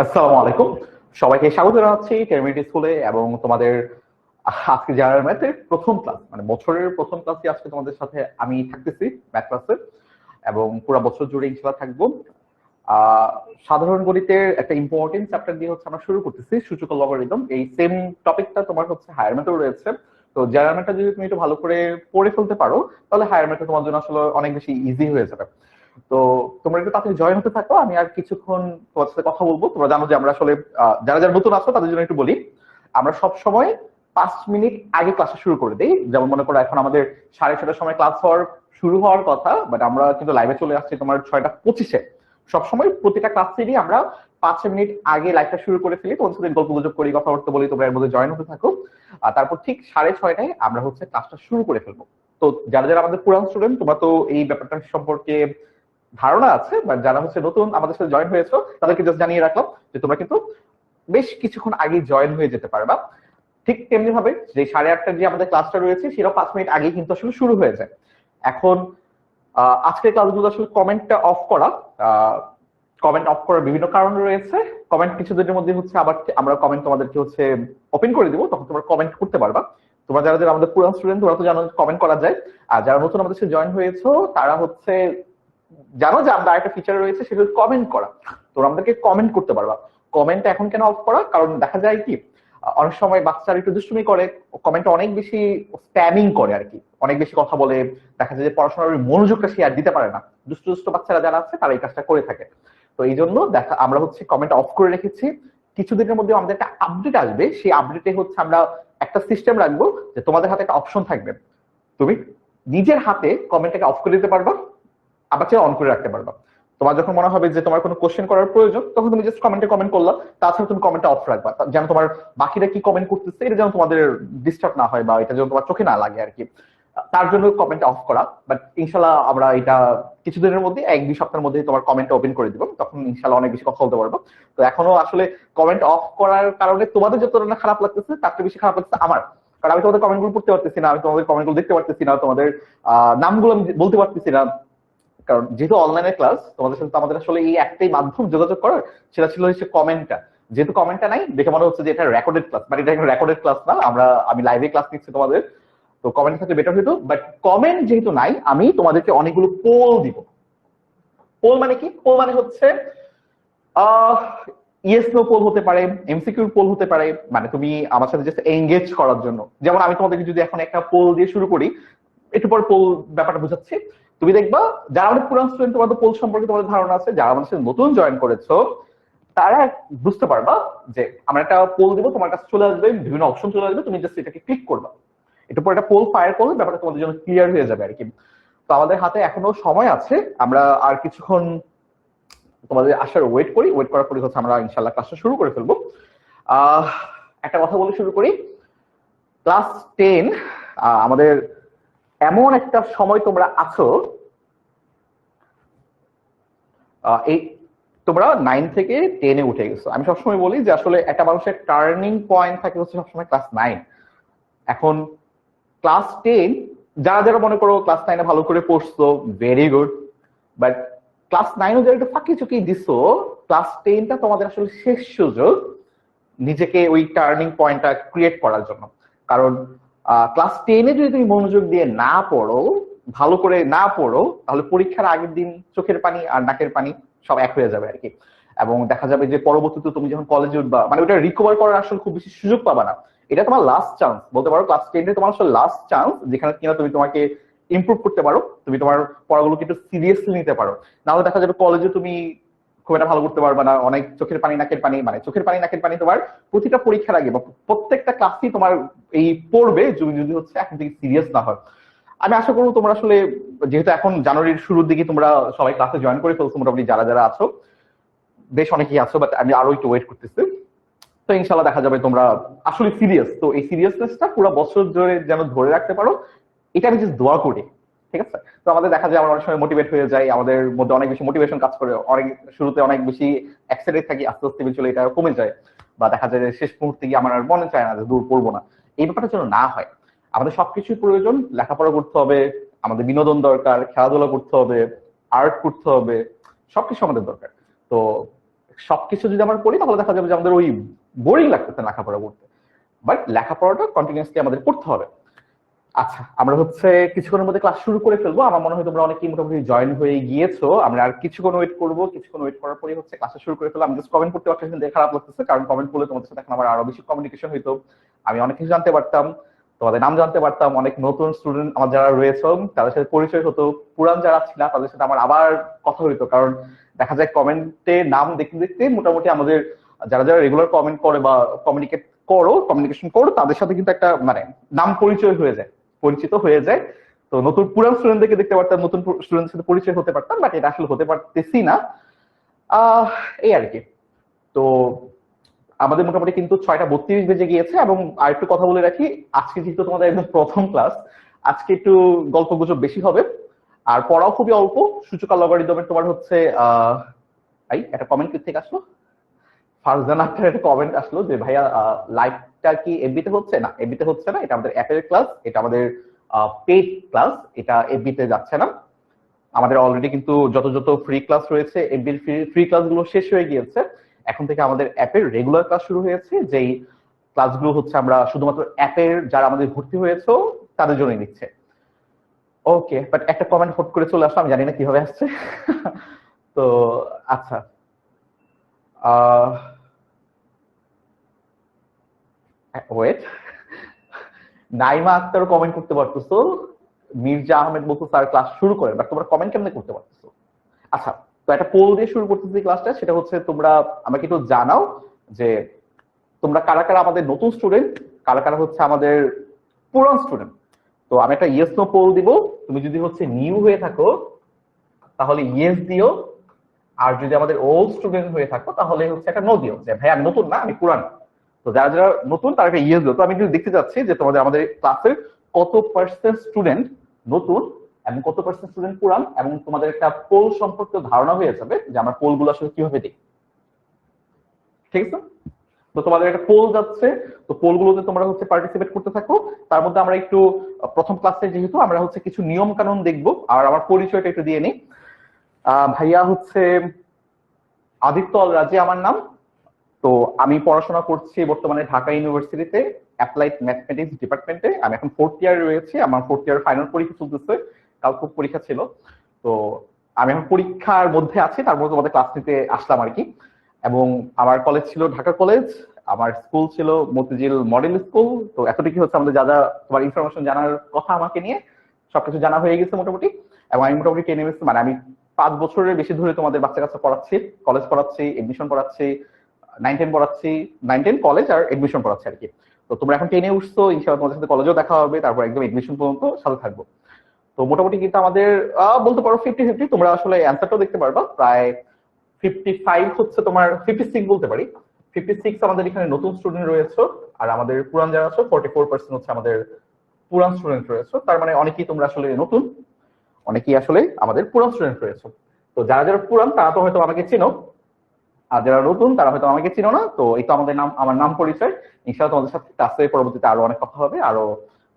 আসসালামু আলাইকুম। সবাইকে স্বাগত জানাচ্ছি টেরমিনিটি স্কুলে এবং তোমাদের আজকে জেনারেল ম্যাথের প্রথম ক্লাস মানে বছরের প্রথম ক্লাসে আজকে তোমাদের সাথে আমি থাকতেছি ম্যাথ ক্লাসে এবং পুরো বছর জুড়ে ইনশাআল্লাহ থাকবো। আহ সাধারণ গণিতের একটা ইম্পর্টেন্ট চ্যাপ্টার দিয়ে হচ্ছে আমরা শুরু করতেছি সূচক লগারিদম। এই সেম টপিকটা তোমার হচ্ছে হায়ার ম্যাথেও রয়েছে। তো জেনারেল ম্যাথটা যদি তুমি একটু ভালো করে পড়ে ফেলতে পারো তাহলে হায়ার ম্যাথটা তোমার জন্য আসলে অনেক বেশি ইজি হয়ে যাবে। তো তোমরা একটু তাড়াতাড়ি জয়েন হতে থাকো, আমি আর কিছুক্ষণ তোমার সাথে কথা বলবো। তোমরা জানো যে আমরা আসলে যারা যারা নতুন আছো তাদের জন্য একটু বলি, আমরা সব সময় 5 মিনিট আগে ক্লাসে শুরু করে দিই। যেমন মনে করো এখন আমাদের 6:30টার সময় ক্লাস শুরু হওয়ার কথা, বাট আমরা কিন্তু লাইভে চলে আসছি তোমার 6:25-এ। সবসময় প্রতিটা ক্লাসেরই আমরা 5 মিনিট আগে লাইভটা শুরু করে ফেলি, তোমার সাথে গল্প গুজব করি, কথাবার্তা বলি, তোমরা এর মধ্যে জয়েন হতে থাকো। আর তারপর ঠিক 6:30টায় আমরা হচ্ছে ক্লাসটা শুরু করে ফেলবো। তো যারা যারা আমাদের পুরান স্টুডেন্ট তোমরা তো এই ব্যাপারটা সম্পর্কে ধারণা আছে, বাট যারা হচ্ছে নতুন আমাদের সাথে জয়েন হয়েছো তাদেরকে জাস্ট জানিয়ে রাখলাম যে তোমরা কিন্তু বেশ কিছুক্ষণ আগে জয়েন হয়ে যেতে পারবা। ঠিক তেমনি ভাবে যে 8:30টার যে আমাদের ক্লাসটা রয়েছে সেটা 5 মিনিট আগে কিন্তু আসলে শুরু হয়ে যায়। এখন আজকের ক্লাসগুলো আসলে কমেন্টটা অফ করা, কমেন্ট অফ করার বিভিন্ন কারণ রয়েছে। কমেন্ট কিছুদিনের মধ্যে হচ্ছে আবার আমরা কমেন্ট তোমাদেরকে হচ্ছে ওপেন করে দিব, তখন তোমরা কমেন্ট করতে পারবা। তোমরা যারা যারা আমাদের পুরান স্টুডেন্ট তোমরা তো জানো কমেন্ট করা যায়। আর যারা নতুন আমাদের সাথে জয়েন হয়েছো তারা হচ্ছে জানো যে আমরা একটা ফিচার রয়েছে সেটা কমেন্ট করা। তোমরা আমাদেরকে কমেন্ট করতে পারবা। কমেন্ট এখন কেন অফ করা, কারণ দেখা যায় কি অনেক সময় বাচ্চারা একটু দুষ্টুমি করে, কমেন্টে অনেক বেশি স্প্যামিং করে আর কি, অনেক বেশি কথা বলে, দেখা যায় যে পড়াশোনার মনোযোগটা সে আর দিতে পারে না। দুষ্ট দুষ্ট বাচ্চারা যারা আছে তারা এই কাজটা করে থাকে। তো এই জন্য দেখা আমরা হচ্ছে কমেন্ট অফ করে রেখেছি। কিছুদিনের মধ্যে আমাদের একটা আপডেট আসবে, সেই আপডেটে হচ্ছে আমরা একটা সিস্টেম রাখবো যে তোমাদের হাতে একটা অপশন থাকবে, তুমি নিজের হাতে কমেন্টটাকে অফ করে দিতে পারবা, আবার চেয়ে অন করে রাখতে পারবা। তোমার যখন মনে হবে যে তোমার কোনো কোশ্চেন করার প্রয়োজন তখন তুমি জাস্ট কমেন্টে কমেন্ট করলা, তাছাড়া তুমি কমেন্টটা অফ রাখবা যেন তোমার বাকিরা কি কমেন্ট করতেছে এটা যেন তোমাদের ডিস্টার্ব না হয় বা এটা যেন তোমার চোখে না লাগে আর কি। তার জন্য কমেন্ট অফ করা। বাট ইনশাল্লাহ আমরা এটা কিছুদিনের মধ্যে 1-2 সপ্তাহের মধ্যে তোমার কমেন্ট ওপেন করে দিব, তখন ইনশাল্লাহ অনেক বেশি কথা বলতে পারবো। তো এখনো আসলে কমেন্ট অফ করার কারণে তোমাদের যত না খারাপ লাগতেছে তার চেয়ে বেশি খারাপ লাগতেছে আমার, কারণ আমি তোমাদের কমেন্টগুলো পড়তে পারতেছি না, আমি তোমাদের কমেন্টগুলো দেখতে পারতেছি না, তোমাদের নামগুলো আমি বলতে পারতেছি না। কারণ যেহেতু অনলাইনে ক্লাস তোমাদের সাথে আমাদের আসলে এই একটাই মাধ্যম যোগাযোগ করার, সেটা ছিল হচ্ছে কমেন্টটা। যেহেতু কমেন্টটা নাই দেখে মনে হচ্ছে যে এটা রেকর্ডেড ক্লাস, বাট এটা রেকর্ডেড ক্লাস না, আমি লাইভে ক্লাস নিচ্ছি তোমাদের। তো কমেন্ট থাকলে বেটার হইতো, বাট কমেন্ট যেহেতু নাই আমি তোমাদেরকে অনেকগুলো পোল দিব। পোল মানে কি? পোল মানে হচ্ছে ইয়েস নো পোল হতে পারে, এমসিকিউ পোল হতে পারে, মানে তুমি আমার সাথে জাস্ট এঙ্গেজ করার জন্য। যেমন আমি তোমাদেরকে যদি এখন একটা পোল দিয়ে শুরু করি, একটু পর পোল ব্যাপারটা বুঝাচ্ছি। তুমি দেখবা যারা আমাদের পুরান স্টুডেন্ট তোমাদের পোল সম্পর্কে তোমাদের ধারণা আছে, যারা আমাদের সাথে নতুন জয়েন করেছো তারা বুঝতে পারবা যে আমরা একটা পোল দিব, তোমার কাছে চলে আসবে, বিভিন্ন অপশন চলে আসবে, তুমি জাস্ট এটাকে ক্লিক করবা। একটু পর একটা পোল ফায়ার করলে ব্যাপারটা তোমাদের জন্য ক্লিয়ার হয়ে যাবে আর কি। তো আমাদের হাতে এখনো সময় আছে, আমরা আর কিছুক্ষণ তোমাদের আসার ওয়েট করি, ওয়েট করার পরে হচ্ছে আমরা ইনশাল্লাহ ক্লাসটা শুরু করে ফেলবো। একটা কথা বলে শুরু করি। ক্লাস 10 আমাদের এমন একটা সময় তোমরা আছো, এই তোমরা 9 থেকে 10-এ উঠে গেছো। আমি সবসময় বলি যে আসলে একটা মানুষের টার্নিং পয়েন্ট থাকে হচ্ছে সবসময় ক্লাস 9। এখন ক্লাস 10 যারা যারা মনে করো ক্লাস 9-এ ভালো করে পড়ছো, ভেরি গুড, বাট ক্লাস 9-ও যারা একটু ফাঁকি চুকি দিছো, ক্লাস 10টা তোমাদের আসলে শেষ সুযোগ নিজেকে ওই টার্নিং পয়েন্টটা ক্রিয়েট করার জন্য। কারণ ক্লাস 10-এ যদি তুমি মনোযোগ দিয়ে না পড়ো, ভালো করে না পড়ো, তাহলে পরীক্ষার আগের দিন চোখের পানি আর নাকের পানি সব এক হয়ে যাবে আর কি। এবং দেখা যাবে যে পরবর্তীতে তুমি যখন কলেজে উঠবা মানে ওটা রিকভার করার আসলে খুব বেশি সুযোগ পাবা না। এটা তোমার লাস্ট চান্স বলতে পারো, ক্লাস 10-এ তোমার আসলে লাস্ট চান্স যেখানে কিনা তুমি তোমাকে ইমপ্রুভ করতে পারো, তুমি তোমার পড়াগুলোকে একটু সিরিয়াসলি নিতে পারো। নাহলে দেখা যাবে কলেজে তুমি খুব একটা ভালো করতে পারবে না, অনেক চোখের পানি নাকের পানি, মানে চোখের পানি নাকের পানি তোমার প্রতিটা পরীক্ষার আগে বা প্রত্যেকটা ক্লাসই তোমার এই পড়বে যদি যদি হচ্ছে এখন থেকে সিরিয়াস না হয়। আমি আশা করবো তোমরা আসলে, যেহেতু এখন জানুয়ারির শুরুর দিকে তোমরা সবাই ক্লাসে জয়েন করে ফেলছো মোটামুটি যারা যারা আছো, বেশ অনেকেই আছো, বাট আমি আরো একটু ওয়েট করতেছি। তো ইনশাল্লাহ দেখা যাবে তোমরা আসলে সিরিয়াস। তো এই সিরিয়াসনেসটা পুরো বছর ধরে যেন ধরে রাখতে পারো, এটা আমি জাস্ট দোয়া করি। ঠিক আছে? তো আমাদের দেখা যায় আমরা অনেক সময় মোটিভেট হয়ে যাই, আমাদের মধ্যে অনেক বেশি মোটিভেশন কাজ করে, অনেক শুরুতে অনেক বেশি এক্সাইটেড থাকি, আস্তে আস্তে চলে এটা কমে যায়, বা দেখা যায় যে শেষ মুহূর্তে গিয়ে আমার আর মনে চায় না যে দূর পড়বো না। এই ব্যাপারটা যেন না হয়। আমাদের সবকিছুই প্রয়োজন, লেখাপড়া করতে হবে, আমাদের বিনোদন দরকার, খেলাধুলা করতে হবে, আর্ট করতে হবে, সবকিছু আমাদের দরকার। তো সবকিছু যদি আমরা পড়ি তাহলে দেখা যাবে যে আমাদের ওই বোরিং লাগতেছে লেখাপড়া করতে, বাট লেখাপড়াটা কন্টিনিউয়াসলি আমাদের করতে হবে। আচ্ছা, আমরা হচ্ছে কিছুক্ষণের মধ্যে ক্লাস শুরু করে ফেলবো। আমার মনে হয় তোমরা অনেকেই মোটামুটি জয়েন হয়ে গিয়েছো। আমরা আর কিছুক্ষণ ওয়েট করবো, কিছুক্ষণ ওয়েট করার পরে হচ্ছে ক্লাসে শুরু করে ফেলবো। আমি জাস্ট কমেন্ট করতে পারছি, দেখে খারাপ লাগতেছে, কারণ কমেন্ট করলে তোমাদের সাথে এখন আমার আরো বেশি কমিউনিকেশন হইতো, আমি অনেক কিছু জানতে পারতাম, তোমাদের নাম জানতে পারতাম, অনেক নতুন স্টুডেন্ট আমার যারা রয়েছে তাদের সাথে পরিচয় হতো, পুরান যারা ছিল তাদের সাথে আমার আবার কথা হইতো। কারণ দেখা যায় কমেন্টে নাম দেখতে দেখতে মোটামুটি আমাদের যারা যারা রেগুলার কমেন্ট করে বা কমিউনিকেশন করো তাদের সাথে কিন্তু একটা মানে নাম পরিচয় হয়ে যায়, পরিচিত হয়ে যায়। তো নতুন পুরান স্টুডেন্টদেরকে দেখতে পারতাম, নতুন স্টুডেন্টের সাথে পরিচয় হতে পারতাম, বাট এটা আসলে হতে পারতেছি না। এই আর কি। তো আমাদের মোটামুটি কিন্তু 6:32 বেজে গিয়েছে। এবং আরেকটু কথা বলে রাখি, আজকে যেহেতু তোমাদের একদম প্রথম ক্লাস, আজকে একটু গল্প গুজব বেশি হবে, আর পড়াও খুবই অল্প। সূচক লগারিদমের তোমার হচ্ছে একটা কমেন্ট থেকে আসলো, ফারজানা আক্তার একটা কমেন্ট আসলো যে ভাইয়া লাইভটা কি এফবিতে হচ্ছে? না, এফবিতে হচ্ছে না, এটা আমাদের অ্যাপের ক্লাস, এটা আমাদের পেইড ক্লাস, এটা এফবিতে যাচ্ছে না। আমাদের অলরেডি কিন্তু যত যত ফ্রি ক্লাস রয়েছে, এফবির ফ্রি ক্লাসগুলো শেষ হয়ে গিয়েছে। এখন থেকে আমাদের অ্যাপের রেগুলার ক্লাস শুরু হয়েছে, যেই ক্লাসগুলো হচ্ছে আমরা শুধুমাত্র অ্যাপের যারা আমাদের ভর্তি হয়েছে তাদের জন্য নিচ্ছে। ওকে, বাট একটা কমেন্ট হট করে চলে আসলো, আমি জানি না কিভাবে আসছে। তো আচ্ছা, ওয়েট, নাইমা আক্তার কমেন্ট করতে পারতেছো, মির্জা আহমেদ বলতো স্যার ক্লাস শুরু করেন, বাট তোমরা কমেন্ট কেমনে করতে পারতেছো? আচ্ছা, তো একটা পোল দিয়ে শুরু করতেছি ক্লাসটা, সেটা হচ্ছে তোমরা আমাকে একটু জানাও যে তোমরা কারা কারা আমাদের নতুন স্টুডেন্ট, কারা কারা হচ্ছে আমাদের পুরান স্টুডেন্ট। তো আমি একটা ইয়েস নো পোল দিব, তুমি যদি হচ্ছে নিউ হয়ে থাকো তাহলে ইয়েস দিও, আর যদি আমাদের ওল্ড স্টুডেন্ট হয়ে থাকো তাহলে হচ্ছে একটা নো দিও, যে ভাই আমি নতুন না, আমি পুরান। তো যারা যারা নতুন তারা একটা ইয়েস দিও। তো আমি কিন্তু দেখতে যাচ্ছি যে তোমাদের আমাদের ক্লাসের কত পার্সেন্ট স্টুডেন্ট নতুন এবং কত পার্সেন্ট স্টুডেন্ট পুরান, এবং তোমাদের একটা পোল সম্পর্কে ধারণা হয়ে যাবে যে আমরা পোলগুলো আসলে কিভাবে দিই। ঠিক আছে? তো তোমাদের একটা পোল যাচ্ছে, তো পোলগুলোতে তোমরা হচ্ছে পার্টিসিপেট করতে থাকো। তার মধ্যে আমরা একটু প্রথম ক্লাসে যেহেতু আমরা হচ্ছে কিছু নিয়ম কানুন দেখবো, আর আমার পরিচয়টা একটু দিয়ে নিই। ভাইয়া হচ্ছে আদিত্য আল রাজি আমার নাম। তো আমি পড়াশোনা করছি বর্তমানে ঢাকা ইউনিভার্সিটিতে অ্যাপ্লাইড ম্যাথমেটিক্স ডিপার্টমেন্টে। আমি এখন 4th ইয়ারে রয়েছি, আমার 4th ইয়ার ফাইনাল পরীক্ষা চলতেছে, কালকে পরীক্ষা ছিল। তো আমি এখন পরীক্ষার মধ্যে আছি, তার মধ্যে তোমাদের ক্লাস নিতে আসলাম আর কি। এবং আমার কলেজ ছিল ঢাকা কলেজ, আমার স্কুল ছিল মতিঝিল মডেল স্কুল। তো এতটুকু হচ্ছে আমাদের যা যা তোমার ইনফরমেশন জানার কথা আমাকে নিয়ে সবকিছু জানা হয়ে গেছে মোটামুটি। এবং আমি মোটামুটি টেনে মানে আমি 5 বছরের বেশি ধরে তোমাদের বাচ্চা কাচ্চা পড়াচ্ছি, কলেজ পড়াচ্ছি, এডমিশন পড়াচ্ছি, 9-10 পড়াচ্ছি, 9-10 কলেজ আর এডমিশন পড়াচ্ছি আর কি। তো তোমরা এখন 10-এ উঠছো, ইনশাআল্লাহ তোমাদের সাথে কলেজেও দেখা হবে, তারপর একদম এডমিশন পর্যন্ত সাথে থাকবো। তো মোটামুটি কিন্তু আমাদের বলতে পারো 50-50। তোমরা আসলে অ্যান্সারটাও দেখতে পারবা, প্রায় 55 হচ্ছে তোমার 56 বলতে পারি। 56 আমাদের এখানে নতুন স্টুডেন্ট রয়েছে, আর আমাদের পুরান যারা আছে 44% হচ্ছে আমাদের পুরান স্টুডেন্ট রয়েছে। তার মানে অনেকেই তোমরা আসলে নতুন, অনেকেই আসলে আমাদের পুরান স্টুডেন্ট রয়েছে। তো যারা যারা পুরান তারা তো হয়তো আমাকে চিনো, আর যারা নতুন তারা হয়তো আমাকে চিনো না। তো এই তো আমাদের নাম, আমার নাম পরিচয়। ইনশাআল্লাহ তোমাদের সাথে ক্লাসে পরবর্তীতে আরো অনেক কথা হবে, আরো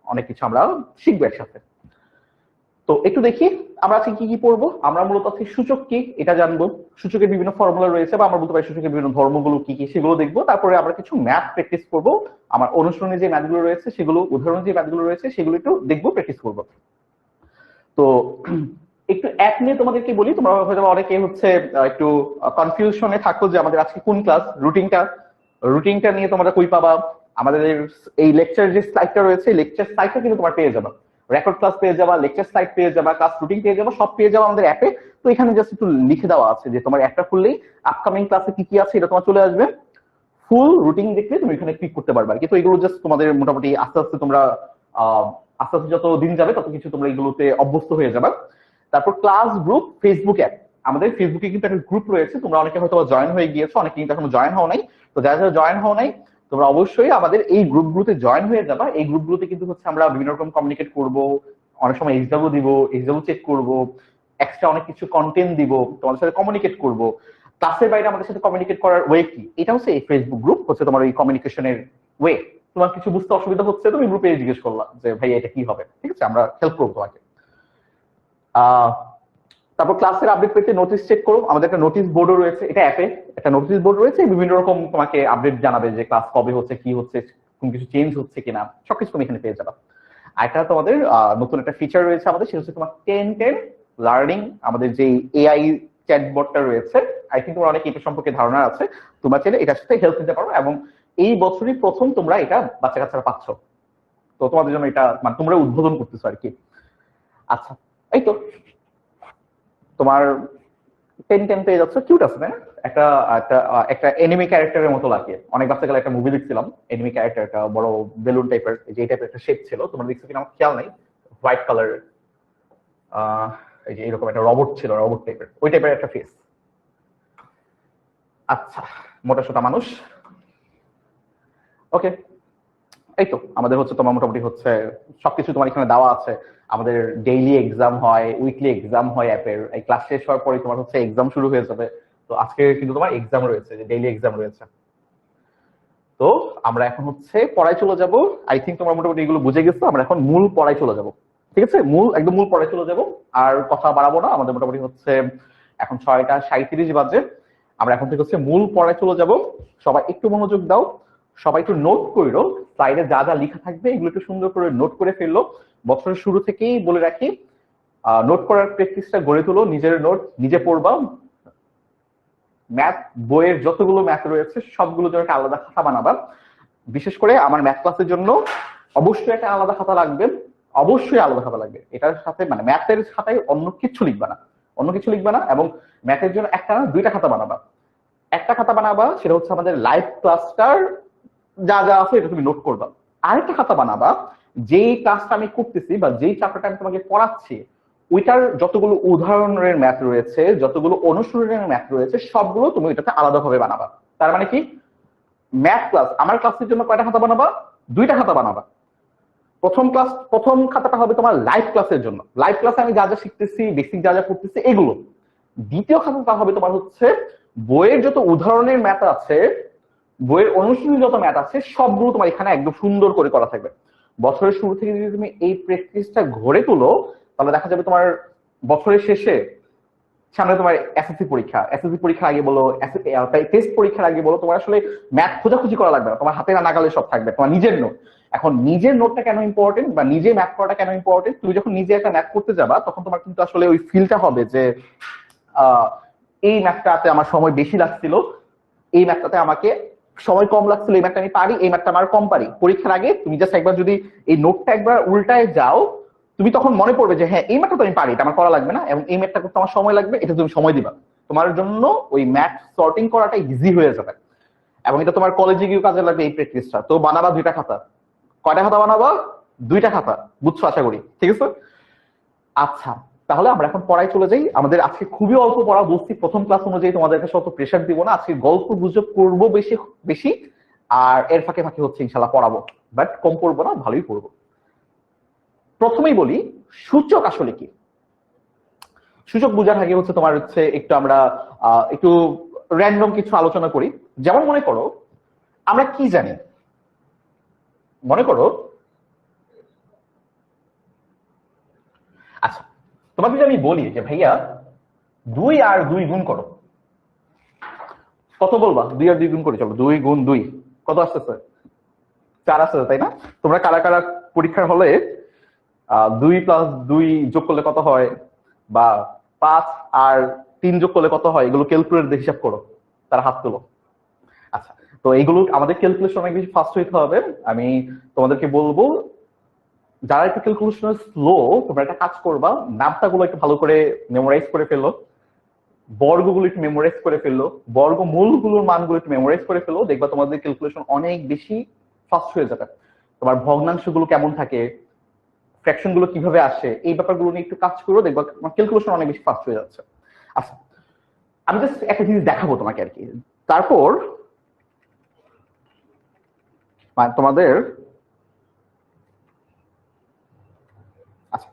অনেক কিছু আমরা শিখবো একসাথে। তো একটু দেখি আমরা আজকে কি কি পড়বো। আমরা মূলত আজকে সূচক কি এটা জানবো, সূচকের বিভিন্ন ফর্মুলা রয়েছে, বা আমরা বলতে পারি সূচকের বিভিন্ন ধর্মগুলো কি কি সেগুলো দেখবো। তারপরে আমরা কিছু ম্যাথ প্র্যাকটিস করবো, আমার অনুসরণে যে ম্যাথগুলো রয়েছে সেগুলো, উদাহরণ যে ম্যাথগুলো রয়েছে সেগুলো একটু দেখবো, প্র্যাকটিস করবো। তো একটু এক নিয়ে তোমাদেরকে বলি, তোমরা হয়তো অনেকে হচ্ছে একটু কনফিউশনে থাকো যে আমাদের আজকে কোন ক্লাস, রুটিনটা নিয়ে তোমরা কই পাবা। আমাদের এই লেকচার যে স্লাইডটা রয়েছে, লেকচার স্লাইডটা কিন্তু তোমার পেয়ে যাবে, রেকর্ড ক্লাস পেয়ে যাবা, লেকচার স্লাইড পেয়ে যাবা, ক্লাস রুটিন পেয়ে যাবা, সব পেয়ে যাবা আমাদের অ্যাপে। তো এখানে জাস্ট একটু লিখে দেওয়া আছে যে তোমার অ্যাপটা খুললেই আপকামিং ক্লাসে কি কি আছে এটা তোমার চলে আসবে। ফুল রুটিন দেখলে তুমি এখানে ক্লিক করতে পারবে। কিন্তু এগুলো জাস্ট তোমাদের মোটামুটি আস্তে আস্তে তোমরা আস্তে আস্তে যত দিন যাবে তত কিছু তোমরা এগুলোতে অভ্যস্ত হয়ে যাবে। তারপর ক্লাস গ্রুপ, ফেসবুক অ্যাপ, আমাদের ফেসবুকে কিন্তু একটা গ্রুপ রয়েছে, তোমরা অনেকে হয়তো জয়েন হয়ে গিয়েছো, অনেকে কিন্তু এখনো জয়েন হও নাই। তো যারা যারা জয়েন হও নাই তোমরা অবশ্যই আমাদের এই গ্রুপগুলোতে জয়েন হয়ে যাবা। এই গ্রুপগুলোতে কিন্তু হচ্ছে আমরা বিভিন্ন রকম কমিউনিকেট করব, অনেক সময় এক্সামও দিব, এক্সামও চেক করব, এক্সট্রা অনেক কিছু কন্টেন্ট দিব, তোমাদের সাথে কমিউনিকেট করব। ক্লাসের বাইরে আমাদের সাথে কমিউনিকেট করার ওয়ে কি, এটা হচ্ছে এই ফেসবুক গ্রুপ হচ্ছে তোমার এই কমিউনিকেশনের ওয়ে। তোমার কিছু বুঝতে অসুবিধা হচ্ছে তুমি গ্রুপে জিজ্ঞেস করলা যে ভাই এটা কি হবে, ঠিক আছে, আমরা হেল্প করবো তোমাকে। তারপর ক্লাসের আপডেট পেতে নোটিস চেক করো, আমাদের একটা নোটিস বোর্ডও রয়েছে, এটা অ্যাপে একটা নোটিস বোর্ড রয়েছে, বিভিন্ন রকম তোমাকে আপডেট জানাবে যে ক্লাস কবে হচ্ছে, কি হচ্ছে, কোন কিছু চেঞ্জ হচ্ছে কিনা, সবকিছু তুমি এখানে পেয়ে যাবে। আর একটা তোমাদের নতুন একটা ফিচার রয়েছে আমাদের, সেটা হচ্ছে তোমার 10-10 লার্নিং, আমাদের যে এআই চ্যাটবটটা রয়েছে, আই থিঙ্ক তোমার অনেক এটা সম্পর্কে ধারণা আছে, তোমরা চাইলে এটার সাথে হেল্প নিতে পারো, এবং এই বছরই প্রথম তোমরা এটা বাচ্চা কাচ্চারা পাচ্ছ, তো তোমাদের জন্য এটা মানে তোমরা উদ্বোধন করতেছো আর কি। আচ্ছা, এই তো তোমার 10-10 পেয়ে যাচ্ছে, কিউট আছে না? একটা একটা একটা এনিমি ক্যারেক্টারের মতো লাগে, অনেক বাচ্চা গেলে একটা মুভি দেখছিলাম, এনিমি ক্যারেক্টারটা বড় বেলুন টাইপের, যে এই টাইপের একটা শেপ ছিল, তোমরা দেখছো কিনা আমার খেয়াল নাই, হোয়াইট কালারের, এই যে এরকম একটা রোবট ছিল, রোবট টাইপের, ওই টাইপের একটা ফেস। আচ্ছা, মোটা সোটা মানুষ, ওকে। এই তো আমাদের হচ্ছে তোমার মোটামুটি হচ্ছে সবকিছু তোমার এখানে দেওয়া আছে। আমাদের ডেইলি এক্সাম হয়, উইকলি এক্সাম হয় অ্যাপের, এই ক্লাস শেষ হওয়ার পরে তোমার হচ্ছে এক্সাম শুরু হয়ে যাবে। তো আজকে কিন্তু তোমার এক্সাম রয়েছে, যে ডেইলি এক্সাম রয়েছে। তো আমরা এখন হচ্ছে পড়ায় চলে যাব, আই থিঙ্ক তোমরা মোটামুটি এগুলো বুঝে গেছো, আমরা এখন মূল পড়ায় চলে যাব, ঠিক আছে? একদম মূল পড়ায় চলে যাব, আর কথা বাড়াবো না, আমাদের মোটামুটি হচ্ছে এখন 6টা 37 বাজে, আমরা এখন থেকে হচ্ছে মূল পড়ায় চলে যাব। সবাই একটু মনোযোগ দাও, সবাই একটু নোট করো, স্লাইডে যা যা লেখা থাকবে এগুলো একটু সুন্দর করে নোট করে ফেললো। বছরের শুরু থেকেই বলে রাখি, নোট করার প্র্যাকটিসটা গড়ে তোলো, নিজের নোট নিজে পড়বা। ম্যাথ বইয়ের যতগুলো ম্যাথ রয়েছে সবগুলো জন্য একটা আলাদা খাতা বানাবা, বিশেষ করে আমার ম্যাথ ক্লাসের জন্য অবশ্যই একটা আলাদা খাতা লাগবে, অবশ্যই আলাদা খাতা লাগবে। এটার সাথে মানে ম্যাথের খাতায় অন্য কিছু লিখবা না, অন্য কিছু লিখবা না, এবং ম্যাথের জন্য একটা না 2টা খাতা বানাবা। একটা খাতা বানাবা সেটা হচ্ছে আমাদের লাইভ ক্লাসটার যা যা আছে এটা তুমি নোট করবা। আরেকটা খাতা বানাবা যেই ক্লাসটা আমি করতেছি বা যেই চ্যাপ্টারটা আমি তোমাকে পড়াচ্ছি ওইটার যতগুলো উদাহরণের ম্যাথ রয়েছে, যতগুলো অনুশীলনের ম্যাথ রয়েছে সবগুলো তুমি ওইটাতে আলাদাভাবে বানাবা। তার মানে কি, ম্যাথ ক্লাস আমার ক্লাসের জন্য কয়টা খাতা বানাবা? 2টা খাতা বানাবা। প্রথম খাতাটা হবে তোমার লাইভ ক্লাসের জন্য, লাইভ ক্লাসে আমি যা যা শিখতেছি, বেসিক যা যা করতেছি এগুলো। দ্বিতীয় খাতাটা হবে তোমার হচ্ছে বইয়ের যত উদাহরণের ম্যাথ আছে, বইয়ের অনুশীলনী যত ম্যাথ আছে সবগুলো তোমার এখানে একদম সুন্দর করে করা থাকবে। বছরের শুরু থেকে যদি তুমি এই প্র্যাকটিসটা গড়ে তোলো তাহলে দেখা যাবে তোমার বছরের শেষে, সামনে তোমার এসএসসি পরীক্ষা, এসএসসি পরীক্ষার আগে বলো, টেস্ট পরীক্ষার আগে বলো, তোমার আসলে ম্যাথ খোঁজাখুঁজি করা লাগবে না, তোমার হাতে নাগালে সব থাকবে, তোমার নিজের নোট। এখন নিজের নোটটা কেন ইম্পর্টেন্ট বা নিজে ম্যাথ করাটা কেন ইম্পর্টেন্ট, তুমি যখন নিজে একটা ম্যাথ করতে যাবা তখন তোমার কিন্তু আসলে ওই ফিলটা হবে যে এই ম্যাথটাতে আমার সময় বেশি লাগছিল, এই ম্যাথটাতে আমাকে সময় কম লাগছিল, এই ম্যাথটা আমি পারি, এই ম্যাথটা আমার কম পারি। পরীক্ষার আগে তুমি জাস্ট একবার যদি এই নোটটা একবার উল্টায় যাও, তুমি তখন মনে পড়বে যে হ্যাঁ এই ম্যাথটা তো আমি পারি, এটা আমার করা লাগবে না, এবং এই ম্যাথটা করতে আমার সময় লাগবে, এটা তুমি সময় দিবা, তোমার জন্য ওই ম্যাথ সর্টিং করাটা ইজি হয়ে যাবে। এবং এটা তোমার কলেজে গিয়ে কাজে লাগবে এই প্র্যাকটিসটা। তো বানাবা 2টা খাতা। কয়টা খাতা বানাবা? 2টা খাতা, বুঝছো আশা করি, ঠিক আছে? আচ্ছা, তাহলে আমরা এখন পড়ায় চলে যাই। আমাদের আজকে খুবই অল্প পড়া, বলছি প্রথম ক্লাস অনুযায়ী তোমাদেরকে শত প্রেশার দিব না, আজকে গল্প গুজব করবো বেশি বেশি, আর এর ফাঁকে ফাঁকে হচ্ছে ইনশাল্লাহ পড়াবো, বাট কম পড়বো না, ভালোই পড়বো। প্রথমেই বলি সূচক আসলে কি। সূচক বোঝার আগে হচ্ছে তোমার হচ্ছে একটু আমরা একটু র্যান্ডম কিছু আলোচনা করি। যেমন মনে করো আমরা কি জানি, মনে করো, আচ্ছা তোমাকে যদি আমি বলি যে ভাইয়া 2 আর 2 গুণ করো, কত বলবা? 2 আর 2 গুণ করি, চলো 2 গুণ 2 কত আসতেছে? 4 আসতেছে, তাই না? তোমরা কারা কারা পরীক্ষার হলে 2 প্লাস 2 যোগ করলে কত হয়, বা 5 আর 3 যোগ করলে কত হয়, এগুলো ক্যালকুলেটর দিয়ে হিসাব করো, তার হাত তুলো। আচ্ছা, তো এইগুলো আমাদের ক্যালকুলেশন অনেক বেশি ফাস্ট হইতে হবে। আমি তোমাদেরকে বলবো যারা একটু ক্যালকুলেশন স্লো, তোমরা একটা কাজ করবা, নামটাগুলো একটু ভালো করে মেমোরাইজ করে ফেলো, বর্গগুলো একটু মেমোরাইজ করে ফেললো, বর্গমূলগুলোর মানগুলো একটু মেমোরাইজ করে ফেলো, দেখবা তোমাদের ক্যালকুলেশন অনেক বেশি ফাস্ট হয়ে যাবে। তোমার ভগ্নাংশগুলো কেমন থাকে, ফ্র্যাকশন গুলো কিভাবে আসে, এই ব্যাপারগুলো নিয়ে একটু কাজ করো, দেখবা তোমার ক্যালকুলেশন অনেক বেশি ফাস্ট হয়ে যাচ্ছে। আচ্ছা, আমি জাস্ট একটা জিনিস দেখাবো তোমাকে আর কি, তারপর তোমাদের, আচ্ছা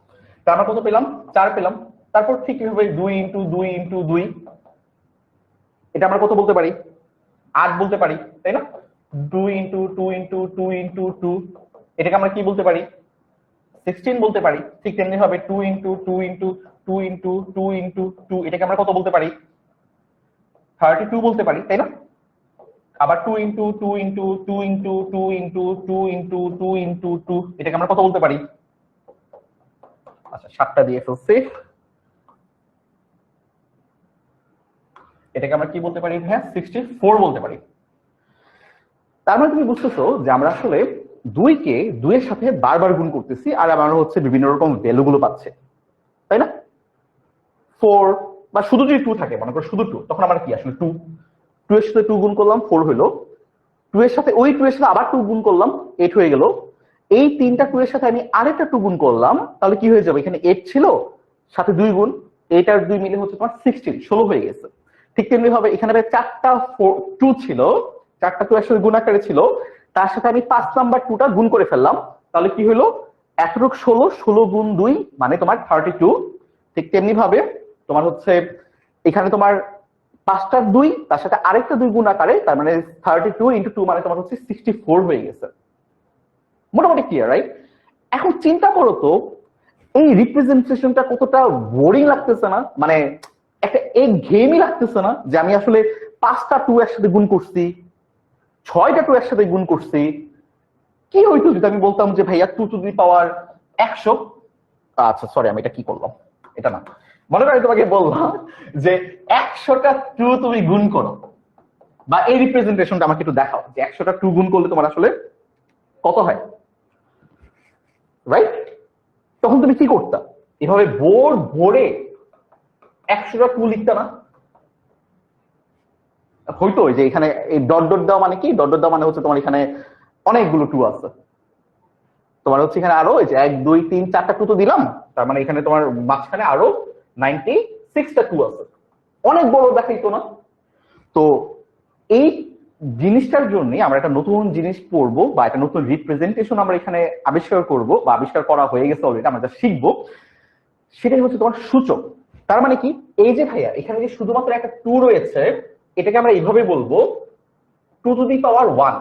আমরা কত পেলাম? 4 পেলাম। তারপর ঠিক কিভাবে 2 ইন্টু 2 ইন্টু 2, এটা আমরা কত বলতে পারি? 8 বলতে পারি, তাই না? 2 ইন্টু 2 ইন্টু 2 ইন্টু 2, এটাকে আমরা কি বলতে পারি? 16 বলতে পারি। ঠিক তেমনি ভাবে 2 ইন্টু 2 ইন্টু 2 2 ইনটু 2 ইনটু 2, এটাকে আমরা কত বলতে পারি? 32 বলতে পারি, তাই না? আবার 2 into 2 into 2 into 2 into 2 into 2 into 2, এটাকে আমরা কত বলতে পারি? আচ্ছা 7টা দিয়ে ফেলছি। এটাকে আমরা কি বলতে পারি? হ্যাঁ 64 বলতে পারি। তার মানে তুমি বুঝতেছো যে আমরা আসলে 2 কে 2 এর সাথে বারবার গুণ করতেছি আর আমরা হচ্ছে বিভিন্ন রকম ভ্যালু গুলো পাচ্ছে, তাই না? 4 বা শুধু যদি 2 থাকে, মনে করো শুধু 2, তখন আমরা কি আসলে 2 এর সাথে 2 গুণ করলাম 4 হলো, 2 এর সাথে ওই 2 এর সাথে আবার 2 গুণ করলাম 8 হয়ে গেল, এই তিনটা 2 এর সাথে আমি আরেকটা 2 গুণ করলাম, তাহলে কি হয়ে যাবে? এখানে 8 ছিল, সাথে 2 গুণ, 8 আর 2 মিলে হচ্ছে তোমার 16 হয়ে গেছে। ঠিক তেমনি ভাবে এখানে 4টা 2 ছিল, 4টা 2 একসাথে গুণ আকারে ছিল, তার সাথে আমি 5 নাম্বার 2টা গুণ করে ফেললাম, তাহলে কি হলো? 16 গুণ 2 মানে তোমার 32। ঠিক তেমনি ভাবে তোমার হচ্ছে এখানে তোমার 5টা 2 তার সাথে আরেকটা 2 গুণ আকারে, তার মানে 32 ইনটু 2 মানে তোমার হচ্ছে 64 হয়ে গেছে। মোটামুটি ক্লিয়ার, রাইট? এখন চিন্তা করো তো এই রিপ্রেজেন্টেশনটা কতটা বোরিং লাগতেছে না? মানে একটা একঘেয়েমি লাগতেছে না যে আমি আসলে 5টা 2 একসাথে গুণ করছি, 6টা 2 একসাথে গুণ করছি। কি হইতো যদি আমি বলতাম যে ভাইয়া 2 টু দি পাওয়ার 100? আচ্ছা সরি, আমি এটা কি করলাম, এটা না, মনে করো তোমাকে বললাম যে 100টা 2 তুমি গুণ করো, বা এই রিপ্রেজেন্টেশনটা আমাকে একটু দেখাও যে 100টা 2 গুণ করলে তোমার আসলে কত হয়, রাইট? তখন তুমি কি করতা? এভাবে বোর্ড ভরে 100টা 2 লিখতা না? হয়তো যে এখানে এই ডট ডট দেওয়া মানে কি? ডট ডট দেওয়া মানে হচ্ছে তোমার এখানে অনেকগুলো 2 আছে, তোমার হচ্ছে এখানে আরো এই যে 1 2 3 4টা 2 তো দিলাম, তার মানে এখানে তোমার মাঝখানে আরো 96টা 2 আছে, অনেক বড় দেখাইতো না? তো এই জিনিসটার জন্য আমরা একটা নতুন জিনিস পড়বো বা একটা নতুন রিপ্রেজেন্টেশন আমরা এখানে আবিষ্কার করব, বা আবিষ্কার করা হয়ে গেছে অলরেডি, আমরা যা শিখবো সেটাই হচ্ছে তোমার সূচক। তার মানে কি? এই যে ভাইয়া এখানে যে শুধুমাত্র একটা 2 রয়েছে, এটাকে আমরা এইভাবে বলবো 2 টু দি পাওয়ার 1,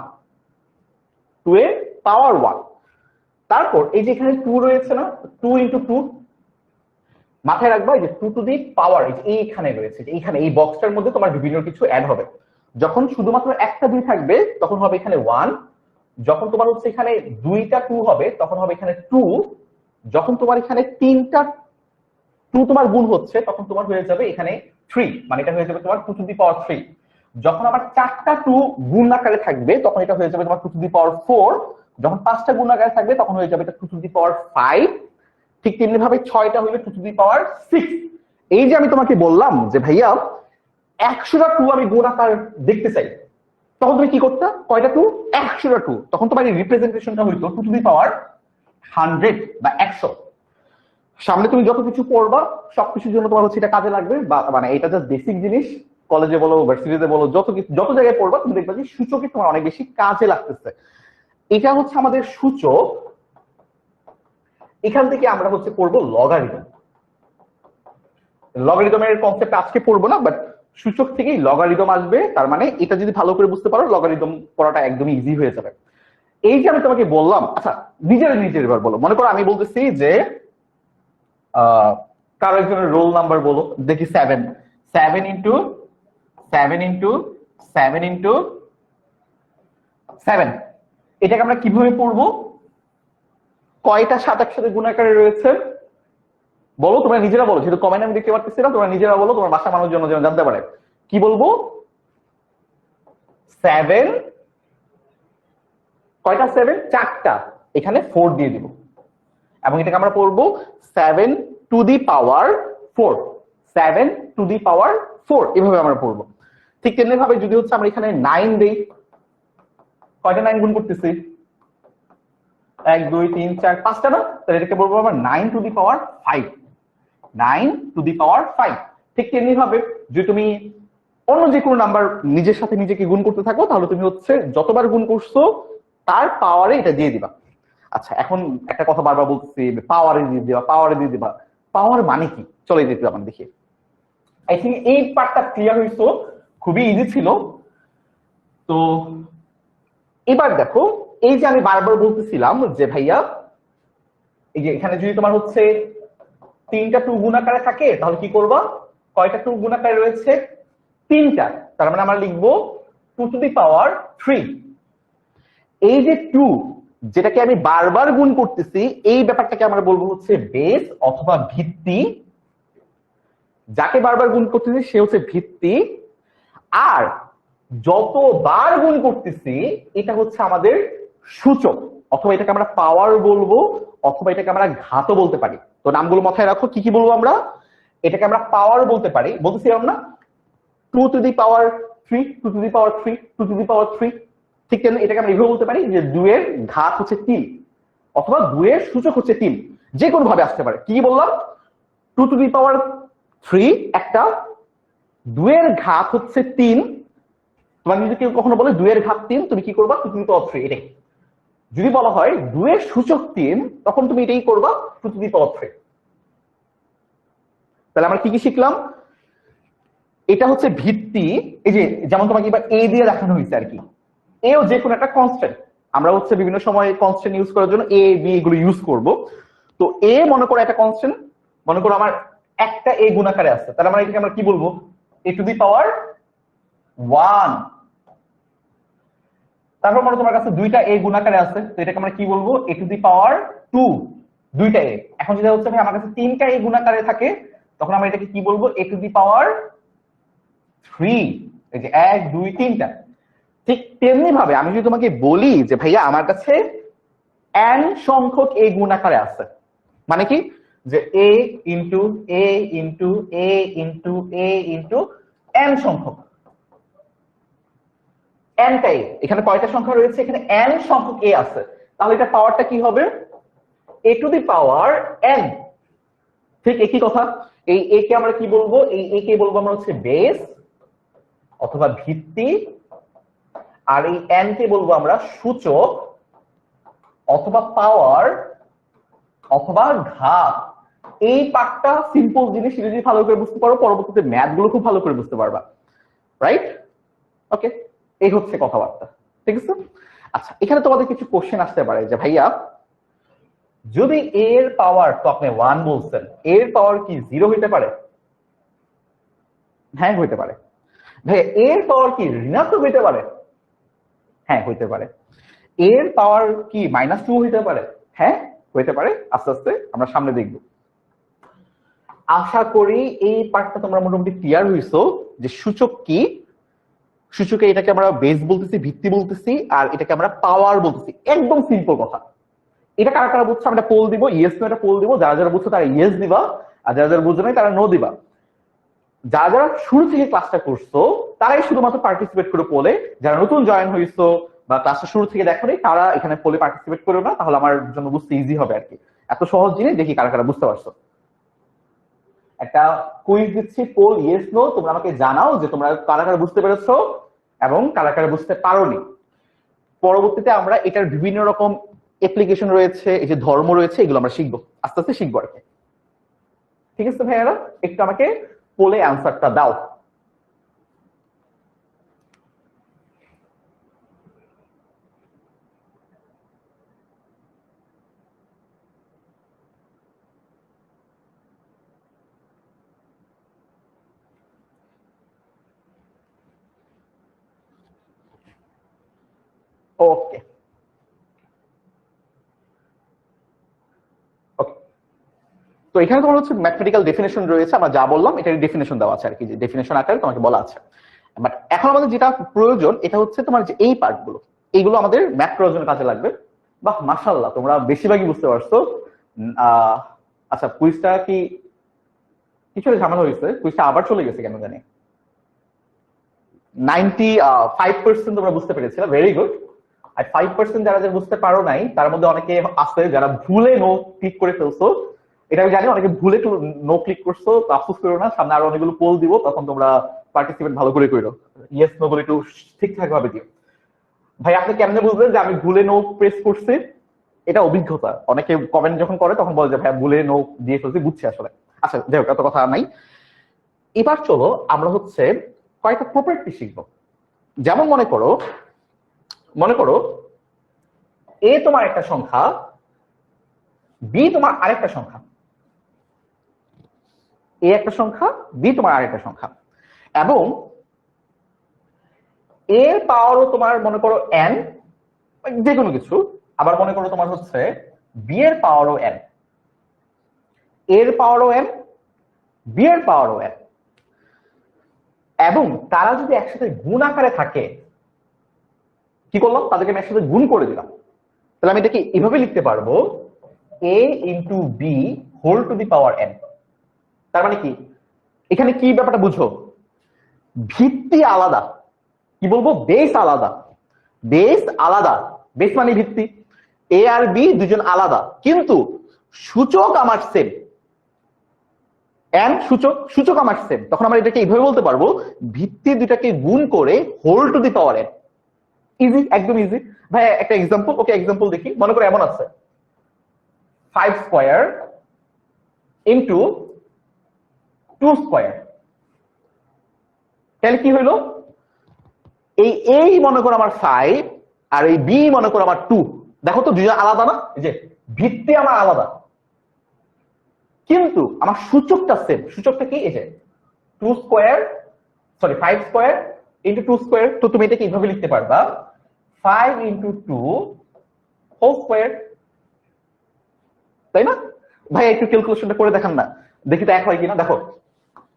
2 এর পাওয়ার 1। তারপর এই যে এখানে 2 রয়েছে না, 2 ইনটু 2, মাথায় রাখবা যে 2 টু দি পাওয়ার এইখানে রয়েছে, এইখানে এই বক্সটার মধ্যে তোমার বিভিন্ন কিছু অ্যাড হবে। যখন শুধুমাত্র একটা 2 থাকবে তখন হবে এখানে 1, যখন তোমার হচ্ছে এখানে 2টা 2 হবে তখন হবে এখানে 2, যখন তোমার এখানে 3টা 2 তোমার গুণ হচ্ছে তখন তোমার হয়ে যাবে এখানে 3, মানে এটা হয়ে যাবে তোমার 2 টু দি পাওয়ার 3। যখন আবার 4টা 2 গুণ আকারে থাকবে তখন এটা হয়ে যাবে তোমার 2 টু দি পাওয়ার 4, যখন 5টা গুণ আকারে থাকবে তখন হয়ে যাবে এটা 2 টু দি পাওয়ার 5। ঠিক তেমনি ভাবে 6টা হইলে 2 টু দি পাওয়ার 6। এই যে আমি তোমাকে বললাম যে ভাইয়া 100টা 2 আমি গুণ আকার দেখতে চাই, তখন তুমি কি করতে? কয়টা 2? 100টা 2। তখন তোমার এই রিপ্রেজেন্টেশনটা হইতো 2 টু দি পাওয়ার 100 বা 100। সামনে তুমি যত কিছু পড়বা সবকিছুর জন্য তোমার হচ্ছে এটা কাজে লাগবে, বা মানে এটা জাস্ট বেসিক জিনিস, কলেজে বলো ভার্সিটিতে বলো যত জায়গায় পড়বা তুমি দেখবা যে সূচকে তোমার অনেক বেশি কাজে লাগতেছে। এটা হচ্ছে আমাদের সূচক। এখান থেকে আমরা হচ্ছে পড়বো লগারিদম। লগারিদমের কনসেপ্ট আজকে পড়বো না, বাট সূচক থেকেই লগারিদম আসবে। তার মানে এটা যদি ভালো করে বুঝতে পারো লগারিদম পড়াটা একদমই ইজি হয়ে যাবে। এই যে আমি তোমাকে বললাম, আচ্ছা নিজের এবার বলো, মনে করো আমি বলতেছি যে কারো একজনের রোল নাম্বার বলো, দেখি 7 ইন্টু 7 ইন্টু 7 ইন্টু 7, এটাকে আমরা কিভাবে পড়বো? কয়টা 7 একসাথে গুণ আকারে রয়েছে বলো, তোমরা নিজেরা বলো, যেহেতু কমেন্ট আমি দেখতে পাচ্ছি না, তোমরা নিজেরা বলো, তোমার বাসা মানুষজন যেন জানতে পারে। কি বলবো? 7, কয়টা 7? 4টা, এখানে 4 দিয়ে দিব, এবং এটাকে আমরা পড়বো 7 to the power 4, 7 to the পাওয়ার 4, এভাবে আমরা পড়বো। ঠিক তেমনি ভাবে যদি হচ্ছে আমরা এখানে 9 দেই, কয়টা 9 গুণ করতেছি? 1 2 3 4 5টা না? তাহলে এটাকে বলবো আমরা 9 two the power 5, 9 two the পাওয়ার 5। ঠিক তেমনি ভাবে যদি তুমি অন্য যে কোনো নাম্বার নিজের সাথে নিজেকে গুণ করতে থাকো, তাহলে তুমি হচ্ছে যতবার গুণ করছো তার পাওয়ারে এটা দিয়ে দিবা। আচ্ছা এখন একটা কথা বারবার বলতেছি, পাওয়ারে দিয়ে দিবা, পাওয়ারে দিয়ে দিবা। পাওয়ার মানে কি? চলে যেতে আমরা দেখি। আই থিঙ্ক এই পার্টটা ক্লিয়ার হইছো, খুবই ইজি ছিল। তো এবার দেখো, এই যে আমি বারবার বলতেছিলাম যে ভাইয়া এই যে এখানে যদি তোমার হচ্ছে তিনটা টু গুণাকারে থাকে, তাহলে কি করবা? কয়টা টু গুণাকারে রয়েছে? তিনটা। তার মানে আমরা লিখবো 2⁻³ এই যে 2 যেটাকে আমি বারবার গুণ করতেছি, এই ব্যাপারটাকে আমরা বলবো হচ্ছে বেস অথবা ভিত্তি। যাকে বারবার গুণ করতেছি সে হচ্ছে ভিত্তি, আর যতবার গুণ করতেছি এটা হচ্ছে আমাদের সূচক, অথবা এটাকে আমরা পাওয়ার বলবো, অথবা এটাকে আমরা ঘাতও বলতে পারি। তো নামগুলো মাথায় রাখো, কি কি বলবো আমরা? এটাকে আমরা পাওয়ার বলতে পারি, বলতেছিলাম না 2⁻3 2⁻3 2⁻3। ঠিক তেমনি এটাকে আমরা এভাবে বলতে পারি যে 2 এর ঘাত হচ্ছে 3, অথবা 2 এর সূচক হচ্ছে 3, যে কোনো ভাবে আসতে পারে। কি বললাম? 2⁻3 একটা, 2 এর ঘাত হচ্ছে 3। তোমাকে যদি কেউ কখনো বলে 2 এর ঘাত 3, তুমি কি করবা? 2⁻3 এটাই। যদি বলা হয় 2 এর সূচক 3, তখন তুমি এটাই করবা 2⁻3। তাহলে আমরা কি কি শিখলাম? এটা হচ্ছে ভিত্তি। এই যে যেমন তোমাকে এবার এ দিয়ে দেখানো হয়েছে আর কি, এও যে কোনো একটা কনস্ট্যান্ট। আমরা হচ্ছে বিভিন্ন সময় কনস্ট্যান্ট ইউজ করার জন্য এ বি এগুলো ইউজ করব। তো এ মনে করো একটা কনস্ট্যান্ট, মনে করো আমার একটা এ গুণাকারে আছে, তাহলে আমরা এটাকে আমরা কি বলবো? a⁻1। তারপর মনে তোমার কাছে দুইটা এ গুণাকারে আছে, তো এটাকে আমরা কি বলবো? a⁻2। দুইটা এ। এখন যেটা হচ্ছে ভাই আমার কাছে তিনটা এ গুণাকারে থাকে, তখন আমরা এটাকে কি বলবো? a⁻3। এই যে 1 2 3টা। ঠিক তেমনি ভাবে আমি যদি তোমাকে বলি যে ভাইয়া আমার কাছে n সংখ্যক এ গুণাকারে আছে, মানে কি? যে a into a into a into a into n সংখ্যক, nটা a। এখানে কয়টা সংখ্যা রয়েছে? এখানে n সংখ্যক a আছে, তাহলে এটা পাওয়ারটা কি হবে? a⁻n। ঠিক একই কথা। এই a কে আমরা কি বলবো? এই a কে বলবো আমরা হচ্ছে বেস অথবা ভিত্তি, আর এই n কে বলবো আমরা সূচক অথবা পাওয়ার অথবা ঘাত। এই পার্টটা সিম্পল জিনিস, যদি ভালো করে বুঝতে পারো পরবর্তীতে ম্যাথ গুলো খুব ভালো করে বুঝতে পারবা, রাইট? ওকে, এই হচ্ছে কথাবার্তা, ঠিক আছে? আচ্ছা, এখানে তোমাদের কিছু কোশ্চেন আসতে পারে যে ভাইয়া যদি এর পাওয়ার, তো আপনি 1 বলছেন, এর পাওয়ার কি 0 হইতে পারে? হ্যাঁ হইতে পারে। ভাইয়া এর পাওয়ার কি ঋণাত্মক হইতে পারে? হ্যাঁ হইতে পারে। এর পাওয়ার কি -2 হইতে পারে? হ্যাঁ হইতে পারে। আস্তে আস্তে আমরা সামনে দেখব। আশা করি এই পার্টটা তোমরা মোটামুটি ক্লিয়ার হইছো যে সূচক কি। সূচকে এটাকে আমরা বেস বলতেছি, ভিত্তি বলতেছি, আর এটাকে আমরা পাওয়ার বলতেছি। একদম সিম্পল কথা। এটা কারা কারা বুঝছো আমরা পোল দিব, ইয়েস নো একটা পোল দিব, যারা যারা বুঝছো তারা ইয়েস দিবা, আর যারা যারা বুঝছো না তারা নো দিবা। যারা যারা শুরু থেকে ক্লাসটা করছো তারাই শুধুমাত্র পার্টিসিপেট করে পোলে, যারা নতুন জয়েন হইছো বা ক্লাসটা শুরু থেকে দেখো নি তারা এখানে পোলে পার্টিসিপেট করো না, তাহলে আমার জন্য বুঝতে ইজি হবে আর কি। এত সহজ জিনিস, দেখি কারা কারা বুঝতে পারছো। একটা কুইজ দিচ্ছি, পোল ইয়েস নো, তোমরা আমাকে জানাও যে তোমরা কারা কারা বুঝতে পেরেছো এবং কারা কারা বুঝতে পারোনি। পরবর্তীতে আমরা এটার বিভিন্ন রকম অ্যাপ্লিকেশন রয়েছে, এই যে ধর্ম রয়েছে, এগুলো আমরা শিখবো, আস্তে আস্তে শিখবো আর কি। ঠিক আছে ভাইয়ারা, একটু আমাকে পোলে অ্যান্সারটা দাও। ওকে ওকে, তো এখানে তোমার হচ্ছে ম্যাথমেটিক্যাল ডেফিনেশন রয়েছে, আমরা যা বললাম এটার ডেফিনেশন দেওয়া আছে আর কি, যে ডেফিনেশন আকারে তোমাকে বলা আছে। বাট এখন আমাদের যেটা প্রয়োজন এটা হচ্ছে তোমার যে এই পার্টগুলো, এইগুলো আমাদের ম্যাথ করার জন্য কাজে লাগবে। বাহ মাশাআল্লাহ, তোমরা বেশিরভাগই বুঝতে পারছো। আচ্ছা, কুইজটা কি কিছু ঝামেলা হয়েছে? কুইজটা আবার চলে গেছে কেন জানি। 95% তোমরা বুঝতে পেরেছিলে, ভেরি গুড। আর 5% যারা যারা বুঝতে পারো নাই তার মধ্যে অনেকে আছে যারা ভুলে নো ক্লিক করে ফেলছো। এটা আমি জানি অনেকে ভুলে নো ক্লিক করছো, তো আফসোস করো না, সামনে আরো অনেকগুলো পোল দিব, তখন তোমরা পার্টিসিপেট ভালো করে করো। ইয়েস নো বলে একটু ঠিকঠাক ভাবে দিও। ভাই আপনি কেমনে বুঝলেন যে আমি ভুলে নো প্রেস করছি? এটা অভিজ্ঞতা। অনেকে কমেন্ট যখন করে তখন বলে যে ভাই ভুলে নো দিয়ে ফেলছি, বুঝছি আসলে। আচ্ছা যাই হোক, এত কথা নাই। এবার চলো আমরা হচ্ছে কয়েকটা প্রপার্টি শিখবো। যেমন মনে করো এ তোমার একটা সংখ্যা, বি তোমার আরেকটা সংখ্যা। এ একটা সংখ্যা, বি তোমার আরেকটা সংখ্যা, এবং এর পাওয়ারও তোমার মনে করো n, যে কোনো কিছু। আবার মনে করো তোমার হচ্ছে বি এর পাওয়ারও n, এর পাওয়ারও n, বি এর পাওয়ারও n, এবং তারা যদি একসাথে গুণ আকারে থাকে, কি করলাম, তাদেরকে আমি একসাথে গুণ করে দিলাম, তাহলে আমি এটাকে এভাবে লিখতে পারবো a into B whole to the power n। তার মানে কি, এখানে কি ব্যাপারটা বুঝো, ভিত্তি আলাদা, কি বলবো, বেস আলাদা, বেস আলাদা, বেস মানে ভিত্তি, এ আর বি দুজন আলাদা, কিন্তু সূচক আমার সেম, এন সূচক, সূচক আমার সেম। তখন আমরা এটাকে এইভাবে বলতে পারবো ভিত্তি দুটাকে গুণ করে whole to the power n। Easy, একদম ইজি ভাই। একটা এক্সাম্পল, ওকে এক্সাম্পল দেখি। মনে করো এমন আছে 5 স্কয়ার ইন্টু 2 স্কয়ার, তাহলে কি হইলো, এই মনে করো আমার 5 আর এই বি মনে করো আমার 2। দেখো তো দুজন আলাদা না, এই যে ভিত্তি আমার আলাদা কিন্তু আমার সূচকটা সেম। সূচকটা কি, এই যে 2 square, sorry 5 square into 2 square. তো তুমি এটাকে এইভাবে লিখতে পারবা 5 ইন্টু 2 হোল স্কয়ার, তাই না ভাই? একটু ক্যালকুলেশনটা করে দেখান না, দেখি তো এক হয় কিনা। দেখো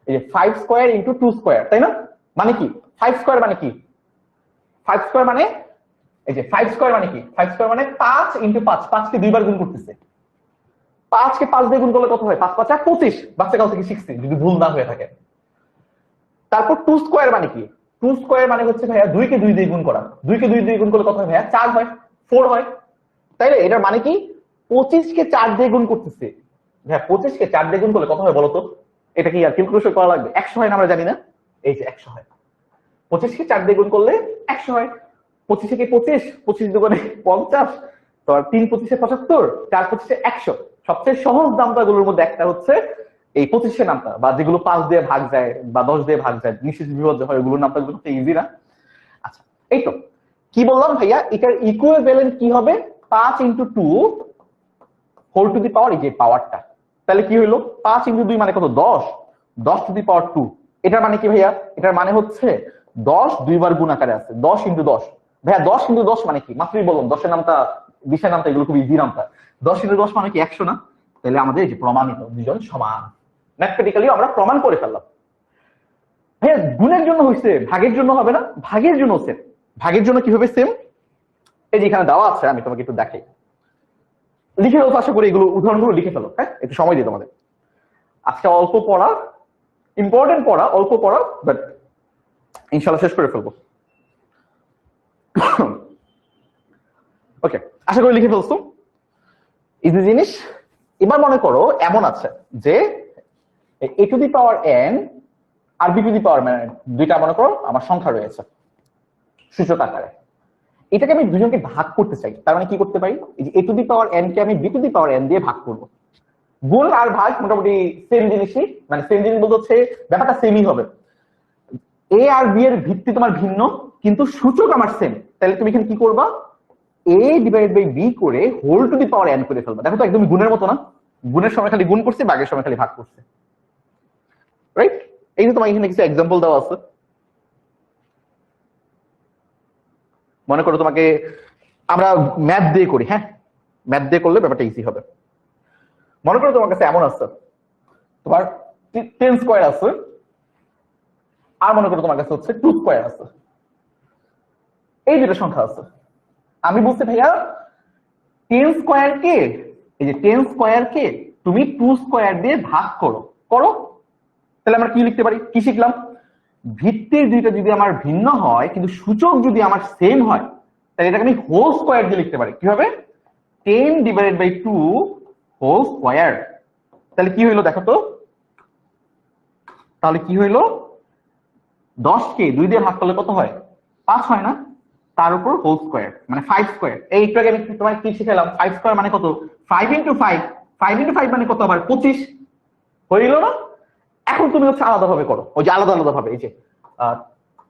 এই যে 5 স্কয়ার ইন্টু 2 স্কয়ার, তাই না? মানে কি 5 স্কয়ার মানে কি, 5 স্কয়ার মানে এই যে 5 স্কয়ার মানে কি, 5 স্কয়ার মানে 5 ইন্টু 5, 5 কে দুইবার গুণ করতেছে। 5 কে 5 দিয়ে গুণ করলে কত হয়, 5 5 25, বাচ্চাকাল থেকে শিখছি যদি ভুল না হয়ে থাকে। তারপর 2 স্কয়ার মানে কি, 2 স্কয়ার মানে হচ্ছে ভাইয়া 2 কে 2 দিয়ে গুণ করা, 2 কে 2 দিয়ে গুণ করলে কত হয় ভাইয়া, 4 হয়, 4 হয়, তাইলে এটার মানে কি 25 কে 4 দিয়ে গুণ করতেছে। ভাইয়া 25 কে 4 দিয়ে গুণ করলে কত হয় বলতো? এটা কি আর ক্যালকুলেশন করা লাগবে? 100 হয় না, আমরা জানি না? এই যে 100 হয়, 25 কে 4 দিয়ে গুণ করলে 100 হয়। 25 কে 25, 25 দুগুণে 50, তো 3 25 75, 4 25 100। সবচেয়ে সহজ নামতাগুলোর মধ্যে একটা হচ্ছে এই 25 নামতা, বা যেগুলো 5 দিয়ে ভাগ যায় বা 10 দিয়ে ভাগ যায়, নিশ্চিত বিভাজ্য হয়, ওগুলোর নামতা গুলো ইজি না? আচ্ছা, এই তো কি বললাম ভাইয়া, এটার ইকুইভ্যালেন্ট কি হবে, 5 into 2 whole to the power, এই যে পাওয়ারটা, তাহলে কি হইলো 5 ইন্টু 2 মানে কত, 10, 10 টু দি পাওয়ার 2। এটার মানে কি ভাইয়া, এটার মানে হচ্ছে 10 দুইবার গুণ আকারে আছে, 10 ইন্টু 10। ভাইয়া 10 ইন্টু 10 মানে কি, মাত্রই বললাম 10 এর নামটা, 20 এর নামটা, এগুলো খুব ইজি নামটা। 10 ইন্টু 10 মানে কি 100 না? তাহলে আমাদের এই যে প্রমাণিত দুজন সমান, ম্যাথমেটিক্যালি আমরা প্রমাণ করে ফেললাম। ভাইয়া গুণের জন্য হইছে, ভাগের জন্য হবে না? ভাগের জন্য সেম। ভাগের জন্য কি হবে সেম, এই যে এখানে দেওয়া আছে, আমি তোমাকে একটু দেখাই, লিখে ফেলো, আশা করি এগুলো উদাহরণগুলো লিখে ফেলো। হ্যাঁ, একটু সময় দিই তোমাদের। আজকে অল্প পড়া, ইম্পর্টেন্ট পড়া, অল্প পড়া, বাট ইনশাল্লাহ শেষ করে ফেলবো। ওকে, আশা করি লিখে ফেলছো, ইজি জিনিস। এবার মনে করো এমন আছে যে a to the power n আর বি টু দি পাওয়ার, মানে দুইটা মনে করো আমার সংখ্যা রয়েছে সূচক আকারে। এটাকে আমি দুজনকে ভাগ করতে চাই, তার মানে কি করতে পারি, এই যে a to the power N কে আমি B to the power N দিয়ে ভাগ করবো। গুণ আর ভাগ মোটামুটি সেম জিনিসই, মানে সেম জিনিস বলতে হচ্ছে ব্যাপারটা সেমই হবে। এ আর বি এর ভিত্তি তোমার ভিন্ন কিন্তু সূচক আমার সেম, তাহলে তুমি এখানে কি করবা, এ ডিভাইডেড বাই বি করে whole to the power N করে ফেলবা। দেখো তো একদম গুণের মতো না? গুণের সময় খালি গুণ করছে, ভাগের সময় খালি ভাগ করছে, রাইট? এই যে তোমার এখানে কিছু এক্সাম্পল দেওয়া আছে। মনে করো তোমাকে, আমরা ম্যাথ দিয়ে করি, হ্যাঁ ম্যাথ দিয়ে করলে ব্যাপারটা ইজি হবে। মনে করো তোমার কাছে এমন আছে, তোমার 10 স্কয়ার আছে, আর মনে করো তোমার কাছে হচ্ছে 2 স্কয়ার আছে, এই দুটো সংখ্যা আছে। আমি বলছি ভাইয়া 10 স্কয়ার কে, এই যে 10 স্কয়ার কে তুমি 2 স্কয়ার দিয়ে ভাগ করো, করো। তাহলে আমরা কি লিখতে পারি, কি শিখলাম, ভিত্তির দুইটা যদি আমার ভিন্ন হয় কিন্তু সূচক যদি আমার সেম হয়, তাহলে এটাকে আমি হোল স্কয়ার দিয়ে লিখতে পারি। কি হবে, 10 ডিভাইডেড বাই 2 হোল স্কয়ার। তাহলে কি হইলো দেখো তো, তাহলে কি হইলো, 10 কে 2 দিয়ে ভাগ করলে কত হয়, 5 হয় না? তার উপর হোল স্কয়ার মানে 5 স্কয়ার। এই একটু আগে আমি তোমায় কি শিখালাম, 5 স্কয়ার মানে কত, 5 ইন্টু 5, 5 ইন্টু 5 মানে কত, আবার 25 হইলো না? এখন তুমি হচ্ছে আলাদা ভাবে করো, ওই যে আলাদা আলাদা ভাবে, এই যে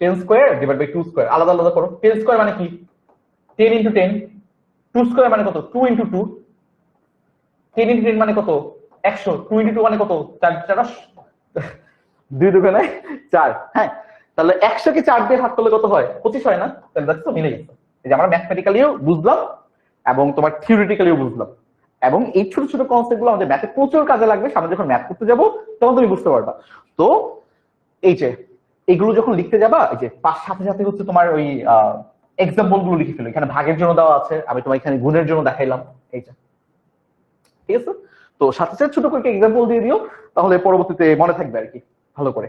10 স্কয়ার ডিভাইড বাই 2 স্কয়ার, আলাদা আলাদা করো। 10 স্কয়ার মানে কি, 10 ইন্টু 10, 2 স্কয়ার মানে কত, 2 ইন্টু 2, 10 ইন্টু 10 মানে কত, 100, 2 ইন্টু 2 মানে কত, 4 4 2 দুগুণে 4, হ্যাঁ। তাহলে 100 কে 4 দিয়ে ভাগ করলে কত হয়? 25 হয় না? তাহলে দেখো মিলে গেছে। এই যে আমরা ম্যাথমেটিক্যালিও বুঝলাম এবং তোমার থিওরিটিক্যালিও বুঝলাম, এবং এই ছোট ছোট কনসেপ্ট গুলো আমাদের ম্যাথে প্রচুর কাজে লাগবে। সামনে যখন ম্যাথ করতে যাবো তখন তুমি বুঝতে পারবা। তো এই যে এগুলো যখন লিখতে যাবা, এই যে সাথে সাথে হচ্ছে তোমার ওই এক্সাম্পল গুলো লিখে ফেলো। এখানে ভাগের জন্য দেওয়া আছে, আমি তোমার এখানে গুণের জন্য দেখাইলাম, এইটা ঠিক আছে। তো সাথে সাথে ছোট করে এক্সাম্পল দিয়ে দিও, তাহলে পরবর্তীতে মনে থাকবে আর কি ভালো করে।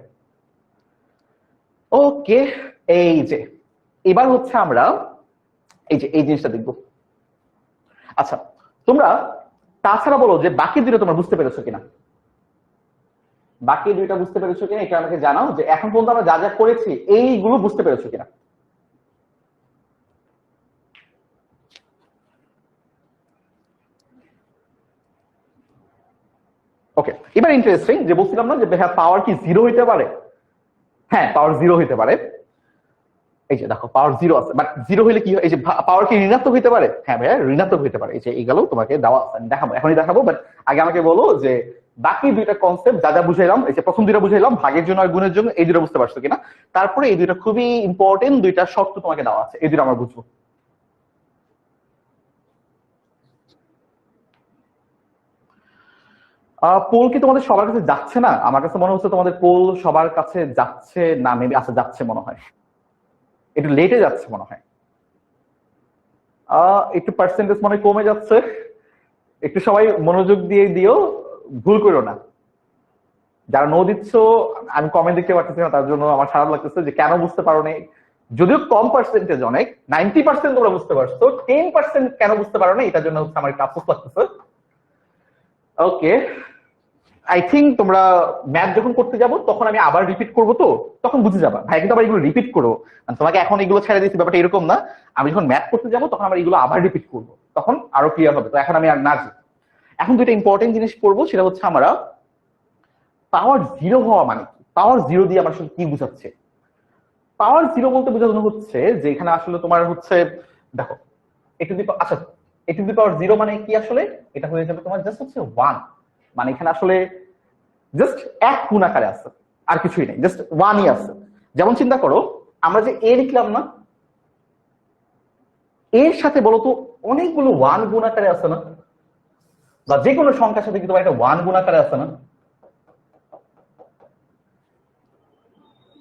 ওকে, এই যে এবার হচ্ছে আমরা এই যে এই জিনিসটা দেখবো। আচ্ছা, তোমরা তাছাড়া বলো যে বাকি দুটো তোমরা বুঝতে পেরেছো কিনা, বাকি দুইটা বুঝতে পেরেছো কিনা এটা আমাকে জানাও, যে এখন পর্যন্ত আমরা যা যা করেছি এইগুলো বুঝতে পেরেছো কিনা। ওকে, এবার ইন্টারেস্টিং যে বলছিলাম না যে ভাইয়া পাওয়ার কি 0 হইতে পারে? হ্যাঁ, পাওয়ার 0 হইতে পারে। এই যে দেখো পাওয়ার 0 আছে, বাট 0 হইলে কি হয়? এই যে পাওয়ার কি ঋণাত্মক হইতে পারে? হ্যাঁ ভাইয়া, ঋণাত্মক হইতে পারে। এই যে এইগুলো তোমাকে দেওয়া দেখাবো, এখনই দেখাবো, বাট আগে আমাকে বলো যে বাকি দুইটা কনসেপ্ট যা যা বুঝাইলাম, এই যে প্রথম দুইটা বুঝাইলাম ভাগের জন্য আর গুণের জন্য, এই দুটো বুঝতে পারছো কিনা। তারপরে এই দুইটা খুবই ইম্পর্টেন্ট দুইটা শর্ত তোমাকে দেওয়া আছে, এই দুটো আমরা বুঝবো। পোল কি তোমাদের সবার কাছে যাচ্ছে না? আমার কাছে মনে হচ্ছে তোমাদের পোল সবার কাছে যাচ্ছে না, মেবি আচ্ছা যাচ্ছে মনে হয়, একটু লেটে যাচ্ছে মনে হয়। একটু পার্সেন্টেজ মনে কমে যাচ্ছে, একটু সবাই মনোযোগ দিয়ে দিও, ভুল করো না। যারা নো দিচ্ছ আমি কমেন্ট দেখতে পাচ্ছি না, তার জন্য আমার খারাপ লাগতেছে যে কেন বুঝতে পারো না। যদিও কম পার্সেন্টেজ, অনেক 90% তোমরা বুঝতে পারছো, 10% কেন বুঝতে পারো না এটার জন্য হচ্ছে আমার একটু আফসোস লাগতেছে। ওকে, আই থিঙ্ক তোমরা ম্যাথ যখন করতে যাবো তখন আমি আবার রিপিট করবো, তো তখন বুঝে যাবা। ভাই কিন্তু আবার এগুলো রিপিট করবো, তোমাকে এখন এগুলো ছেড়ে দিচ্ছি ব্যাপারটা এরকম না। আমি যখন ম্যাথ করতে যাবো তখন আমার এগুলো আবার রিপিট করবো, তখন আরো ক্লিয়ার হবে। তো এখন আমি আর না যাই, এখন দুইটা ইম্পর্টেন্ট জিনিস পড়বো, সেটা হচ্ছে আমরা পাওয়ার 0 হওয়া মানে কি, পাওয়ার 0 দিয়ে আমার আসলে কি বুঝাচ্ছে। পাওয়ার 0 বলতে বোঝানো হচ্ছে যে এখানে আসলে তোমার হচ্ছে দেখো আচ্ছা এ টু দি পাওয়ার 0 মানে কি আসলে, এটা হয়ে যাবে তোমার জাস্ট হচ্ছে 1, মানে এখানে আসলে জাস্ট এক গুণ আকারে আছে, আর কিছুই নেই, জাস্ট 1ই আছে। যেমন চিন্তা করো আমরা যে এ লিখলাম না, এর সাথে বলতো অনেকগুলো 1 গুণ আকারে আছে না, বা যে কোনো সংখ্যার সাথে কিন্তু একটা 1 গুণ আকারে আছে না,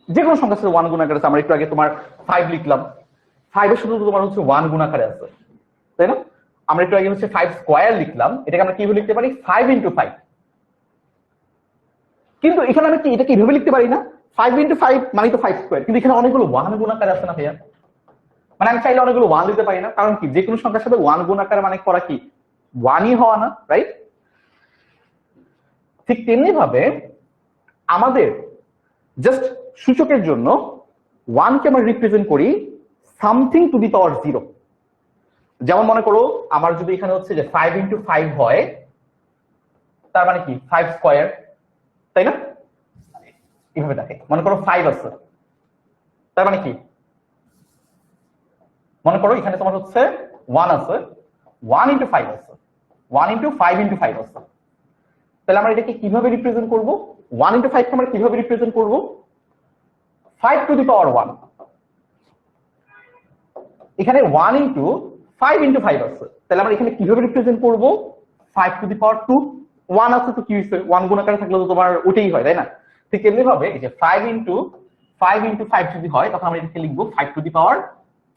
যে কোনো সংখ্যার সাথে 1 গুণ আকারে আছে। আমরা একটু আগে তোমার 5 লিখলাম, 5 এর সাথে তোমার হচ্ছে 1 গুণ আকারে আছে, তাই না? আমরা একটু আগে হচ্ছে 5 স্কয়ার লিখলাম, এটাকে আমরা কিভাবে লিখতে পারি? 5 × 5। কিন্তু এখানে আমি কি এটাকে এইভাবে লিখতে পারি না? 5 × 5 মানে তো 5 স্কয়ার, কিন্তু এখানে অনেকগুলো 1 গুণ আকারে আছে না ভাইয়া, মানে আমি চাইলে অনেকগুলো 1 দিতে পারি না, কারণ কি যে কোনো সংখ্যার সাথে 1 গুণ আকারে মানে করা কি 1ই হওয়া না, রাইট? ঠিক তেমনি ভাবে আমাদের জাস্ট সূচকের জন্য 1 কে আমরা রিপ্রেজেন্ট করি সামথিং টু দি পাওয়ার 0। যেমন মনে করো আমার যদি এখানে হচ্ছে যে 5 × 5 হয়, তার মানে কি 5 স্কয়ার, তাই না? এইভাবে দেখে মনে করো 5 আছে, তার মানে কি মনে করো এখানে তোমার হচ্ছে 1 আছে, 1 × 5 আছে, 1 × 5 × 5 আছে। তাহলে আমরা এটাকে কিভাবে রিপ্রেজেন্ট করব? 1 × 5 কে আমরা কিভাবে রিপ্রেজেন্ট করব? 5 টু দি পাওয়ার 1। এখানে 1 × 5 × 5 আছে, তাহলে আমরা এখানে কিভাবে রিপ্রেজেন্ট করব? 5 টু দি পাওয়ার 2। 1 আছে তো কি হইছে, 1 গুণ আকারে থাকলে তো তোমার ওটাই হয়, তাই না? ঠিক এমনি ভাবে এই যে 5 × 5 যদি হয় তখন আমরা এটাকে লিখব 5 টু দি পাওয়ার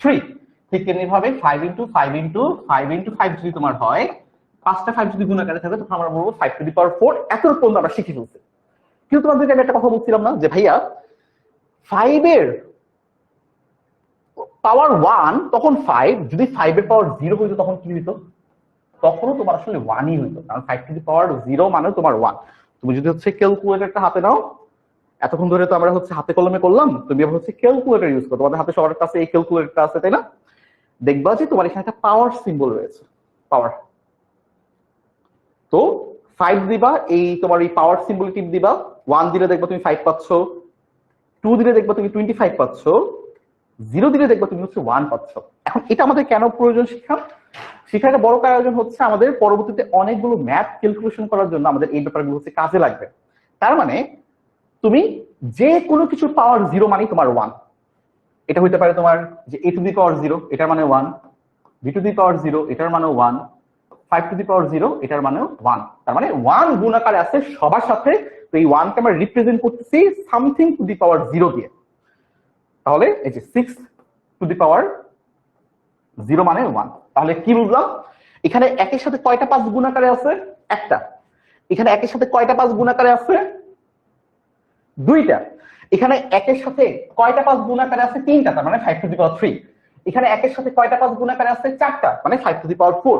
3। ঠিক এমনি ভাবে 5 × 5 × 5 যদি তোমার হয়, 5টা 5 যদি গুণ আকারে থাকে তখন আমরা বলবো 5 টু দি পাওয়ার 4। এত পর্যন্ত আমরা শিখে ফেলছি। কিন্তু তোমাদেরকে আমি একটা কথা বলছিলাম না যে ভাইয়া 5 এর পাওয়ার 1 তখন 5, যদি 5 এর পাওয়ার 0 হইতো তখন কি হইতো? তখনও তোমার আসলে 1ই হইতো, কারণ 5 টু দি পাওয়ার 0 মানে তোমার 1। তুমি যদি হচ্ছে ক্যালকুলেটরটা হাতে নাও, এতক্ষণ ধরে তো আমরা হচ্ছে হাতে কলমে করলাম, তুমি এবার হচ্ছে ক্যালকুলেটর ইউজ করো, তোমাদের হাতে সবার কাছে এই ক্যালকুলেটরটা আছে, তাই না? দেখবা যে তোমার এখানে একটা পাওয়ার সিম্বল রয়েছে, পাওয়ার। তো 5 দিবা, এই তোমার এই পাওয়ার সিম্বল টিপ দিবা, 1 দিলে দেখবা তুমি 5 পাচ্ছ, 2 দিলে দেখবা তুমি 25 পাচ্ছ, 0 দিলে দেখবা তুমি হচ্ছে 1 পাচ্ছ। এখন এটা আমাদের কেন প্রয়োজন শিক্ষা? শিক্ষার একটা বড় কারণ হচ্ছে আমাদের পরবর্তীতে অনেকগুলো ম্যাথ ক্যালকুলেশন করার জন্য আমাদের এই ব্যাপারগুলো হচ্ছে কাজে লাগবে। তার মানে তুমি যে কোনো কিছুর পাওয়ার 0 মানে তোমার 1। এটা হইতে পারে তোমার যে a টু দি পাওয়ার 0 এটার মানে 1, b টু দি পাওয়ার 0 এটার মানে 1, 5 টু দি পাওয়ার 0 এটার মানে 1। তার মানে 1 গুণ আকারে আছে সবার সাথে। তো এই 1 কে আমরা রিপ্রেজেন্ট করতেছি সামথিং টু দি পাওয়ার 0 দিয়ে। তাহলে এই যে 6 টু দি পাওয়ার 0 মানে 1। তাহলে কি বুঝলাম, এখানে একের সাথে কয়টা 5 গুণ আকারে আছে? একটা। এখানে একের সাথে কয়টা 5 গুণ আকারে আছে? দুইটা। এখানে একের সাথে কয়টা 5 গুণ আকারে আছে? তিনটা, তার মানে 5 টু দি পাওয়ার 3। এখানে একের সাথে কয়টা 5 গুণ আকারে আছে? চারটা, মানে 5 টু দি পাওয়ার 4।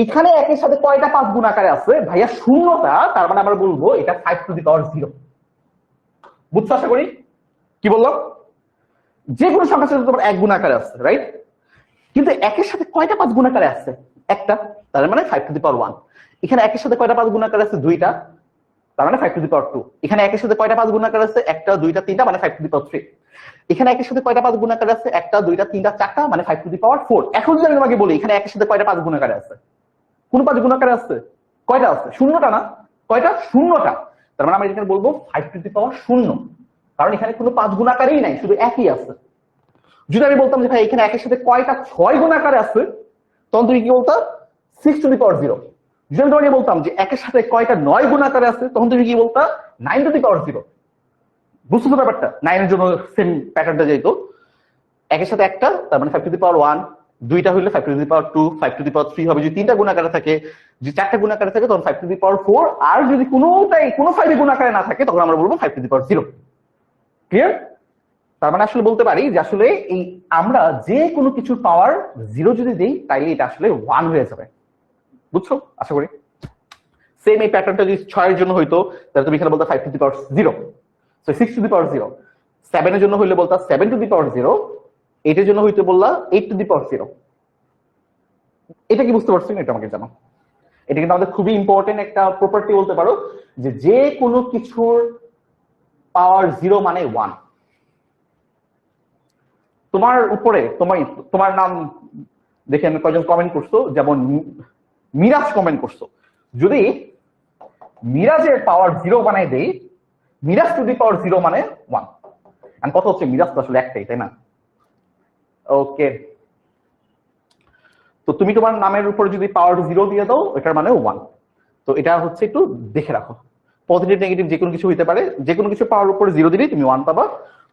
এখানে একের সাথে কয়টা 5 গুণ আকারে আছে? ভাইয়া শূন্যটা, তার মানে আমরা বলবো এটা 5 টু দি পাওয়ার 0। বুঝছো আশা করি? কি বললাম? যে কোনো সংখ্যার সাথে তোমার 1 গুণ আকারে আছে, রাইট? কিন্তু একের সাথে কয়টা 5 গুণ আকারে আছে? একটা, তার মানে 5 টু দি পাওয়ার 1। এখানে একের সাথে কয়টা 5 গুণ আকারে আছে? দুইটা, তার মানে 5 টু দি পাওয়ার 2। এখানে একের সাথে কয়টা 5 গুণ আকারে আছে? একটা, দুইটা, তিনটা, মানে 5 টু দি পাওয়ার 3। এখানে একের সাথে কয়টা 5 গুণ আকারে আছে? একটা, দুইটা, তিনটা, চারটা, মানে 5 টু দি পাওয়ার 4। এখন যদি আমি তোমাকে বলি এখানে একের সাথে কয়টা 5 গুণ আকারে আছে? কোন 5 গুণ আকারে আছে? কয়টা আছে? শূন্যটা না? কয়টা? শূন্যটা। তার মানে আমরা এখানে বলবো 5 টু দি পাওয়ার 0, কারণ এখানে কোনো 5 গুণ আকারেই নাই, শুধু একই আছে। যদি আমি বলতাম যে ভাই এখানে একের সাথে কয়টা 6 গুণ আকারে আছে, তখন তুমি কি বলতা? 6 টু দি পাওয়ার 0। যদি আমি তোমাকে বলতাম যে একের সাথে কয়টা 9 গুণ আকারে আছে, তখন তুমি কি বলতা? 9 টু দি পাওয়ার 0। বুঝছো তো ব্যাপারটা? 9 এর জন্য সেম প্যাটার্নটা যেত, একের সাথে একটা, তার মানে 5 টু দি পাওয়ার 1, দুইটা হইলে 5 to the power 2, 5 to the power 3 হবে। যদি তিনটা গুণ আকারে থাকে, যদি চারটা গুণ আকারে থাকে তখন 5 টু দি পাওয়ার 4, আর যদি কোনো 5 গুণ আকারে না থাকে তখন আমরা বলবো 5 টু দি পাওয়ার 0। ক্লিয়ার? তার মানে আসলে বলতে পারি যে আসলে এই আমরা যে কোনো কিছুর পাওয়ার 0 যদি দেই তাইলে এটা আসলে 1 হয়ে যাবে। বুঝছো আশা করি? সেম এই প্যাটার্নটা যদি 6 এর জন্য হইতো তাহলে তুমি এখানে বলতে 5 to the power 0, so 6 to the power 0। 7 এর জন্য হইলে বলতা 7 টু দি পাওয়ার 0। 8 এর জন্য হইতে বললা 8 টু দি পাওয়ার 0। এটা কি বুঝতে পারছো? এটা আমাকে জানো। এটা কিন্তু আমাদের খুবই ইম্পর্টেন্ট একটা প্রপার্টি বলতে পারো, যে যে কোনো কিছুর পাওয়ার 0 মানে 1। তোমার উপরে তোমার নাম দেখে আমি কয়জন কমেন্ট করছো, যেমন মিরাজ কমেন্ট করছো। যদি মিরাজের পাওয়ার 0 বানাই দেই, মিরাজ টু দি পাওয়ার 0 মানে 1। আর কত হচ্ছে? মিরাজ তো আসলে একটাই, তাই না? ওকে, তো তুমি তোমার নামের উপরে যদি পাওয়ার 0 দিয়ে দাও এটার মানে 1। তো এটা হচ্ছে একটু দেখে রাখো, পজিটিভ নেগেটিভ যে কোনো কিছু হইতে পারে, যে কোনো কিছু পাওয়ার উপরে 0 দিলেই তুমি 1 পাবা।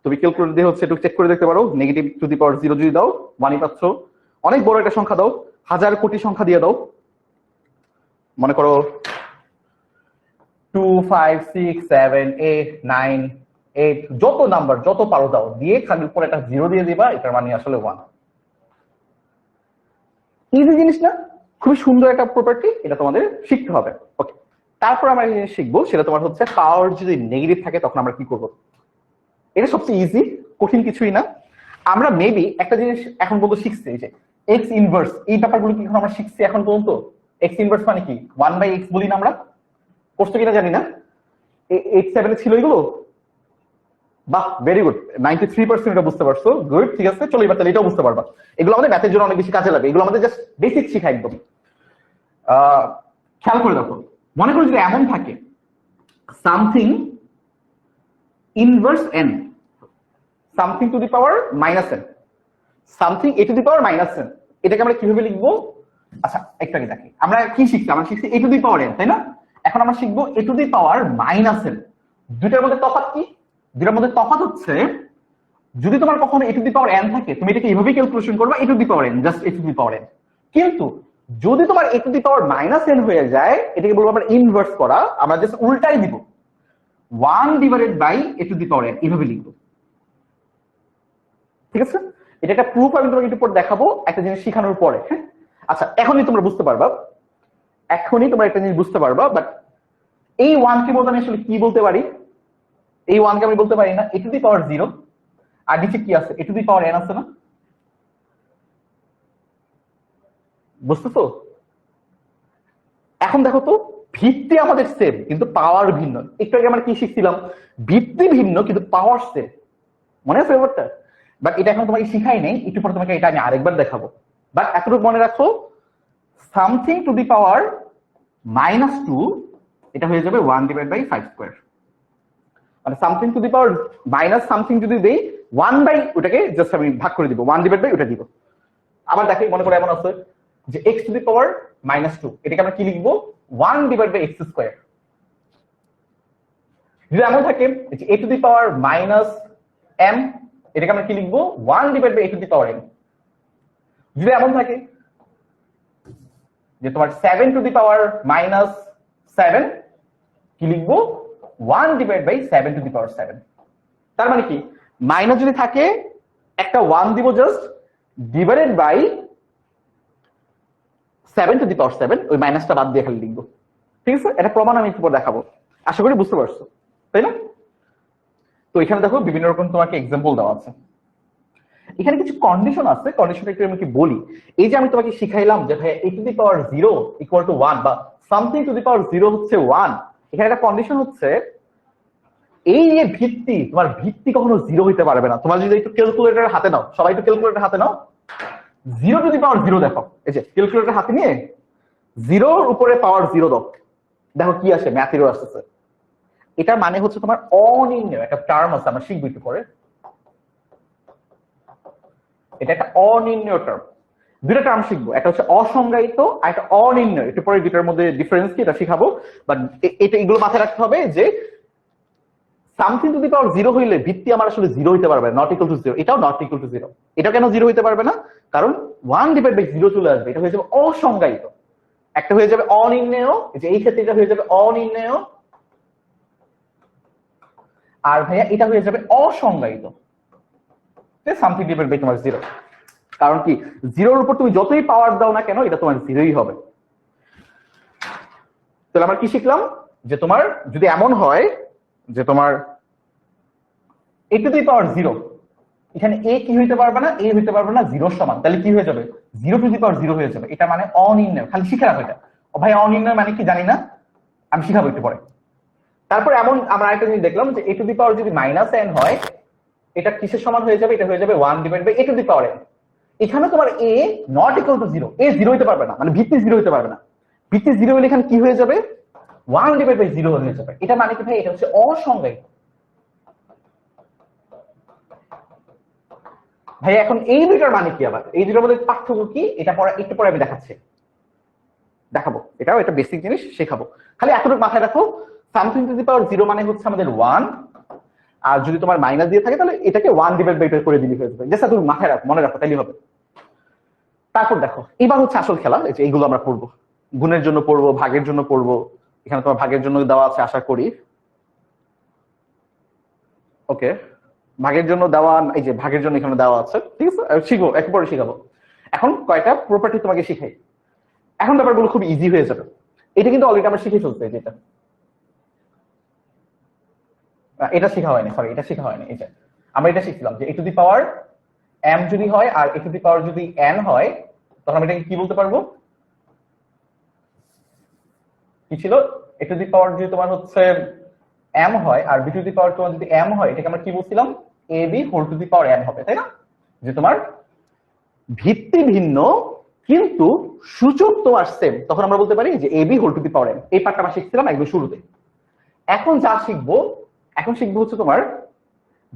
তুমি ক্যালকুলেটর দিয়ে হচ্ছে একটু চেক করে দেখতে পারো, নেগেটিভ টু দি পাওয়ার 0 যদি দাও 1ই পাচ্ছ। অনেক বড় একটা সংখ্যা দাও, হাজার কোটি সংখ্যা দিয়ে দাও, মনে করো 2, 5, 6, 7, 8, 9, 8, যত নাম্বার যত পারো দাও, দিয়ে খালি উপরে একটা 0 দিয়ে দিবা, এটার মানে আসলে 1। ইজি জিনিস না? খুবই সুন্দর একটা প্রপার্টি, এটা তোমাদের শিখতে হবে। ওকে, তারপর আমরা জিনিস শিখবো, সেটা তোমার হচ্ছে পাওয়ার যদি নেগেটিভ থাকে তখন আমরা কি করবো। এটা সবচেয়ে ইজি, কঠিন কিছুই না। আমরা মেবি একটা জিনিস এখন পর্যন্ত শিখছি, যে এক্স ইনভার্স, এই ব্যাপারগুলো কি আমরা শিখছি এখন পর্যন্ত? এক্স ইনভার্স মানে কি? 1/x বলি না আমরা, করছো কিনা জানি না। 8-7 ছিল এগুলো? বাহ, ভেরি গুড, 93% এটা বুঝতে পারছো, গুড। ঠিক আছে, চলো এবার তাহলে এটাও বুঝতে পারবা। এগুলো আমাদের ম্যাথের জন্য অনেক বেশি কাজে লাগে, এগুলো আমাদের জাস্ট বেসিক শিখা একদম। খেয়াল করে দেখো, মনে করো যদি এমন থাকে something inverse n, something to the power -n, something a to the power -n, এটাকে আমরা কিভাবে লিখবো? আচ্ছা একটু আগে দেখি আমরা কি শিখছি, আমরা শিখছি a to the power n, তাই না? এখন আমরা শিখবো a to the power -n। দুইটার মধ্যে তফাৎ কি? দুইটার মধ্যে তফাৎ হচ্ছে, যদি তোমার কখনো a to the power n থাকে তুমি এটাকে এইভাবেই ক্যালকুলেশন করবা, a to the power n, just a to the power n। কিন্তু যদি তোমার a to the power -n হয়ে যায়, এটাকে বলবো আমরা ইনভার্স করা, আমরা জাস্ট উল্টাই দিব, 1/a two the power n, এইভাবে লিখবো। ঠিক আছে, এটা একটা প্রুফ আমি তোমাকে একটু পরে দেখাবো একটা জিনিস শেখানোর পরে। হ্যাঁ, আচ্ছা এখনই তোমরা বুঝতে পারবা, এখনই তোমরা একটা জিনিস বুঝতে পারবা। বাট এই 1 কে বলতে আমি আসলে কি বলতে পারি? এই 1 কে আমি বলতে পারি না a টু দি পাওয়ার 0, আর নিচে কি আছে? a to the power n আছে না? বুঝতেছো? এখন দেখো তো, ভিত্তি আমাদের সেম কিন্তু পাওয়ার ভিন্ন। একটু আগে আমরা কি শিখছিলাম? ভিত্তি ভিন্ন কিন্তু পাওয়ার সেম, মনে আছে ব্যাপারটা? বাট এটা এখন তোমাকে শিখাই নেই, একটু পরে তোমাকে এটা আমি আরেকবার দেখাবো। বাট এতটুকু মনে রাখো, সামথিং টু দি পাওয়ার -2 এটা হয়ে যাবে 1/5²। মানে something to the power minus something যদি দেই 1 বাই ওটাকে জাস্ট আমি ভাগ করে দিব, 1 ডিভাইড বাই ওটা দিব। আবার দেখি মনে করে এমন আছে যে x টু দি পাওয়ার -2, এটাকে আমরা কি লিখবো 1 ডিভাইড বাই x স্কয়ার। যদি এমন থাকে যে a to the power -m, এটাকে আমরা কি লিখবো 1 divide by a to the power m। যদি এমন থাকে যে তোমার 7 টু দি পাওয়ার -7, কি লিখবো 1 divide by 7 to the power 7। তার মানে কি মাইনাস যদি থাকে একটা 1 দিব just divided by 7 to the power 7, ওই মাইনাসটা বাদ দিয়ে খালি লিখবো। ঠিক আছে, এটা প্রমাণ আমি একটু পর দেখাবো, আশা করি বুঝতে পারছো, তাই না? তো এখানে দেখো বিভিন্ন রকম তোমাকে এক্সাম্পল দেওয়া আছে। এখানে কিছু কন্ডিশন আছে, কন্ডিশনটা একটু আমি কি বলি। এই যে আমি তোমাকে শিখাইলাম যে ভাই a to the power 0 equal to 1 বা সামথিং টু দি পাওয়ার 0 হচ্ছে 1, এখানে একটা কন্ডিশন হচ্ছে এই যে ভিত্তি, তোমার ভিত্তি কখনো 0 হইতে পারবে না। তোমার যদি একটু ক্যালকুলেটর হাতে নাও, সবাই একটু ক্যালকুলেটর হাতে নাও, 0 টু দি পাওয়ার 0 দেখো, এই যে ক্যালকুলেটর হাতে নিয়ে 0 এর উপরে পাওয়ার 0 দাও, দেখো কি আসে, ম্যাথ এরর আসছে। এটা মানে হচ্ছে তোমার অনির্ণয়, একটা টার্ম আছে আমরা শিখবো একটু পরে, এটা একটা অনির্ণয় টার্ম। দুইটা টার্ম শিখবো, একটা হচ্ছে অসংজ্ঞায়িত আর একটা অনির্ণয়। একটু পরে দুইটার মধ্যে ডিফারেন্স কি এটা শিখাবো, বাট এটা এগুলো মাথায় রাখতে হবে যে সামথিং টু দি পাওয়ার 0 হইলে ভিত্তি আমার আসলে 0 হইতে পারবে না, নট ইকুয়াল টু 0। এটাও নট ইকুয়াল টু 0। এটা কেন 0 হইতে পারবে না? কারণ 1 ডিভাইড বাই 0 চলে আসবে, এটা হয়ে যাবে অসংজ্ঞায়িত। একটা হয়ে যাবে অনির্ণয়, যে এই ক্ষেত্রে এটা হয়ে যাবে অনির্ণয়, আর ভাইয়া এটা হয়ে যাবে অসংজ্ঞায়িত, সামথিং ডিভাইড বাই তোমার 0। কারণ কি 0 এর উপর তুমি যতই পাওয়ার দাও না কেন এটা তোমার 0ই হবে। তাহলে আমরা কি শিখলাম যে তোমার যদি এমন হয় যে তোমার a টু দি পাওয়ার 0, এখানে a কি হইতে পারবে না, a হইতে পারবে না 0 সমান, তাহলে কি হয়ে যাবে 0 টু দি পাওয়ার 0 হয়ে যাবে। এটা মানে অনির্ণয়, খালি শিখে রাখো এটা। ভাই অনির্ণয় মানে কি জানি না, আমি শিখাবো একটু পরে। তারপর এমন আমরা আরেকটা জিনিস দেখলাম যে a টু দি পাওয়ার যদি -n হয়, এটা কিসের সমান হয়ে যাবে, এটা হয়ে যাবে 1 divide by a to the power n। এখানে তোমার a not equal to 0, a 0 হইতে পারবে না, মানে ভিত্তি 0 হইতে পারবে না। ভিত্তি 0 হলে এখানে কি হয়ে যাবে 1 ডিভাইড বাই 0 হয়ে যাবে। এটা মানে কি ভাই, এটা হচ্ছে অসংজ্ঞায়িত। ভাই এখন এই দুইটার মানে কি, আবার এই দুইটার মধ্যে পার্থক্য কি, এটা পরে একটু পরে আমি দেখাবো। এটাও একটা বেসিক জিনিস শেখাবো, খালি এতটুকু মাথায় রাখো। সামথিং টু দি পাওয়ার 0 মানে হচ্ছে আমাদের 1, আর যদি তোমার মাইনাস দিয়ে থাকে তাহলে এটাকে 1 ডিভাইড বাই করে দিলে হয়ে যাবে। জাস্ট তুমি মাথায় রাখো, মনে রাখো, তাইলে হবে। তারপর দেখো এবার হচ্ছে আসল খেলা, এই যে এইগুলো আমরা পড়বো, গুণের জন্য পড়বো, ভাগের জন্য পড়বো। এখানে তোমার ভাগের জন্য দেওয়া আছে আশা করি, ওকে ভাগের জন্য দেওয়া, এই যে ভাগের জন্য এখানে দেওয়া আছে, ঠিক আছে শিখবো, একবারে শিখাবো। এখন কয়টা প্রপার্টি তোমাকে শিখাই, এখন ব্যাপারগুলো খুব ইজি হয়ে যাবে। এটা কিন্তু অলরেডি আমরা শিখে ফেলছি, যেটা এটা শেখা হয়নি, সরি এটা শেখা হয়নি। এই যে আমরা এটা শিখছিলাম যে a to the power m যদি হয় আর a টু দি পাওয়ার যদি n হয়, তখন আমরা এটাকে কি বলতে পারবো, কি ছিল, a টু দি পাওয়ার যদি তোমার হচ্ছে m হয় আর b টু দি পাওয়ার তোমার যদি m হয়, এটাকে আমরা কি বলছিলাম, ab whole to the power n হবে, তাই না? যে তোমার ভিত্তি ভিন্ন কিন্তু সূচক তোমার সেম, তখন আমরা বলতে পারি যে ab whole to the power n। এই পার্টটা আমরা শিখছিলাম একদম শুরুতে। এখন যা শিখবো, এখন শিখবো হচ্ছে তোমার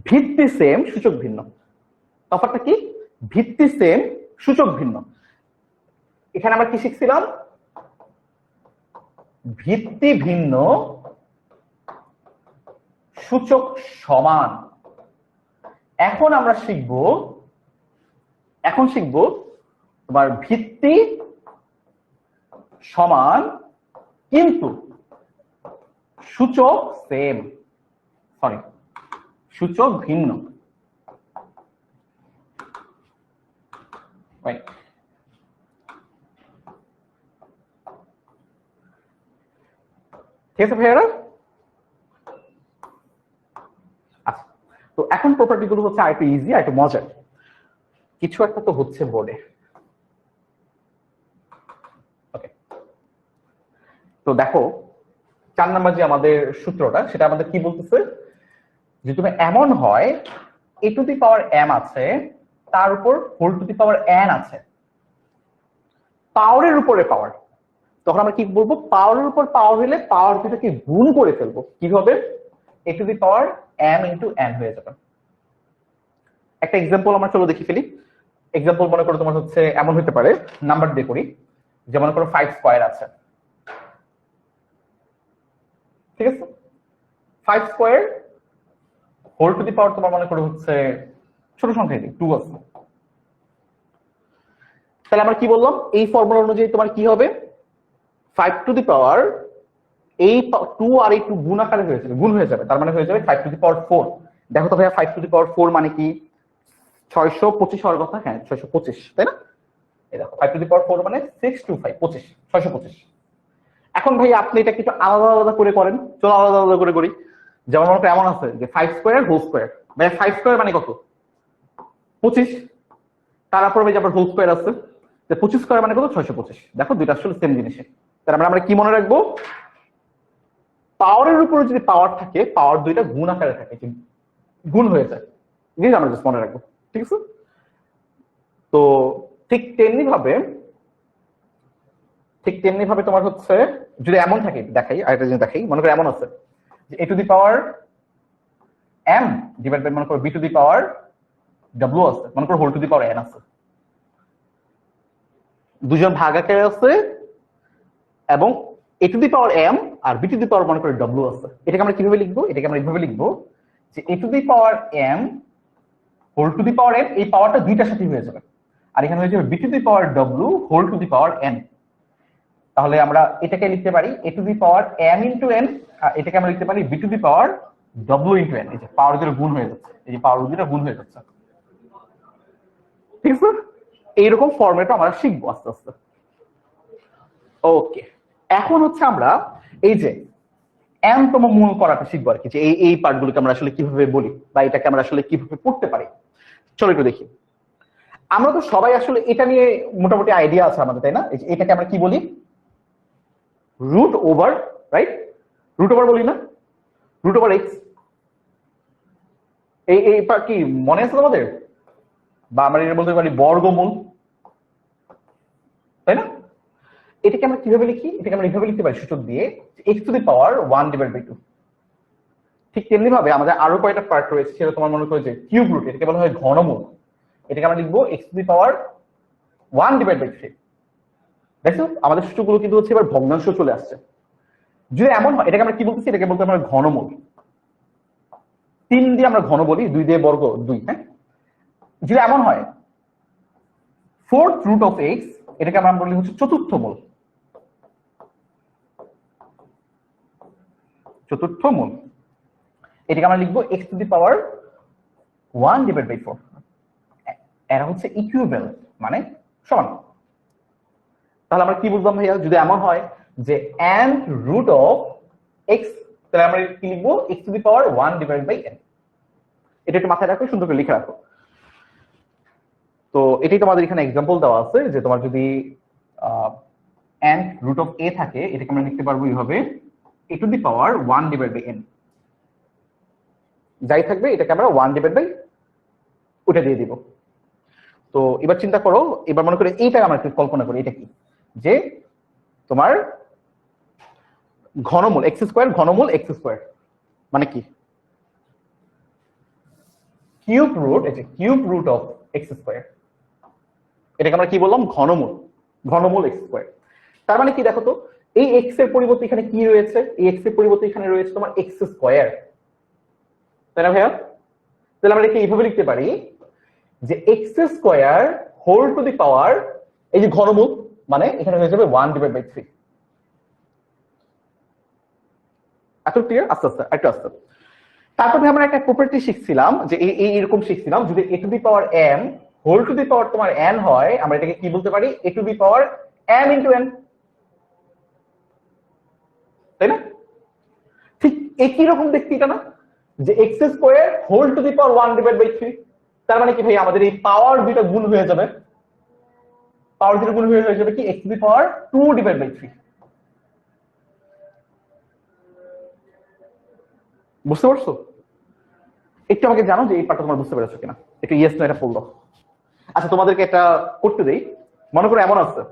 ভিত্তি সেম সূচক ভিন্ন। তফাৎটা কি, ভিত্তি সেম সূচক ভিন্ন। এখানে আমরা কি শিখছিলাম, ভিত্তি ভিন্ন সূচক সমান। এখন আমরা শিখবো তোমার ভিত্তি সমান কিন্তু সূচক সেম, সরি সূচক ভিন্ন। ঠিক আছে ভাইয়ারা? আচ্ছা, তো এখন প্রপার্টি গুলো হচ্ছে আরেকটু ইজি, আরেকটু মজার। কিছু একটা তো হচ্ছে বোর্ডে, ওকে। তো দেখো 4 নাম্বার যে আমাদের সূত্রটা, সেটা আমাদের কি বলতেছে, যে তুমি এমন হয় a to the power m আছে, তার উপর whole to the power n আছে, পাওয়ারের উপরে পাওয়ার। তখন আমরা কি বলবো, পাওয়ারের উপর পাওয়ার হলে পাওয়ার দুটাকে গুণ করে ফেলবো। কিভাবে, a to the power m into n হয়ে যাবে। একটা এক্সাম্পল আমরা চলো দেখি ফেলি। এক্সাম্পল মনে করো তোমার হচ্ছে এমন হতে পারে, নাম্বার দিয়ে করি, যে মনে করো 5 স্কয়ার আছে, ঠিক আছে? 5 square whole to the power তোমার মনে করো হচ্ছে ছোট সংখ্যা 2 আছে। তাহলে আমরা কি বললাম, এই ফর্মুলা অনুযায়ী তোমার কি হবে, 5 টু দি পাওয়ার এই 2 আর এই 2 গুণ আকারে হয়ে যাবে, গুণ হয়ে যাবে, তার মানে হয়ে যাবে 5 টু দি পাওয়ার 4। দেখো তো ভাইয়া 5 টু দি পাওয়ার 4 মানে কি 625 হওয়ার কথা, হ্যাঁ 625, তাই না? এই দেখো 5 টু দি পাওয়ার 4 মানে 625 25 625। এখন ভাই আপনি এটা কিছু আলাদা আলাদা করে করেন, চলো আলাদা আলাদা করে করি। যেমন মনে করো এমন আছে যে 5 স্কয়ার হোল স্কয়ার, ভাই 5 স্কয়ার মানে কত 25, তারপর ভাই আবার হোল স্কয়ার আছে, যে 25 স্কয়ার মানে কত 625। দেখো দুইটা আসলে সেম জিনিস। তাহলে আমরা কি মনে রাখবো, পাওয়ারের উপরে যদি পাওয়ার থাকে, পাওয়ার দুইটা গুণ আকারে থাকে, গুণ হয়ে যায়, জিনিস আমরা জাস্ট মনে রাখবো, ঠিক আছে? তো ঠিক তেমনি ভাবে তোমার হচ্ছে যদি এমন থাকে, দেখাই আরেকটা জিনিস দেখাই, মনে করো এমন আছে যে a to the power m divide by মনে করো b to the power w আছে, মনে করো whole to the power n আছে, দুজন ভাগ আকারে আছে, এবং a to the power m আর b টু দি পাওয়ার মনে করো w আছে। এটাকে আমরা কিভাবে লিখবো, এটাকে আমরা এইভাবে লিখবো যে a to the power m whole to the power n, এই পাওয়ারটা দুইটার সাথে হয়ে যাবে, আর এখানে হয়ে যাবে b to the power w whole to the power n। তাহলে আমরা এটাকে লিখতে পারি a to the power m into n, আর এটাকে আমরা লিখতে পারি b to the power w into n। এই যে পাওয়ার দুটো গুণ হয়ে যাচ্ছে, এই যে পাওয়ার দুটো গুণ হয়ে যাচ্ছে, ঠিক আছে? এইরকম ফরম্যাটও আমরা শিখবো আস্তে আস্তে। ওকে, এখন হচ্ছে আমরা এই যে m তম মূল করাটা শিখবো আর কি, যে এই পার্টগুলোকে আমরা আসলে কিভাবে বলি বা এটাকে আমরা আসলে কিভাবে পড়তে পারি। চলো একটু দেখি। আমরা তো সবাই আসলে এটা নিয়ে মোটামুটি আইডিয়া আছে আমাদের, তাই না? এটাকে আমরা কি বলি, root over, right? Root over বলি না, রুট ওভার এক্স। এই পার্ট কি মনে আছে তোমাদের? বা আমরা এটা বলতে পারি বর্গমূল, তাই না? এটাকে আমরা কিভাবে লিখি, এটাকে আমরা এইভাবে লিখতে পারি সূচক দিয়ে x to the power 1 divide by 2। ঠিক তেমনি ভাবে আমাদের আরো কয়টা পার্ট রয়েছে, সেটা তোমার মনে করো যে কিউব রুট, এটাকে বলা হয় ঘনমূল। এটাকে আমরা লিখবো x to the power 1 divide by 3। দেখো আমাদের সূচকগুলো কিন্তু হচ্ছে এবার ভগ্নাংশ চলে আসছে। যদি এমন হয়, এটাকে আমরা কি বলতেছি, এটাকে বলতে আমরা ঘনমূল। 3 দিয়ে আমরা ঘন বলি, 2 দিয়ে বর্গ 2, হ্যাঁ? যদি এমন হয় 4th রুট অফ x, এটাকে আমরা বলি হচ্ছে চতুর্থ মূল। চতুর্থ মূল এটাকে আমরা লিখবো x to the power 1 divide by 4। এরা হচ্ছে ইকুইভ্যালেন্ট, মানে সমান। তাহলে আমরা কি বুঝলাম ভাইয়া, যদি এমন হয় যে nth রুট অফ x, তাহলে আমরা কি লিখবো x to the power 1 divide by n। এটা একটু মাথায় রাখো, সুন্দর করে লিখে রাখো। তো এটাই তোমাদের এখানে एग्जांपल দেওয়া আছে, যে তোমার যদি nth রুট অফ a থাকে, এটাকে আমরা লিখতে পারবো এইভাবে a to the power 1 divide by n। যাই থাকবে এটাকে আমরা 1 ডিভাইড বাই ওটা দিয়ে দিব। তো এবার চিন্তা করো, এবার মনে করে এইটা আমরা একটু কল্পনা করি, এটা কি, যে তোমার ঘনমূল x স্কয়ার, ঘনমূল x স্কয়ার মানে কি কিউব রুট, এই যে cube root of x square, এটাকে আমরা কি বললাম ঘনমূল, ঘনমূল x স্কয়ার। তার মানে কি দেখো তো, এই x এর পরিবর্তে এখানে কি রয়েছে, এই x এর পরিবর্তে এখানে রয়েছে তোমার x স্কয়ার, তাই না ভাইয়া? তাহলে আমরা এটাকে এইভাবে লিখতে পারি যে x square whole to the power, এই যে ঘনমূল মানে এখানে হয়ে যাবে 1 ডিভাইড বাই 3। এত ক্লিয়ার? আস্তে আস্তে একটু আস্তে। তারপরে আমরা একটা প্রপার্টি শিখছিলাম, যে এইরকম শিখছিলাম, যদি a to the power m whole to the power তোমার n হয়, আমরা এটাকে কি বলতে পারি, a to the power m into n, তাই না? ঠিক একই রকম দেখতে এটা না, যে x square whole to the power 1 divide by 3। তার মানে কি ভাই, আমাদের এই পাওয়ার দুটো গুণ হয়ে যাবে, পাওয়ার দুটো গুণ হয়ে যাবে কি x to the power 2 divide by 3। বুঝতে পারছো? একটু আমাকে জানো যে এই পার্টটা তোমরা বুঝতে পেরেছো কিনা, একটু ইয়েস নো এটা বললো। আচ্ছা তোমাদেরকে এটা করতে দেই। মনে করো এমন আছে,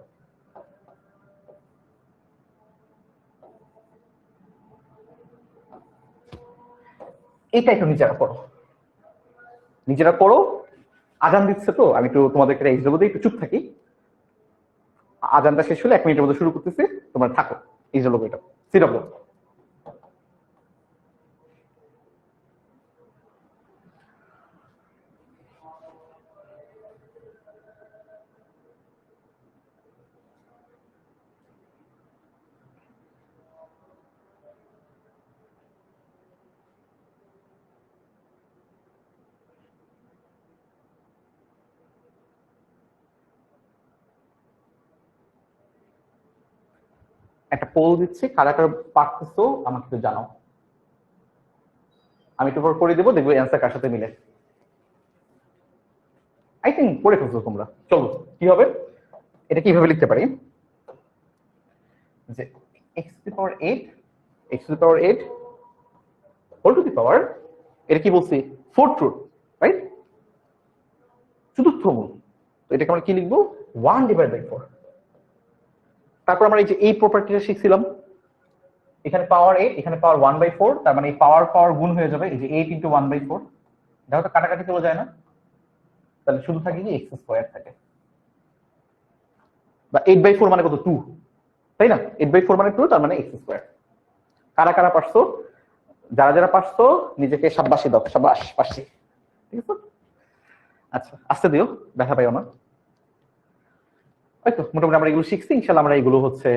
এটা একটু নিজেরা পড়ো। আজান দিচ্ছে তো আমি একটু তোমাদেরকে এক্সাম্পল দিই, একটু চুপ থাকি। আজানটা শেষ হলে 1 মিনিটের মধ্যে শুরু করতেছি, তোমরা থাকো। এক্সাম্পল এটা সিডব্লিউ। একটা পোল দিচ্ছি, কারা কারা পারতেছো আমাকে একটু জানাও। আমি একটু পর করে দেবো, দেখবো অ্যান্সার কার সাথে মিলে। আই থিঙ্ক পড়ে ফেলছো তোমরা। চলো কি হবে, এটা কিভাবে লিখতে পারি যে x to the power 8 whole to the power, এটা কি বলছি, ফোর্থ রুট, রাইট, চতুর্থ মূল। তো এটাকে আমরা কি লিখবো, 1/4। তারপর আমরা এই প্রপার্টিটা শিখছিলাম, এখানে পাওয়ার 8, এখানে পাওয়ার 1/4, তার মানে এই পাওয়ার গুণ হয়ে যাবে, এই যে 8 × 1/4। দেখো তো কাটাকাটি চলে যায় না, তাহলে শুধু থাকে কি x² থাকে, বা 8/4 মানে কত, 2, তাই না? 8/4 মানে 2, তার মানে x²। কারা কারা পারছো, যারা পারছো নিজেকে শাবাশি দাও, শাবাশ পারছি, ঠিক আছে। আচ্ছা আস্তে দিও, দেখা পাইও না। হয়তো মোটামুটি আমরা এগুলো শিখছি, ইনশাআল্লাহ আমরা এগুলো হচ্ছে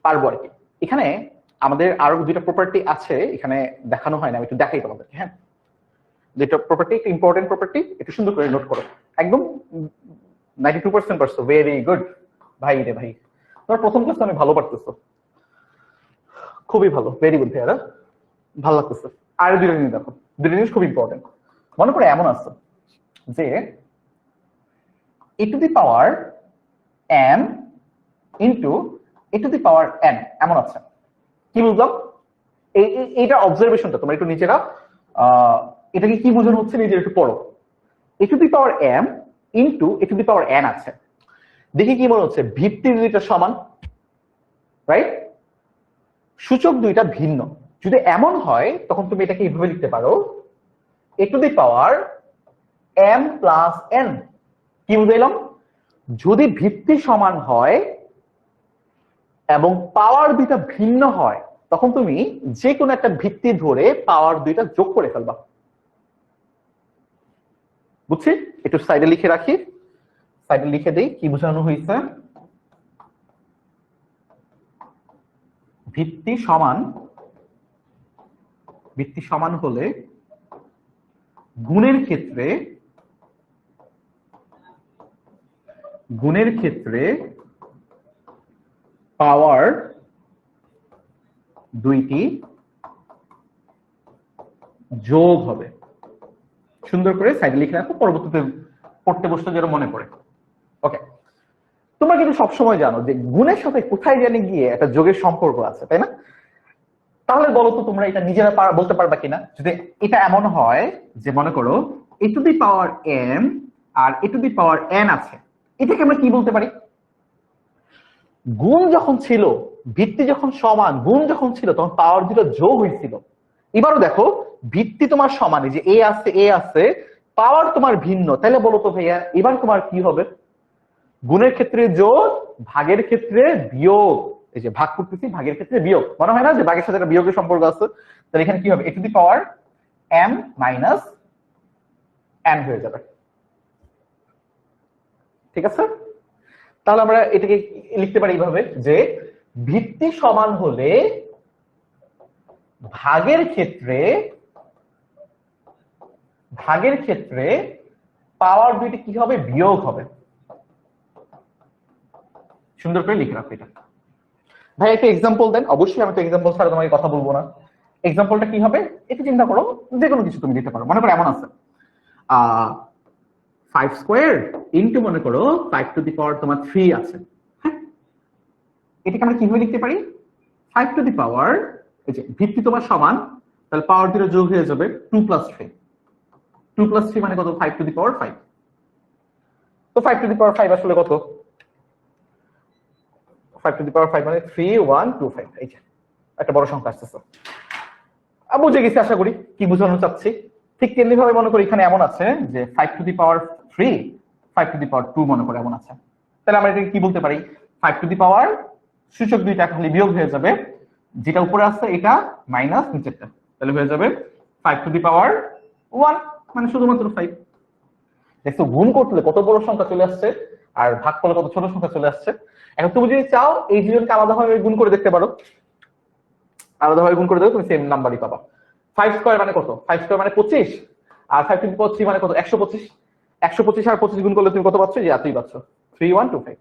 পারবো আর কি। এখানে আমাদের আরো দুইটা প্রপার্টি আছে, এখানে দেখানো হয় না, আমি একটু দেখাই তোমাদেরকে। হ্যাঁ, যেটা প্রপার্টি একটা ইম্পর্টেন্ট প্রপার্টি, একটু সুন্দর করে নোট করো। একদম 92% পারছো, ভেরি গুড ভাই রে ভাই, তোমার প্রথম ক্লাস অনেক ভালো পারতেছো, খুবই ভালো, ভেরি গুড ভাইয়ারা, ভালো লাগতেছে। আর দুইটা জিনিস দেখো, দুইটা জিনিস খুব ইম্পর্টেন্ট। মনে করে এমন আছে যে a to the power m into a to the power n, এমন আছে। কি বুঝলাম, এইটা অবজারভেশনটা তোমরা একটু নিচেরা এটাকে কি বোঝানো হচ্ছে নিজের একটু পড়ো। a to the power m into a to the power n আছে, দেখি কি মনে হচ্ছে, ভিত্তি দুইটা সমান, রাইট, সূচক দুইটা ভিন্ন। যদি এমন হয় তখন তুমি এটাকে এইভাবে লিখতে পারো, a to the power m plus n। কি বুঝাইলাম, যদি ভিত্তি সমান হয় এবং পাওয়ার দুইটা ভিন্ন হয়, তখন তুমি যে কোনো একটা ভিত্তি ধরে পাওয়ার দুইটা যোগ করে ফেলবা। বুঝছি, একটু সাইডে লিখে রাখি, সাইডে লিখে দেই কি বোঝানো হয়েছে। ভিত্তি সমান হলে গুণের ক্ষেত্রে পাওয়ার দুইটি যোগ হবে। সুন্দর করে সাইডে লিখে রাখো, পরবর্তীতে পড়তে বসতে যেন মনে পড়ে। ওকে, তোমরা কিন্তু সবসময় জানো যে গুণের সাথে কোথায় জানি গিয়ে একটা যোগের সম্পর্ক আছে, তাই না? তাহলে বলো তো তোমরা এটা নিজেরা বলতে পারবা কিনা, যদি এটা এমন হয় যে মনে করো a to the power m আর a to the power n আছে, এটাকে আমরা কি বলতে পারি? গুণ যখন ছিল, ভিত্তি যখন সমান, গুণ যখন ছিল, তখন পাওয়ার দুটো যোগ হয়েছিল। এবারও দেখো ভিত্তি তোমার সমান, যে এ আছে, পাওয়ার তোমার ভিন্ন, তাহলে বলো তো ভাইয়া এবার তোমার কি হবে? গুণের ক্ষেত্রে যোগ, ভাগের ক্ষেত্রে বিয়োগ। এই যে ভাগ করতেছি, ভাগের ক্ষেত্রে বিয়োগ, মনে হয় না যে ভাগের সাথে একটা বিয়োগের সম্পর্ক আছে? তাহলে এখানে কি হবে, a to the power m minus n হয়ে যাবে, ঠিক আছে? তাহলে আমরা এটাকে লিখতে পারি এইভাবে যে ভিত্তি সমান হলে ভাগের ক্ষেত্রে পাওয়ার দুইটি কি হবে, বিয়োগ হবে। সুন্দর করে লিখে রাখো এটা। ভাই একটা এক্সাম্পল দেন। অবশ্যই আমি তো এক্সাম্পল ছাড়া তোমাকে কথা বলবো না। এক্সাম্পলটা কি হবে একটু চিন্তা করো, যে কোনো কিছু তুমি দিতে পারো। মনে করো এমন আছে 5² ইন্টু মনে করো 5 টু দি পাওয়ার তোমার 3 আছে। হ্যাঁ, এটাকে আমরা কিভাবে লিখতে পারি, 5 টু দি পাওয়ার, এই যে ভিত্তি তোমার সমান, তাহলে পাওয়ার দুটো যোগ হয়ে যাবে 2 + 3। 2 + 3 মানে কত, 5 টু দি পাওয়ার 5। তো 5 টু দি পাওয়ার 5 আসলে কত, 5 টু দি পাওয়ার 5 মানে 3 1 2 5। এই যে একটা বড় সংখ্যা আসতেছে। বুঝে গেছি আশা করি কি বোঝানো চাচ্ছি। ঠিক তেমনি ভাবে মনে করি এখানে এমন আছে যে 5⁻3 5⁻2 মনে করে এমন আছে। তাহলে আমরা এটাকে কি বলতে পারি, 5 সূচক দুইটা খালি বিয়োগ হয়ে যাবে, যেটা উপরে আছে এটা মাইনাস নিচেরটা, তাহলে হয়ে যাবে 5⁻1 মানে শুধুমাত্র 5। দেখছো গুণ করতে কত বড় সংখ্যা চলে আসছে আর ভাগ করলে কত ছোট সংখ্যা চলে আসছে। এখন তুমি যদি চাও এই দুজনকে আলাদাভাবে গুণ করে দেখতে পারো, আলাদাভাবে গুণ করে দেবে তুমি সেম নাম্বারই পাবা। 5² মানে কত, 5² মানে 25, আর 5⁻3 মানে কত 125। 125 আর 25 গুণ করলে তুমি কত পাচ্ছ, যে এতই পাচ্ছ 3125।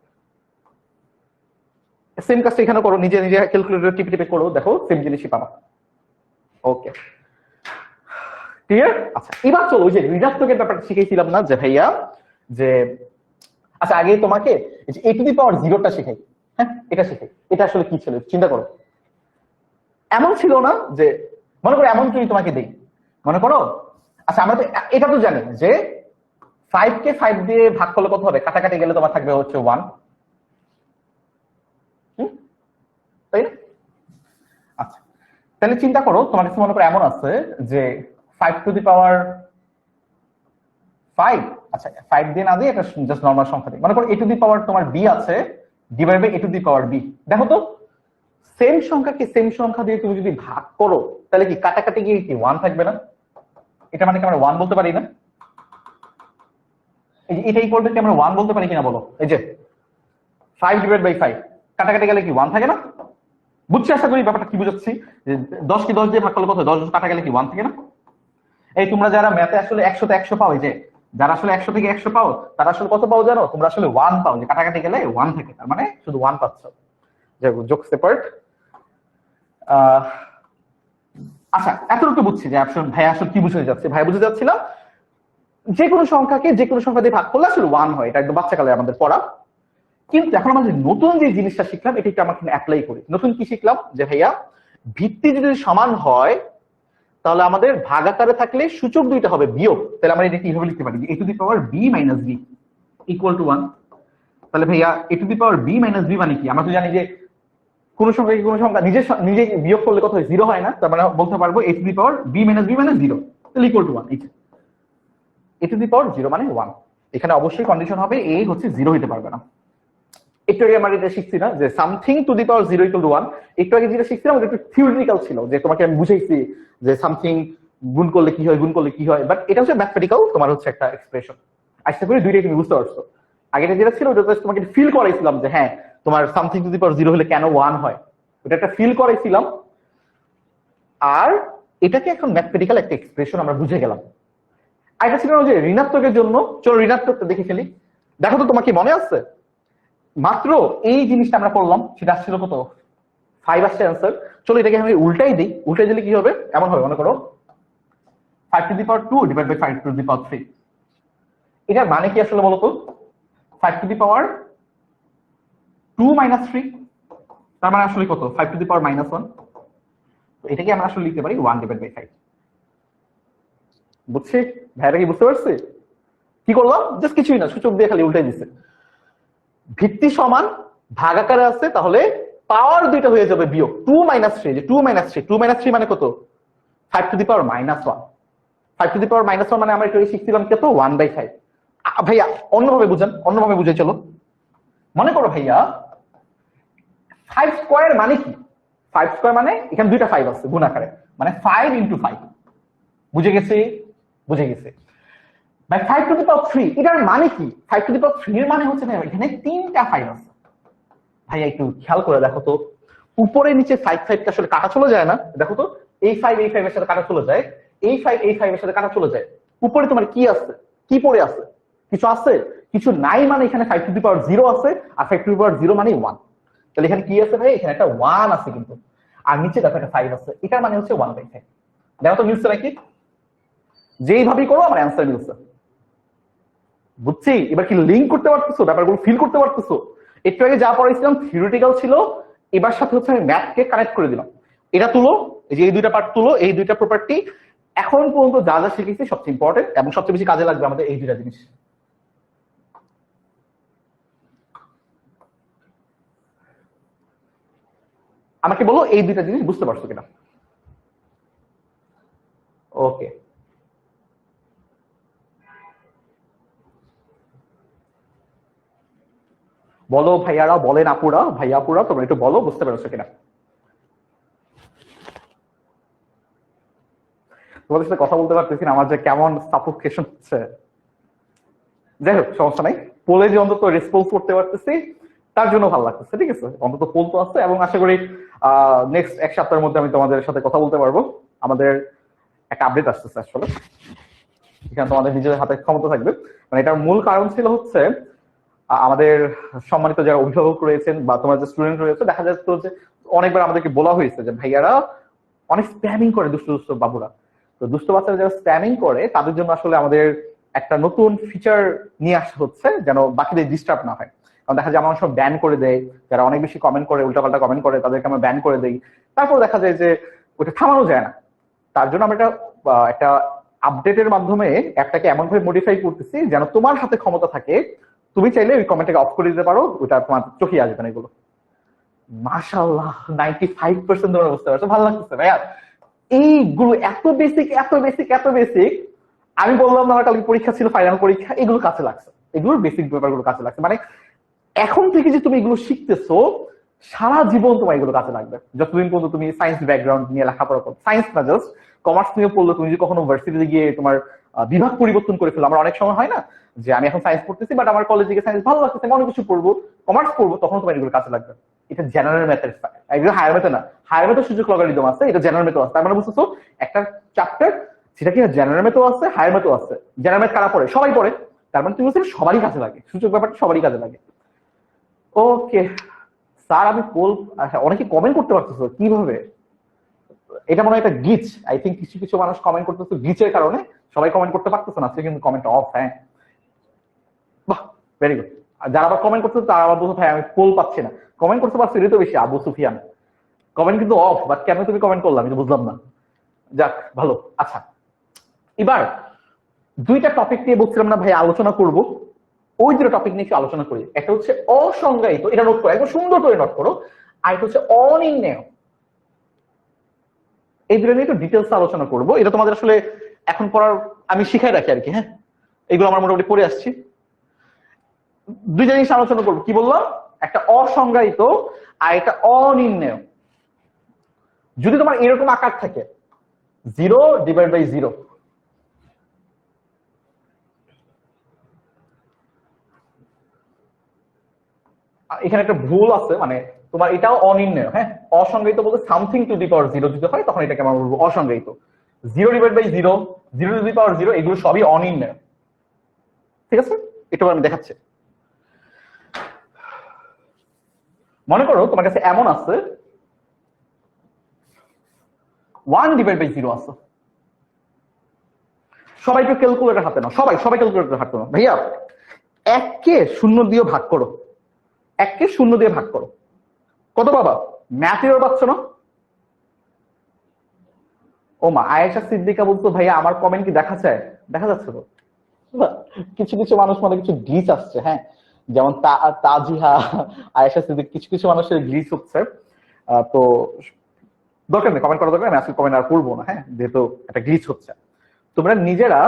সেম কাজটা এখানে করো, নিজে নিজে ক্যালকুলেটর টিপে টিপে করো, দেখো সেম জিনিসই পাবা। Okay clear. আচ্ছা এবার চলো ওই যে ঋণাত্মকের ব্যাপারটা শিখেছিলাম না যে ভাইয়া, যে আচ্ছা আগে তোমাকে a⁻0টা শেখাই। হ্যাঁ এটা শেখাই, এটা আসলে কি ছিল চিন্তা করো। এমন ছিল না যে, মনে করো এমন যদি তোমাকে দেই, মনে করো আচ্ছা আমরা তো এটা তো জানি যে 5 কে 5 দিয়ে ভাগ করলে কত হবে, কাটাকাটি গেলে তোমার থাকবে হচ্ছে 1, তাই না? আচ্ছা তাহলে চিন্তা করো তোমার কাছে মনে করো এমন আছে যে 5⁻5, আচ্ছা 5 দিয়ে না দিয়ে এটা জাস্ট নরমাল সংখ্যা দিই, মনে করো a⁻ তোমার b আছে ডিভাইড বাই a⁻b। দেখো তো সেম সংখ্যাকে সেম সংখ্যা দিয়ে তুমি যদি ভাগ করো তাহলে কি কাটাকাটি গিয়ে কি 1 থাকবে না? এটা মানে কি আমরা 1 বলতে পারি না? এই যে এটাই করবে কি আমরা 1 বলতে পারি কিনা বলো। এই যে 5/5 কাটাকাটি গেলে কি 1 থাকে না? বুঝছি আশা করি ব্যাপারটা কি বুঝাচ্ছি, যে 10 কি 10 দিয়ে ভাগ করলে কত, 10 কাটা গেলে কি 1 থাকে না? এই তোমরা যারা ম্যাথে আসলে 100 তে 100 পাও, এই যে যারা আসলে 100 থেকে 100 পাও তারা আসলে কত পাও জানো, তোমরা আসলে 1 পাও, যে কাটাকাটি গেলে 1 থাকে, তার মানে শুধু 1 পাচ্ছ। যে যোগ সেপারেট। আচ্ছা এতটুকু বুঝছি যে ভাই আসলে কি বুঝতে যাচ্ছে, ভাই বুঝতে যাচ্ছিলাম যে কোনো সংখ্যাকে যে কোনো সংখ্যা দিয়ে ভাগ করলে আসলে 1 হয়, এটা একদম বাচ্চাকালে আমাদের পড়া। কিন্তু এখন আমাদের নতুন যে জিনিসটা শিখলাম এটা একটু আমরা অ্যাপ্লাই করি। নতুন কি শিখলাম যে ভাইয়া ভিত্তি যদি সমান হয় তাহলে আমাদের ভাগাকারে থাকলে সূচক দুইটা হবে বিয়োগ, তাহলে আমরা এটা কিভাবে লিখতে পারি, a⁻b - b = 1। তাহলে ভাইয়া a⁻b - b মানে কি, আমরা তো জানি যে কোন সংখ্যা কি কোন সংখ্যা নিজে নিজে বিয়োগ করলে কত হয়, 0 হয় না, তার মানে বলতে পারবো a⁻b - b মানে 0, তাহলে = 1। a⁻0 মানে 1, এখানে অবশ্যই কন্ডিশন হবে a হচ্ছে 0 হইতে পারবে না। একটু আগে আমরা এটা শিখছি না যে সামথিং টু দি পাওয়ার 0 = 1, একটু আগে যেটা শিখছিলাম ওটা একটু থিওরিটিক্যাল ছিল, যে তোমাকে আমি বুঝাইছি যে সামথিং গুণ করলে কি হয়, গুণ করলে কি হয়, বাট এটা হচ্ছে ম্যাথমেটিক্যাল, তোমার হচ্ছে একটা এক্সপ্রেশন। আশা করি দুইটাই তুমি বুঝতে পারছো। আগেটা যেটা ছিল ওটা তোমাকে ফিল করাইছিলাম যে হ্যাঁ তোমার সামথিং টু দি পাওয়ার 0 হলে কেন 1 হয়, ওটা একটা ফিল করাইছিলাম। আর এটাকে এখন ম্যাথমেটিক্যাল একটা এক্সপ্রেশন আমরা বুঝে গেলাম। আর এটা ছিল যে ঋণাত্মকের জন্য, চলো ঋণাত্মকটা দেখে ফেলি। দেখো তো তোমার কি মনে আছে মাত্র এই জিনিসটা আমরা করলাম, সেটা আসছিল কত 5 আসছে অ্যান্সার। চলো এটাকে আমি উল্টাই দিই, উল্টাই দিলে কি হবে, এমন হবে মনে করো 5⁻2 / 5⁻3। এটার মানে কি আসলে বলতো, 5⁻2 - 3, তার মানে আসলে কত 5⁻−1। এটাকে আমরা আসলে লিখতে পারি 1/5। বুঝছি ভাইরা, কি বুঝতে পারছি কি করলাম, জাস্ট কিছুই না, সূচক দিয়ে খালি উল্টাই দিছে। ভিত্তি সমান ভাগাকারে আছে, তাহলে পাওয়ার দুইটা হয়ে যাবে বিয়োগ 2 - 3, যে 2 - 3 মানে কত 5⁻−1। 5⁻−1 মানে আমরা একটু শিখছিলাম কত 1/5। ভাইয়া অন্যভাবে বুঝেন, অন্যভাবে বুঝে চলো। মনে করো ভাইয়া 5² মানে কি, 5² মানে এখানে দুইটা 5 আছে গুণ আকারে, মানে 5 × 5। বুঝে গেছি, বুঝে গেছি ভাই। 5⁻3 এটার মানে কি, 5⁻3 এর মানে হচ্ছে ভাই এখানে তিনটা 5 আছে। ভাইয়া একটু খেয়াল করে দেখো তো, উপরে নিচে 5 আসলে কাটা চলে যায় না, দেখো তো এই 5 এই 5 এর সাথে কাটা চলে যায়, এই 5 এই 5 এর সাথে কাটা চলে যায়। উপরে তোমার কি আছে, কি পড়ে আছে, কিছু আছে, কিছু নাই, মানে এখানে 5⁻0 আছে, আর 5⁻0 মানে 1। তাহলে এখানে কি আছে ভাই, এখানে একটা 1 আছে কিন্তু, আর নিচে দেখো একটা 5 আছে, এটা মানে হচ্ছে 1/5। দেখো তো মিলছে নাকি, যেইভাবেই করো আমার অ্যান্সার মিলছে। বুঝছি, এবার কি লিঙ্ক করতে পারতেছো, ব্যাপারগুলো ফিল করতে পারতেছো। একটু আগে যা পড়াইছিলাম থিওরিটিক্যাল ছিল, এবার সাথে হচ্ছে আমি ম্যাথকে কানেক্ট করে দিলাম। এটা তুলো, এই যে এই দুইটা পার্ট তুলো, এই দুইটা প্রপার্টি এখন পর্যন্ত যা যা শিখেছি সবচেয়ে ইম্পর্টেন্ট এবং সবচেয়ে বেশি কাজে লাগবে আমাদের এই দুইটা জিনিস। আমাকে বলো এই দুইটা জিনিস বুঝতে পারছো কিনা। ওকে, বলো ভাইয়ারা, বলেন আপুরা, ভাইয়া আপুরা, তোমরা একটু বলো বুঝতে পেরেছো কিনা। তোমাদের সাথে কথা বলতে পারতেছি না, আমার যে কেমন সাফোকেশন হচ্ছে। যাই হোক, সমস্যা নাই, পোলে যে অন্তত রেসপন্স করতে পারতেছি তার জন্য ভালো লাগতেছে। ঠিক আছে, অন্তত পোল তো আছে, এবং আশা করি নেক্সট এক সপ্তাহের মধ্যে আমি তোমাদের সাথে কথা বলতে পারবো। আমাদের একটা আপডেট আসতেছে আসলে, এখানে তোমাদের নিজেদের হাতে ক্ষমতা থাকবে। মানে এটার মূল কারণ ছিল হচ্ছে আমাদের সম্মানিত যারা অভিভাবক রয়েছেন বা তোমার যে স্টুডেন্ট রয়েছে, দেখা যাচ্ছে যে অনেকবার আমাদেরকে বলা হয়েছে যে ভাইয়ারা অনেক স্প্যামিং করে, দুষ্ট দুষ্ট বাবুরা। তো দুষ্ট বাচ্চারা যারা স্প্যামিং করে তাদের জন্য আসলে আমাদের একটা নতুন ফিচার নিয়ে আসা হচ্ছে, যেন বাকিদের ডিস্টার্ব না হয়। কারণ দেখা যায় আমরা সব ব্যান করে দেয়, যারা অনেক বেশি কমেন্ট করে, উল্টাপাল্টা কমেন্ট করে, তাদেরকে আমরা ব্যান করে দেই। তারপর দেখা যায় যে ওটা থামানো যায় না। তার জন্য আমরা একটা আপডেটের মাধ্যমে অ্যাপটাকে এমন ভাবে মডিফাই করতেছি যেন তোমার হাতে ক্ষমতা থাকে, তুমি চাইলে ওই কমেন্টটাকে অফ করে দিতে পারো, ওটা তোমার চোখে আসবে না এগুলো। মাশাআল্লাহ, 95% তোমরা বুঝতে পারছো, ভালো লাগতেছে ভাইয়া। এইগুলো এত বেসিক, এত বেসিক, এত বেসিক। আমি বললাম না আমার কালকে পরীক্ষা ছিল, ফাইনাল পরীক্ষা, এগুলো কাছে লাগছে, এগুলোর বেসিক ব্যাপারগুলো কাছে লাগছে। মানে এখন থেকে যে তুমি এগুলো শিখতেছো, সারা জীবন তোমার এগুলো কাজে লাগবে, যতদিন পর্যন্ত তুমি সায়েন্স ব্যাকগ্রাউন্ড নিয়ে লেখাপড়া করো। সায়েন্স না জাস্ট কমার্স নিয়ে পড়লে, তুমি যদি কখনো ভার্সিটিতে গিয়ে তোমার বিভাগ পরিবর্তন করে ফেলো। আমার অনেক সময় হয় না যে আমি এখন সায়েন্স পড়তেছি, বাট আমার কলেজে গিয়ে সায়েন্স ভালো লাগতেছে, আমি অনেক কিছু পড়বো, কমার্স পড়বো, তখন তোমার এগুলো কাজে লাগবে। এটা জেনারেল ম্যাথের, এগুলো হায়ার ম্যাথে না। হায়ার ম্যাথের সুযোগ লগারিদম আছে, এটা জেনারেল ম্যাথও আছে। তার মানে বুঝতেছো, একটা চ্যাপ্টার সেটা কি জেনারেল ম্যাথও আছে, হায়ার ম্যাথও আছে। জেনারেল ম্যাথ কারা পড়ে? সবাই পড়ে। তার মানে তুমি বলছো সবারই কাজে লাগে, সূচক ব্যাপারটা সবারই কাজে লাগে। ওকে স্যার, আমি পোল, আচ্ছা অনেকে কমেন্ট করতে পারতেছো কিভাবে? এটা মনে হয় একটা গ্লিচ, আই থিঙ্ক কিছু কিছু মানুষ কমেন্ট করতেছে গ্লিচের কারণে, সবাই কমেন্ট করতে পারতেছে না, আজকে কিন্তু কমেন্ট অফ। হ্যাঁ, বাহ, ভেরি গুড। আর যারা আবার কমেন্ট করতেছে তারা আবার বলছে ভাই আমি পোল পাচ্ছি না। কমেন্ট করতে পারছি এটা তো বেশি, আবু সুফিয়ান। কমেন্ট কিন্তু অফ, বাট কেন তুমি কমেন্ট করলাম আমি বুঝলাম না। যাক, ভালো। আচ্ছা, এবার দুইটা টপিক নিয়ে বলছিলাম না ভাই আলোচনা করব, ওই দুটো টপিক নিয়ে একটু আলোচনা করি। একটা হচ্ছে অসংজ্ঞায়িত, এটা নোট করো, একদম সুন্দর করে নোট করো। আর এটা হচ্ছে অনির্ণেয়। এই দুটো নিয়ে একটু ডিটেলস আলোচনা করবো। এটা তোমাদের আসলে এখন পড়ার আমি শিখাই রাখি আর কি। হ্যাঁ, এগুলো আমার মোটামুটি পড়ে আসছি। দুইটা জিনিস আলোচনা করবো, কি বললাম? একটা অসংজ্ঞায়িত আর একটা অনির্ণেয়। যদি তোমার এরকম আকার থাকে 0/0, এখানে একটা ভুল আছে, মানে তোমার এটাও অনির্ণেয়। হ্যাঁ, অসংজ্ঞায়িত বলতে সামথিং টু দি পাওয়ার 0 যদি হয় তখন এটাকে আমরা বলবো অসংজ্ঞায়িত। 0/0, 0 এগুলো সবই অনির্ণেয়। ঠিক আছে, এটা আমি দেখাচ্ছি। মনে করো তোমার কাছে এমন আছে 1/0 আছে। সবাই একটু ক্যালকুলেটর হাতে নাও, সবাই সবাই ক্যালকুলেটর হাতে নাও। ভাইয়া, 1কে 0 দিয়ে ভাগ করো, 1কে 0 দিয়ে ভাগ করো, কত বাবা? ম্যাথের পাচ্ছ না? ও মা, আয়েশা সিদ্দিকা বলতো ভাইয়া আমার কমেন্ট কি দেখা যায়? দেখা যাচ্ছে তো। কিছু কিছু মানুষ মানে কিছু গ্লিচ আসছে। হ্যাঁ, যেমন তাজিহা, আয়েশা সিদ্দিক, কিছু কিছু মানুষের গ্লিচ হচ্ছে। তো দরকার নেই কমেন্ট করা, দরকার আমি আজকে কমেন্ট আর করবো না। হ্যাঁ, যেহেতু একটা গ্লিচ হচ্ছে, তোমরা নিজেরা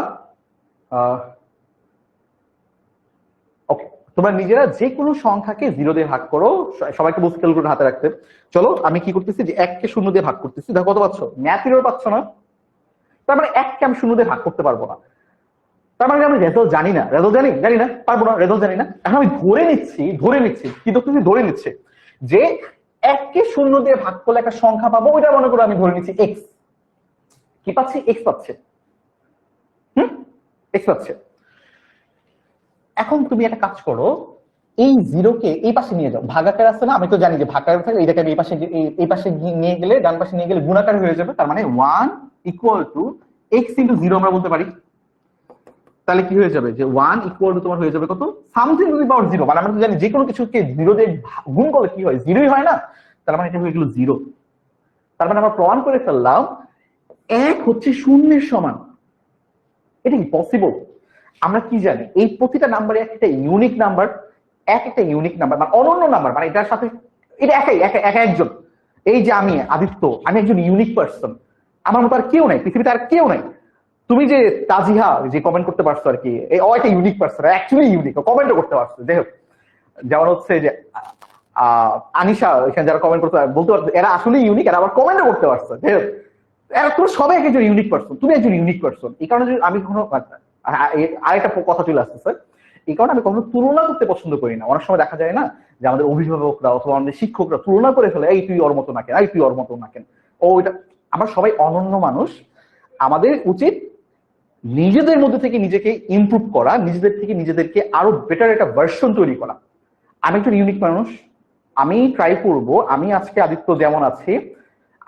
ওকে, তোমরা নিজেরা যে কোনো সংখ্যাকে 0 দিয়ে ভাগ করো। সবাইকে বলছি ক্যালকুলেটর হাতে রাখতে। চলো আমি কি করতেছি, যে 1কে 0 দিয়ে ভাগ করতেছি। দেখো কত পাচ্ছ? ম্যাথেরও পাচ্ছ না। তার মানে 1কে আমি 0 দিয়ে ভাগ করতে পারবো না। তার মানে আমি রেজাল্ট জানি না, রেজাল্ট জানি না, পারবো না, রেজাল্ট জানি না। এখন আমি ধরে নিচ্ছি কি করতেছি, ধরে নিচ্ছে যে 1কে 0 দিয়ে ভাগ করলে একটা সংখ্যা পাবো, ওইটা মনে করো আমি ধরে নিচ্ছি এক্স। কি পাচ্ছি? এক্স পাচ্ছে। এক্স পাচ্ছে। এখন তুমি একটা কাজ করো, এই 0কে এই পাশে নিয়ে যাও। ভাগাকার আছে না, আমি তো জানি যে ভাগাকার থাকে, এইটাকে আমি এই পাশে নিয়ে গেলে, ডান পাশে নিয়ে গেলে গুণাকার হয়ে যাবে। তার মানে 1 = x × 0 আমরা বলতে পারি। তাহলে কি হয়ে যাবে, যে 1 = তোমার হয়ে যাবে কত? Something to the power 0। মানে আমরা তো জানি যে কোনো কিছুকে 0 দিয়ে গুণ করলে কি হয়, 0ই হয় না। তার মানে এটা হয়ে গেল 0। তার মানে আমরা প্রমাণ করে ফেললাম 1 হচ্ছে 0-এর সমান। এটা কি পসিবল? আমরা কি জানি, এই প্রতিটা নাম্বারে একটা ইউনিক নাম্বার, একটা ইউনিক নাম্বার মানে অনন্য নাম্বার, মানে এটার সাথে এটা একজন। এই যে আমি আদিত্য, আমি একজন ইউনিক পার্সন। আমার মতো আর কেউ নাই, পৃথিবীতে আর কেউ নাই। তুমি যে তাজিহা যে কমেন্ট করতে পারছো আর কি, একটা ইউনিক পারসন, অ্যাকচুয়ালি ইউনিক, কমেন্টও করতে পারছো। যাই হোক, যেমন হচ্ছে যে আনিশা এখানে যারা কমেন্ট করতে বলতে পারছো এরা আসলে ইউনিক, এরা আবার কমেন্টও করতে পারছো। যাই হোক, এরা তুমি সবাই একজন ইউনিক পারসন, তুমি একজন ইউনিক পারসন। এই কারণে আমি কখনো আরেকটা কথা চলে আসতেছে, এই কারণে আমি কখনো তুলনা করতে পছন্দ করি না। অনেক সময় দেখা যায় না যে আমাদের অভিভাবকরা অথবা আমাদের শিক্ষকরা তুলনা করে ফেলে, এই তুই ওর মতো না কেন, এই তুই ওর মতো না কেন, ও এটা। আমরা সবাই অনন্য মানুষ, আমাদের উচিত নিজেদের মধ্যে থেকে নিজেকে ইমপ্রুভ করা, নিজেদের থেকে নিজেদেরকে আরো বেটার একটা ভার্সন তৈরি করা। আমি একজন ইউনিক মানুষ, আমি ট্রাই করব, আমি আজকে আদিত্য যেমন আছি,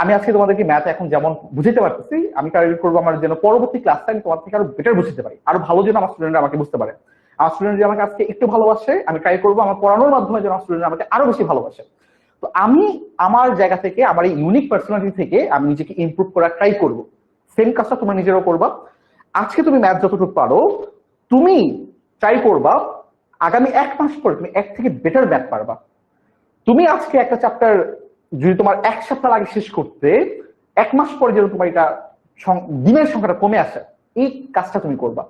আমি আজকে তোমাদেরকে ম্যাথ এখন যেমন বুঝাতে পারতেছি, আমি ট্রাই করবো আমার যেন পরবর্তী ক্লাসটা আমি তোমার থেকে আরো বেটার বুঝতে পারি, আরো ভালো যেন আমার স্টুডেন্টরা আমাকে বুঝতে পারে। আমার স্টুডেন্ট যে আমাকে আজকে একটু ভালোবাসে, আমি ট্রাই করবো আমার পড়ানোর মাধ্যমে যেন আমার স্টুডেন্ট আমাকে আরো বেশি ভালোবাসে। তো আমি আমার জায়গা থেকে, আমার এই ইউনিক পার্সোনালিটি থেকে আমি নিজেকে ইমপ্রুভ করার ট্রাই করবো। সেম কাজটা তোমরা নিজেরাও করবা। আজকে তুমি ম্যাথ যতটুকু পারো, তুমি ট্রাই করবা আগামী 1 মাস পরে তুমি এক থেকে বেটার ম্যাথ পারবা। তুমি আজকে একটা চ্যাপ্টার যদি তোমার 1 সপ্তাহ লাগে শেষ করতে, 1 মাস পরে যেন তোমার এটা দিনের সংখ্যাটা কমে আসে, এই কাজটা তুমি করবা।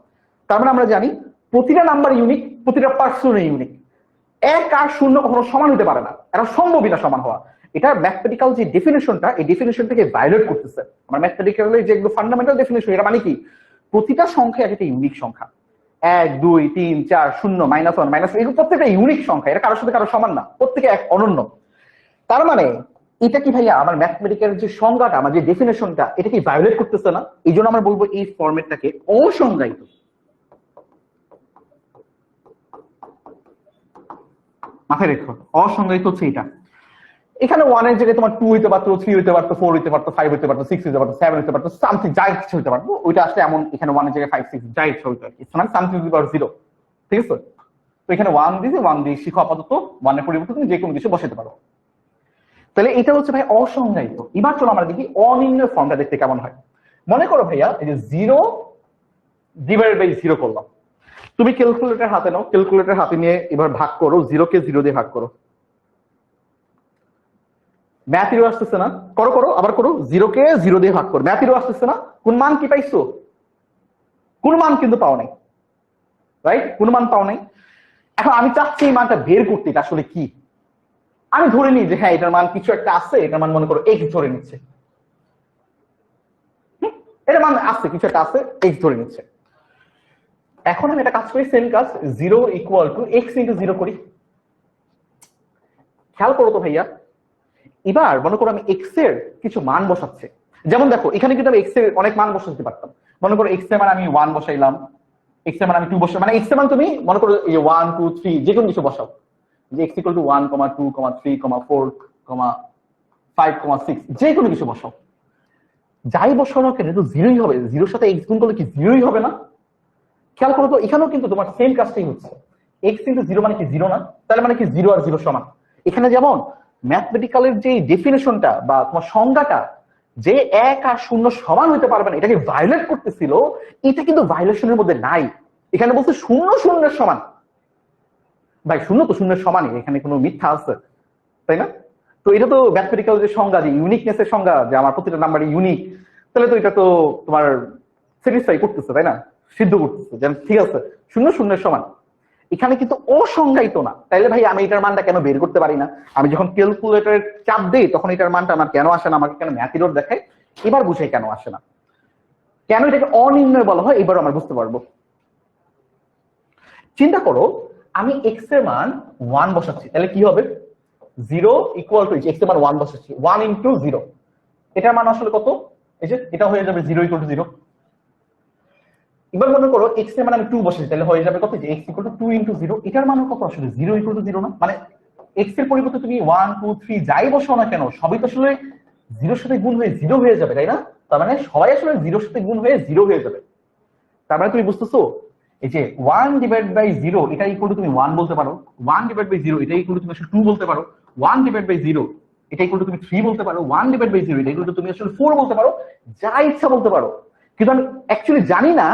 তার মানে আমরা জানি প্রতিটা নাম্বার ইউনিক, প্রতিটা পার্সন ইউনিক। 1 আর 0 কখনো সমান হতে পারে না, এটা সম্ভবই না সমান হওয়া। এটা ম্যাথমেটিক্যাল যে ডেফিনেশনটা, এই ডেফিনেশন থেকে ভায়োলেট করতেছে। আমার ম্যাথমেটিক্যালের যেগুলো ফান্ডামেন্টাল ডেফিনেশন, এটা মানে কি প্রতিটা সংখ্যা একটা ইউনিক সংখ্যা। 1 2 3 4 0 -1 -1 এগুলো প্রত্যেকটা ইউনিক সংখ্যা, এটা কারোর সাথে কারো সমান না, প্রত্যেকে এক অনন্য। তার মানে এটা কি ভাইয়া আমার ম্যাথমেটিক্যাল যে সংজ্ঞাটা, আমার যে ডেফিনেশনটা, এটা কি ভায়োলেট করতেছে না? এই জন্য আমরা বলবো এই ফরম্যাটটাকে অসংজ্ঞায়িত। মাথায় রেখো, অসংজ্ঞায়িত হচ্ছে এটা। এখানে 1 এর জায়গায় তোমার 2 হইতে পারতো, 3 হইতে পারতো, 4 হইতে পারতো, 5 হইতে পারতো, 6 হইতে পারতো, 7 হইতে পারতো, সামথিং যা ইচ্ছা হইতে পারতো। ওইটা আসলে এমন এখানে 1 এর জায়গায় 5 6 যা ইচ্ছা হইতো আর কি, মানে সামথিং টু দি পাওয়ার 0। ঠিক আছে? তো এখানে 1 দিয়েছে, 1 দিয়ে শিখো আপাতত। 1 এর পরিবর্তে তুমি যে কোনো কিছু বসাতে পারো। তাহলে এটা হচ্ছে ভাই অসংজ্ঞায়িত। এবার চলো আমরা দেখি অনির্ণয় ফর্মটা দেখতে কেমন হয়। মনে করো ভাইয়া এই যে 0 ডিভাইডেড বাই 0 করলাম। তুমি ক্যালকুলেটর হাতে নাও, ক্যালকুলেটর হাতে নিয়ে এবার ভাগ করো, 0 কে 0 দিয়ে ভাগ করো। ম্যাথ হিরো আসতেছে না? করো করো, আবার করো, 0 কে 0 দিয়ে ভাগ করো। ম্যাথ হিরো আসতেছে না? কোন মান কি পাইছো? কোন মান কিন্তু পাও নাই, রাইট? কোন মান পাও নাই। এখন আমি চাচ্ছি এই মানটা বের করতে, এটা আসলে কি। আমি ধরে নিই যে হ্যাঁ এটার মান কিছু একটা আছে, এটার মান মনে করো x ধরে নিচ্ছে। এটার মান আছে, কিছু একটা আছে, x ধরে নিচ্ছে। এখন আমি একটা কাজ করি, সেম কাজ, 0 ইকুয়াল টু x ইন্টু 0 করি। খেয়াল করো তো ভাইয়া, এবার মনে করো আমি x এর কিছু মান বসাচ্ছি। যেমন দেখো এখানে কিন্তু আমি x এর অনেক মান বসাতে পারতাম। মনে করো x এর মান আমি 1 বসাইলাম, x এর মান আমি 2 বসাই, মানে x এর মান তুমি মনে করো এই যে 1 2 3 যে কোনো কিছু বসাও, যে x ইকুয়াল টু 1 2 3 4 5 6 যে কোনো কিছু বসাও। যাই বসানো কেন তো 0ই হবে, 0 সাথে x গুণ করলে কি 0ই হবে না? খেয়াল করো তো এখানেও কিন্তু তোমার সেম কাজটাই হচ্ছে। x ইনটু 0 মানে কি 0 না? তাহলে মানে কি 0 আর 0 সমান। এখানে যেমন ম্যাথমেটিক্যালের যে ডেফিনেশনটা বা তোমার সংজ্ঞাটা, যে 1 আর 0 সমান হতে পারবে না, এটাকে ভায়োলেট করতেছিল, এটা কিন্তু ভায়োলেশনের মধ্যে নাই। এখানে বলছে 0 0 এর সমান। ভাই 0 তো 0 এর সমানই, এখানে কোনো মিথ্যা আছে? তাই না? তো এটা তো ম্যাথমেটিক্যাল যে সংজ্ঞা, যে ইউনিকনেসের সংজ্ঞা, যে আমার প্রতিটা নাম্বারই ইউনিক, তাহলে তো এটা তো তোমার স্যাটিসফাই করতেছে, তাই না? সিদ্ধ করতেছে যে ঠিক আছে 0 0 এর সমান। এখানে কিন্তু অসংজ্ঞায়িত না। তাইলে ভাই আমি এটার মানটা কেন বের করতে পারি না? আমি যখন ক্যালকুলেটরের চাপ দেই তখন এটার মানটা আমার কেন আসে না? আমাকে কেন ম্যাথ এরর দেখায়? এবার বুঝাই কেন আসে না, কেন এটাকে অনির্ণয় বলা হয়, এবার আমরা বুঝতে পারবো। চিন্তা করো আমি x এর মান 1 বসাচ্ছি, তাহলে কি হবে? 0 ইকুয়াল টু x এর মান 1 বসাচ্ছি, 1 ইনটু 0, এটার মান আসলে কত? এই যে এটা হয়ে যাবে 0 ইকুয়াল টু 0। এবার মনে করো x এর মান আমি 2 বসাচ্ছি, তাহলে হয়ে যাবে কত? যে x ইকুয়াল টু 2 ইনটু 0, এটার মান কত আসলে? 0 ইকুয়াল টু 0 না? মানে x এর পরিবর্তে তুমি 1 2 3 যাই বসাও না কেন, সবই তো আসলে 0 এর সাথে গুণ হয়ে 0 হয়ে যাবে, তাই না? তার মানে সবাই আসলে 0 এর সাথে গুণ হয়ে 0 হয়ে যাবে। তার মানে তুমি বুঝতেছো এই যে 1 ডিভাইড বাই 0 এটা ইকুয়াল টু তুমি 1 বলতে পারো, 1 ডিভাইড বাই 0 এটা ইকুয়াল টু তুমি আসলে 2 বলতে পারো, 1 ডিভাইড বাই 0 এটা ইকুয়াল টু তুমি 3 বলতে পারো, 1 ডিভাইড বাই 0 এটা ইকুয়াল টু তুমি আসলে 4 বলতে পারো, যা ইচ্ছা বলতে পারো। কিন্তু আমি অ্যাকচুয়ালি জানি না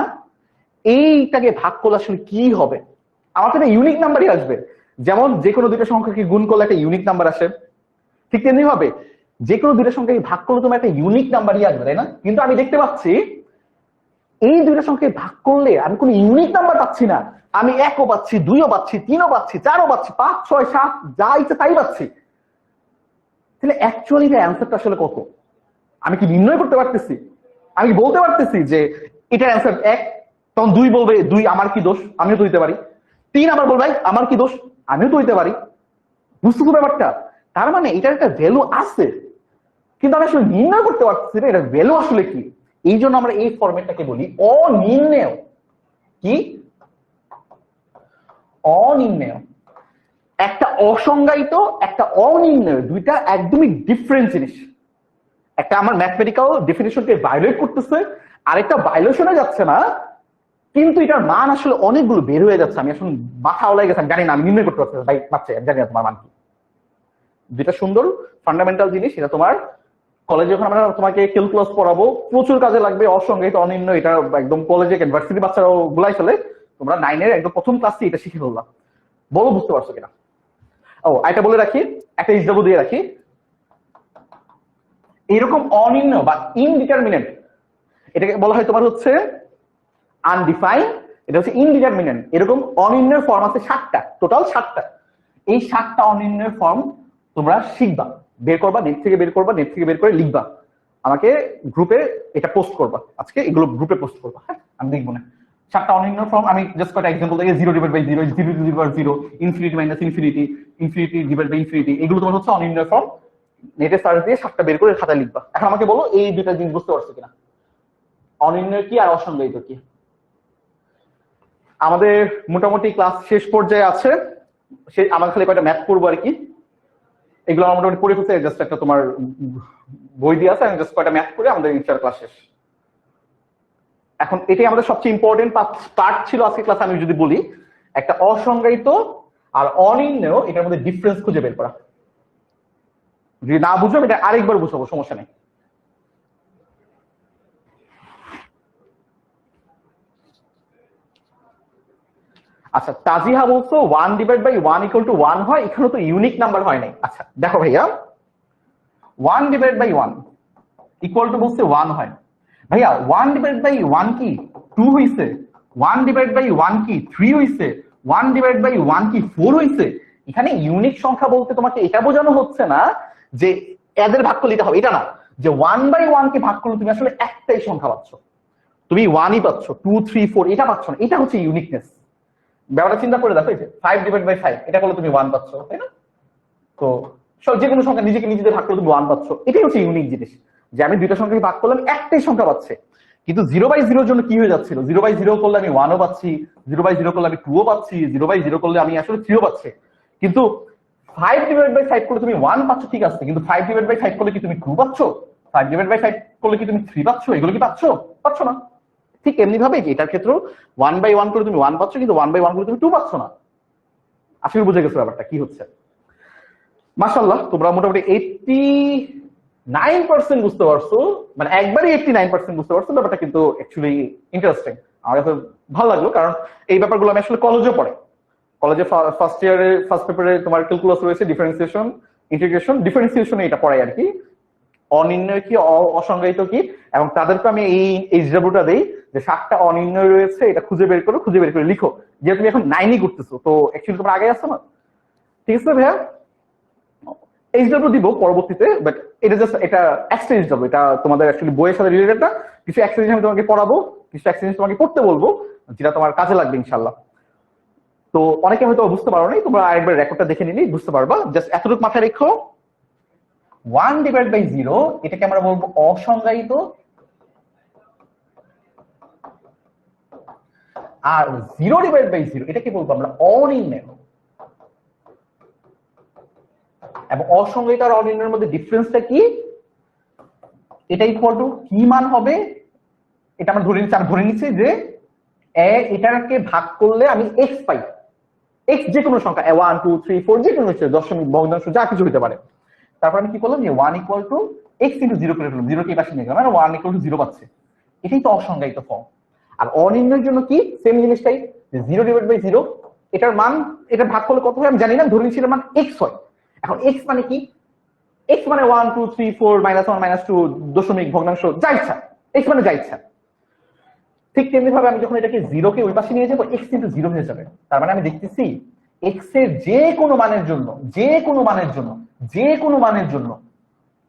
এইটাকে ভাগ করলে আসলে কি হবে। আমার তো একটা ইউনিক নাম্বারই আসবে। যেমন যে কোনো দুটো সংখ্যাকে গুণ করলে একটা ইউনিক নাম্বার আসে, ঠিক তেমনি ভাবে যে কোনো দুইটা সংখ্যাকে ভাগ করলে তোমার একটা ইউনিক নাম্বারই আসবে, তাই না? কিন্তু আমি দেখতে পাচ্ছি এই দুইটা সংখ্যাকে ভাগ করলে আমি কোনো ইউনিক নাম্বার পাচ্ছি না। আমি 1ও পাচ্ছি, 2ও পাচ্ছি, 3ও পাচ্ছি, 4ও পাচ্ছি, 5, 6, 7 যা ইচ্ছে তাই পাচ্ছি। তাহলে অ্যাকচুয়ালি এর অ্যান্সারটা আসলে কত আমি কি নির্ণয় করতে পারতেছি? আমি কি বলতে পারতেছি যে এটার অ্যান্সার 1? তখন 2 বলবে 2 আমার কি দোষ, আমিও তো হইতে পারি। 3 আবার বলবে আমার কি দোষ, আমিও তো হইতে পারি। বুঝতেছো ব্যাপারটা? তার মানে এটার একটা ভ্যালু আছে, কিন্তু আমি আসলে নির্ণয় করতে পারতেছি না এটার ভ্যালু আসলে কি। এই জন্য আমরা এই ফরম্যাটটাকে বলি অনির্ণেয়। কি? অনির্ণেয়। একটা অসংজ্ঞায়িত, একটা অনির্ণেয়, দুইটা একদমই ডিফারেন্ট জিনিস। একটা আমার ম্যাথমেটিক্যাল ডেফিনিশনকে ভায়োলেট করতেছে, আরেকটা ভায়োলেশনে যাচ্ছে না, কিন্তু এটার মান আসলে অনেকগুলো বের হয়ে যাচ্ছে। আমি আসলে মাথা ওলাই গেছে, জানি না, আমি নির্ণয় করতে পারছি ভাই, পাচ্ছে জানি না তোমার মান কি। দুইটা সুন্দর ফান্ডামেন্টাল জিনিস, এটা তোমার কলেজে যখন আমরা তোমাকে ক্যালকুলাস পড়াবো প্রচুর কাজে লাগবে। অসংজ্ঞায়িত, অনির্ণয়, এটা একদম কলেজে ইউনিভার্সিটি বাচ্চারাও গুলাই ফেলে। তোমরা 9-এর একদম প্রথম ক্লাসে এটা শিখে ফেললাম। বলো বুঝতে পারছো কিনা? ও এটা বলে রাখি, একটা ইসডব্লিউ দিয়ে রাখি। এরকম অনির্ণয় বা ইনডিটারমিনেন্ট, এটাকে বলা হয় তোমার হচ্ছে আনডিফাইন্ড, এটা হচ্ছে ইনডিটারমিনেন্ট। এরকম অনির্ণয়ের ফর্ম আছে 7টা, টোটাল 7টা। এই 7টা অনির্ণয়ের ফর্ম তোমরা শিখবা, বের করবা, নেট থেকে বের করবা, নেট থেকে বের করে লিখবা, আমাকে গ্রুপে এটা পোস্ট করবা। আজকে এগুলো গ্রুপে পোস্ট করবা, হ্যাঁ? আমি দেখবো না 7টা অনির্ণয় ফর্ম। আমি জাস্ট কয়েকটা এক্সাম্পল দিই। 0 divide by 0, 0 to the power 0, infinity minus infinity, infinity divide by infinity, এগুলো তোমার হচ্ছে অনির্ণয় ফর্ম। নেটে সার্চ দিয়ে 7টা বের করে খাতায় লিখবা। এখন আমাকে বলো এই দুটা জিনিস বুঝতে পারছো কিনা, অনির্ণয় কি আর অসংজ্ঞায়িত কি। আমাদের মোটামুটি ক্লাস শেষ পর্যায়ে আছে, সে আমার খালি কয়েকটা ম্যাথ করবো আর কি। এগুলো আমার মোটামুটি পড়ে ফেলছে, জাস্ট একটা তোমার বই দিয়ে আছে, আমি জাস্ট কয়েকটা ম্যাথ করে আমাদের ইনশাআল্লাহ ক্লাস শেষ। এখন এটাই আমাদের সবচেয়ে ইম্পর্টেন্ট পার্ট ছিল আজকে ক্লাস। আমি যদি বলি একটা অসংজ্ঞায়িত আর অনির্ণেয়, এটার মধ্যে ডিফারেন্স খুঁজে বের করা। যদি না বুঝো এটা আরেকবার বুঝাবো, সমস্যা নেই। আচ্ছা, তাজিহা বলছো 1 ডিভাইড বাই 1 ইকুয়াল টু 1 হয়, এখানে তো ইউনিক নাম্বার হয় নাই। আচ্ছা দেখো ভাইয়া, 1 ডিভাইড বাই 1 ইকুয়াল টু বলছে 1 হয়। ভাইয়া 1 ডিভাইড বাই 1 কি 2 হইছে? 1 ডিভাইড বাই 1 কি 3 হইছে? 1 ডিভাইড বাই 1 কি 4 হইছে? এখানে ইউনিক সংখ্যা বলতে তোমাকে এটা বোঝানো হচ্ছে না যে এদের ভাগ করলে এটা হবে, এটা না, যে 1 বাই 1 কে ভাগ করলে তুমি আসলে একটাই সংখ্যা পাচ্ছ, তুমি 1ই পাচ্ছ, 2, 3, 4 এটা পাচ্ছ না। এটা হচ্ছে ইউনিকনেস। ব্যাপারটা চিন্তা করে দেখো, 5 ডিভাইড বাই 5 এটা করলে তুমি 1 পাচ্ছ, তাই না? তো যে কোনো সংখ্যা নিজেকে নিজেদের ভাগ করলে তুমি 1 পাচ্ছ, এটাই হচ্ছে ইউনিক জিনিস, যে আমি দুইটা সংখ্যাকে ভাগ করলাম একটাই সংখ্যা পাচ্ছে। কিন্তু 0/0 জন্য কি হয়ে যাচ্ছিল, 0/0 করলে আমি 1ও পাচ্ছি, 0/0 করলে আমি 2ও পাচ্ছি, 0/0 করলে আমি আসলে 3ও পাচ্ছি। কিন্তু 5 ডিভাইড বাই 5 করলে তুমি 1 পাচ্ছ, ঠিক আছে, কিন্তু 5 ডিভাইড বাই 5 করলে কি তুমি 2 পাচ্ছ? 5 ডিভাইড বাই 5 করলে কি তুমি 3 পাচ্ছ? এগুলো কি পাচ্ছ? পাচ্ছ না। ঠিক এমনি ভাবে এটার ক্ষেত্রে 1/1 করে তুমি 1 পাচ্ছ, কিন্তু 1/1 করে তুমি 2 পাচ্ছ না। আসলে বুঝে গেছো ব্যাপারটা কি হচ্ছে। মাশাআল্লাহ, তোমরা মোটামুটি 89% বুঝতে পারছো, মানে একবারই 89% বুঝতে পারছো। ব্যাপারটা কিন্তু অ্যাকচুয়ালি ইন্টারেস্টিং, আমার কাছে ভালো লাগলো, কারণ এই ব্যাপারগুলো আমি আসলে কলেজে পড়ে। কলেজে ফার্স্ট ইয়ারে ফার্স্ট পেপারে তোমার ক্যালকুলাস রয়েছে, ডিফারেন্সিয়েশন, ইন্টিগ্রেশন, ডিফারেন্সিয়েশনে এটা পড়াই আর কি, অনির্ণয় কি অসংজ্ঞায়িত কি, এবং তাদেরকে আমি এই এইচডব্লিউটা দেই যে 7টা অনির্ণয় রয়েছে, এটা খুঁজে বের করো, খুঁজে বের করে লিখো। যে তুমি এখন 9ই করতেছো, তো অ্যাকচুয়ালি তোমরা আগে আসছো না, ঠিক আছে ভাইয়া? এইচডব্লিউ দিব পরবর্তীতে, বাট এটা জাস্ট এটা এক্সট্রা এইচডব্লিউ, এটা তোমাদের অ্যাকচুয়ালি বইয়ের সাথে রিলেটেড না। কিছু এক্সট্রা জিনিস আমি তোমাকে পড়াবো, কিছু এক্সট্রা জিনিস তোমাকে পড়তে বলবো, যেটা তোমার কাজে লাগবে ইনশাআল্লাহ। তো অনেকে হয়তো বুঝতে পারো নাই, তোমরা আরেকবার রেকর্ডটা দেখে নিলেই বুঝতে পারবা। জাস্ট এতটুকু মাথায় রেখো, 1 ডিভাইড বাই 0 এটাকে আমরা বলবো অসংজ্ঞায়িত, আর 0 ডিভাইড বাই 0 এটাকে বলবো আমরা অনির্ণেয়। এবং অসংজ্ঞায়িত আর অনির্ণয়ের মধ্যে ডিফারেন্সটা কি, এটা ইকুয়াল টু কি মান হবে, এটা আমরা ধরে নিচ্ছি যে এটাকে ভাগ করলে আমি x পাই, x যে কোনো সংখ্যা 1, 2, 3, 4 যে কোনো দশমিক, ভগ্নাংশ যা কিছু হতে পারে। তারপর আমি কি করলাম, যে 1 ইকুয়াল টু x ইনটু 0 করে ফেললাম, 0 কে পাশে নিয়ে গেলাম, মানে 1 ইকুয়াল টু 0 পাচ্ছে। এটাই তো অসংজ্ঞায়িত ফর্ম। আর অনির্ণয়ের জন্য কি সেম জিনিসটাই, যে 0 ডিভাইড বাই 0 এটার মান, এটা ভাগ করলে কত হয় আমি জানি না, ধরে নিচ্ছি এর মান x হয়। এখন x মানে কি, x মানে 1 2 3 4 -1 -2 দশমিক ভগ্নাংশ যা ইচ্ছা, x মানে যা ইচ্ছা। ঠিক তেমনি ভাবে আমি যখন এটাকে 0 কে ওই পাশে নিয়ে যাব x কিন্তু 0 হয়ে যাবে। তার মানে আমি দেখতেছি x এর যে কোনো মানের জন্য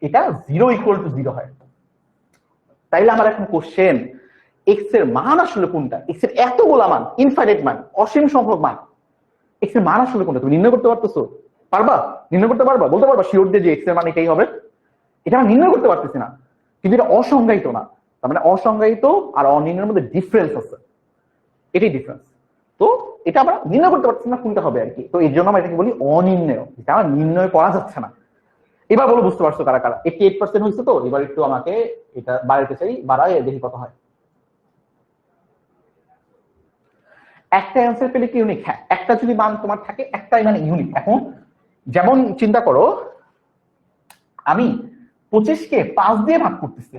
এটা 0 = 0 হয়। তাইলে আমার এখন কোশ্চেন, x এর মান আসলে কোনটা? x এর এতগুলা মান, ইনফাইনাইট মান, অসীম সংখ্যক মান, x এর মান আসলে কোনটা তুমি নির্ণয় করতে পারতেছো? পারবা? নির্ণয় করতে পারবা? বলতে পারবা শিওর দিয়ে যে x এর মান এটাই হবে? এটা আমরা নির্ণয় করতে পারতেছি না, কিন্তু এটা অসংজ্ঞায়িত না। তার মানে অসংজ্ঞায়িত আর অনির্ণয়ের মধ্যে ডিফারেন্স আছে, এটাই ডিফারেন্স। তো এটা আমরা নির্ণয় করতে পারছি না কোনটা হবে আর কি। তো এই জন্য আমরা এটাকে বলি অনির্ণয়, এটা আমার নির্ণয় করা যাচ্ছে না। এবার বলো বুঝতে পারছো কারা কারা? 88% হয়েছে। তো এবার একটু আমাকে এটা বাড়াইতে চাই, বাড়াই দেখি কত হয়। একটা অ্যান্সার পেলে কি ইউনিক? হ্যাঁ, একটা যদি মান তোমার থাকে একটাই মানে ইউনিক। এখন যেমন চিন্তা করো, আমি 25 কে 5 দিয়ে ভাগ করতেছি,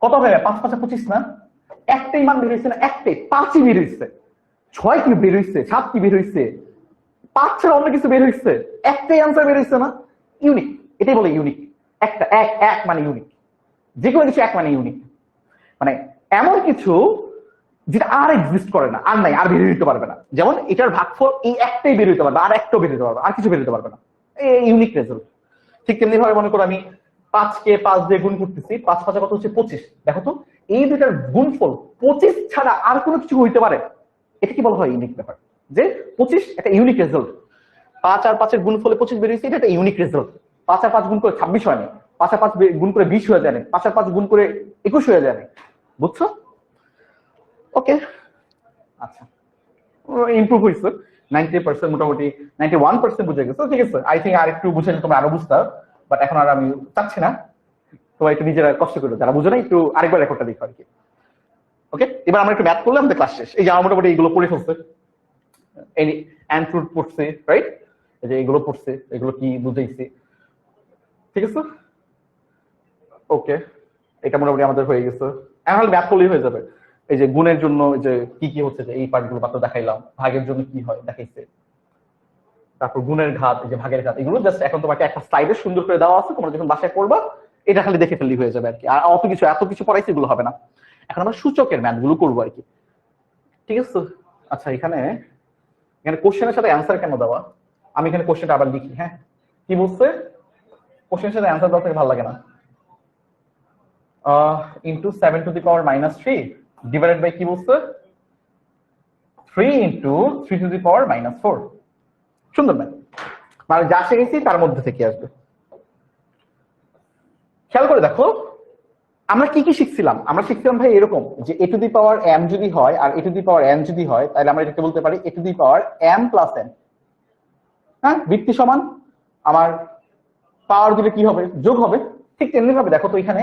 কত হবে? 5 5 25 না? একটাই মান বের হয়েছে না? একটাই 5ই বের হয়েছে। 6 কি বের হয়েছে? 7 কি বের হয়েছে? 5 ছাড়া অন্য কিছু বের হয়েছে? একটাই অ্যান্সার বের হয়েছে না? ইউনিক, এটাই বলে ইউনিক। একটা এক মানে ইউনিক, যে কোনো কিছু এক মানে ইউনিক। মানে এমন কিছু যেটা আর এক্সিস্ট করে না, আর নাই, আর বের হইতে পারবে না। যেমন এটার ভাগফল এই একটাই বের হইতে পারবে, আর একটাও বের হইতে পারবে, আর কিছু বের হইতে পারবে না। এই ইউনিক রেজাল্ট। ঠিক তেমনি ভাবে মনে করো আমি 5 কে 5 দিয়ে গুণ করতেছি, 5 5 কত হচ্ছে? 25। দেখো তো এই দুটার গুণফল 25 ছাড়া আর কোনো কিছু হইতে পারে? এটা কি বলা হয় ইউনিক ব্যাপার, যে 25 একটা ইউনিক রেজাল্ট। 5 আর 5 এর গুণফলে 25 বের হয়েছে, এটা একটা ইউনিক রেজাল্ট। 5 আর 5 গুণ করে 26 হয় না, 5 আর 5 গুণ করে 20 হয়ে যায় না, 5 আর 5 গুণ করে 21 হয়ে যায় না। বুঝছো? ওকে, আচ্ছা, ইমপ্রুভ হয়েছে 90%, মোটামুটি 91% বুঝে গেছে। ঠিক আছে, আই থিঙ্ক আর একটু বুঝে তোমরা আরো বুঝতে, বাট এখন আর আমি চাচ্ছি না। তোমরা একটু নিজেরা কষ্ট করো, যারা বুঝো না একটু আরেকবার রেকর্ডটা দেখো আর কি। ওকে, এবার আমরা একটু ম্যাথ করলে আমাদের ক্লাস শেষ। এই যে আমার মোটামুটি এইগুলো পড়ে ফেলছে, এই অ্যান্ড পড়ছে, রাইট? এই যে এগুলো পড়ছে, এগুলো কি বুঝাইছি, ঠিক আছে? ওকে, এটা মোটামুটি আমাদের হয়ে গেছে। এখন ম্যাথ করলেই হয়ে যাবে। এই যে গুণের জন্য যে কি কি হচ্ছে, যে এই পার্টগুলো মাত্র দেখাইলাম, ভাগের জন্য কি হয় দেখাইছে, তারপর গুণের ঘাত, এই যে ভাগের ঘাত, এগুলো জাস্ট এখন তোমাকে একটা স্লাইডে সুন্দর করে দেওয়া আছে, তোমরা যখন বাসায় করবা এটা খালি দেখে ফেললেই হয়ে যাবে আর কি। আর এত কিছু পড়াইছে এগুলো হবে না। এখন আমরা সূচকের ম্যাথ গুলো করবো আর কি, ঠিক আছে? আচ্ছা, এখানে কোশ্চেনের সাথে অ্যান্সার কেন দেওয়া? আমি এখানে কোশ্চেনটা আবার লিখি। হ্যাঁ, কি বলছে? কোশ্চেনের সাথে অ্যান্সার দেওয়া থেকে ভালো লাগে না। Into 7 to the power -3 divided by কি বলছে? 3 ইন্টু 3 টু দি পাওয়ার -4। সুন্দর ম্যাথ, মানে যা শিখেছি তার মধ্যে থেকে আসবে। খেয়াল করে দেখো আমরা কি কি শিখছিলাম। আমরা শিখছিলাম ভাই এরকম, যে a to the power m যদি হয় আর a to the power n যদি হয়, তাহলে আমরা এটাকে বলতে পারি a to the power m plus n। হ্যাঁ, ভিত্তি সমান আমার পাওয়ার দিলে কি হবে? যোগ হবে। ঠিক তেমনি ভাবে দেখো তো এখানে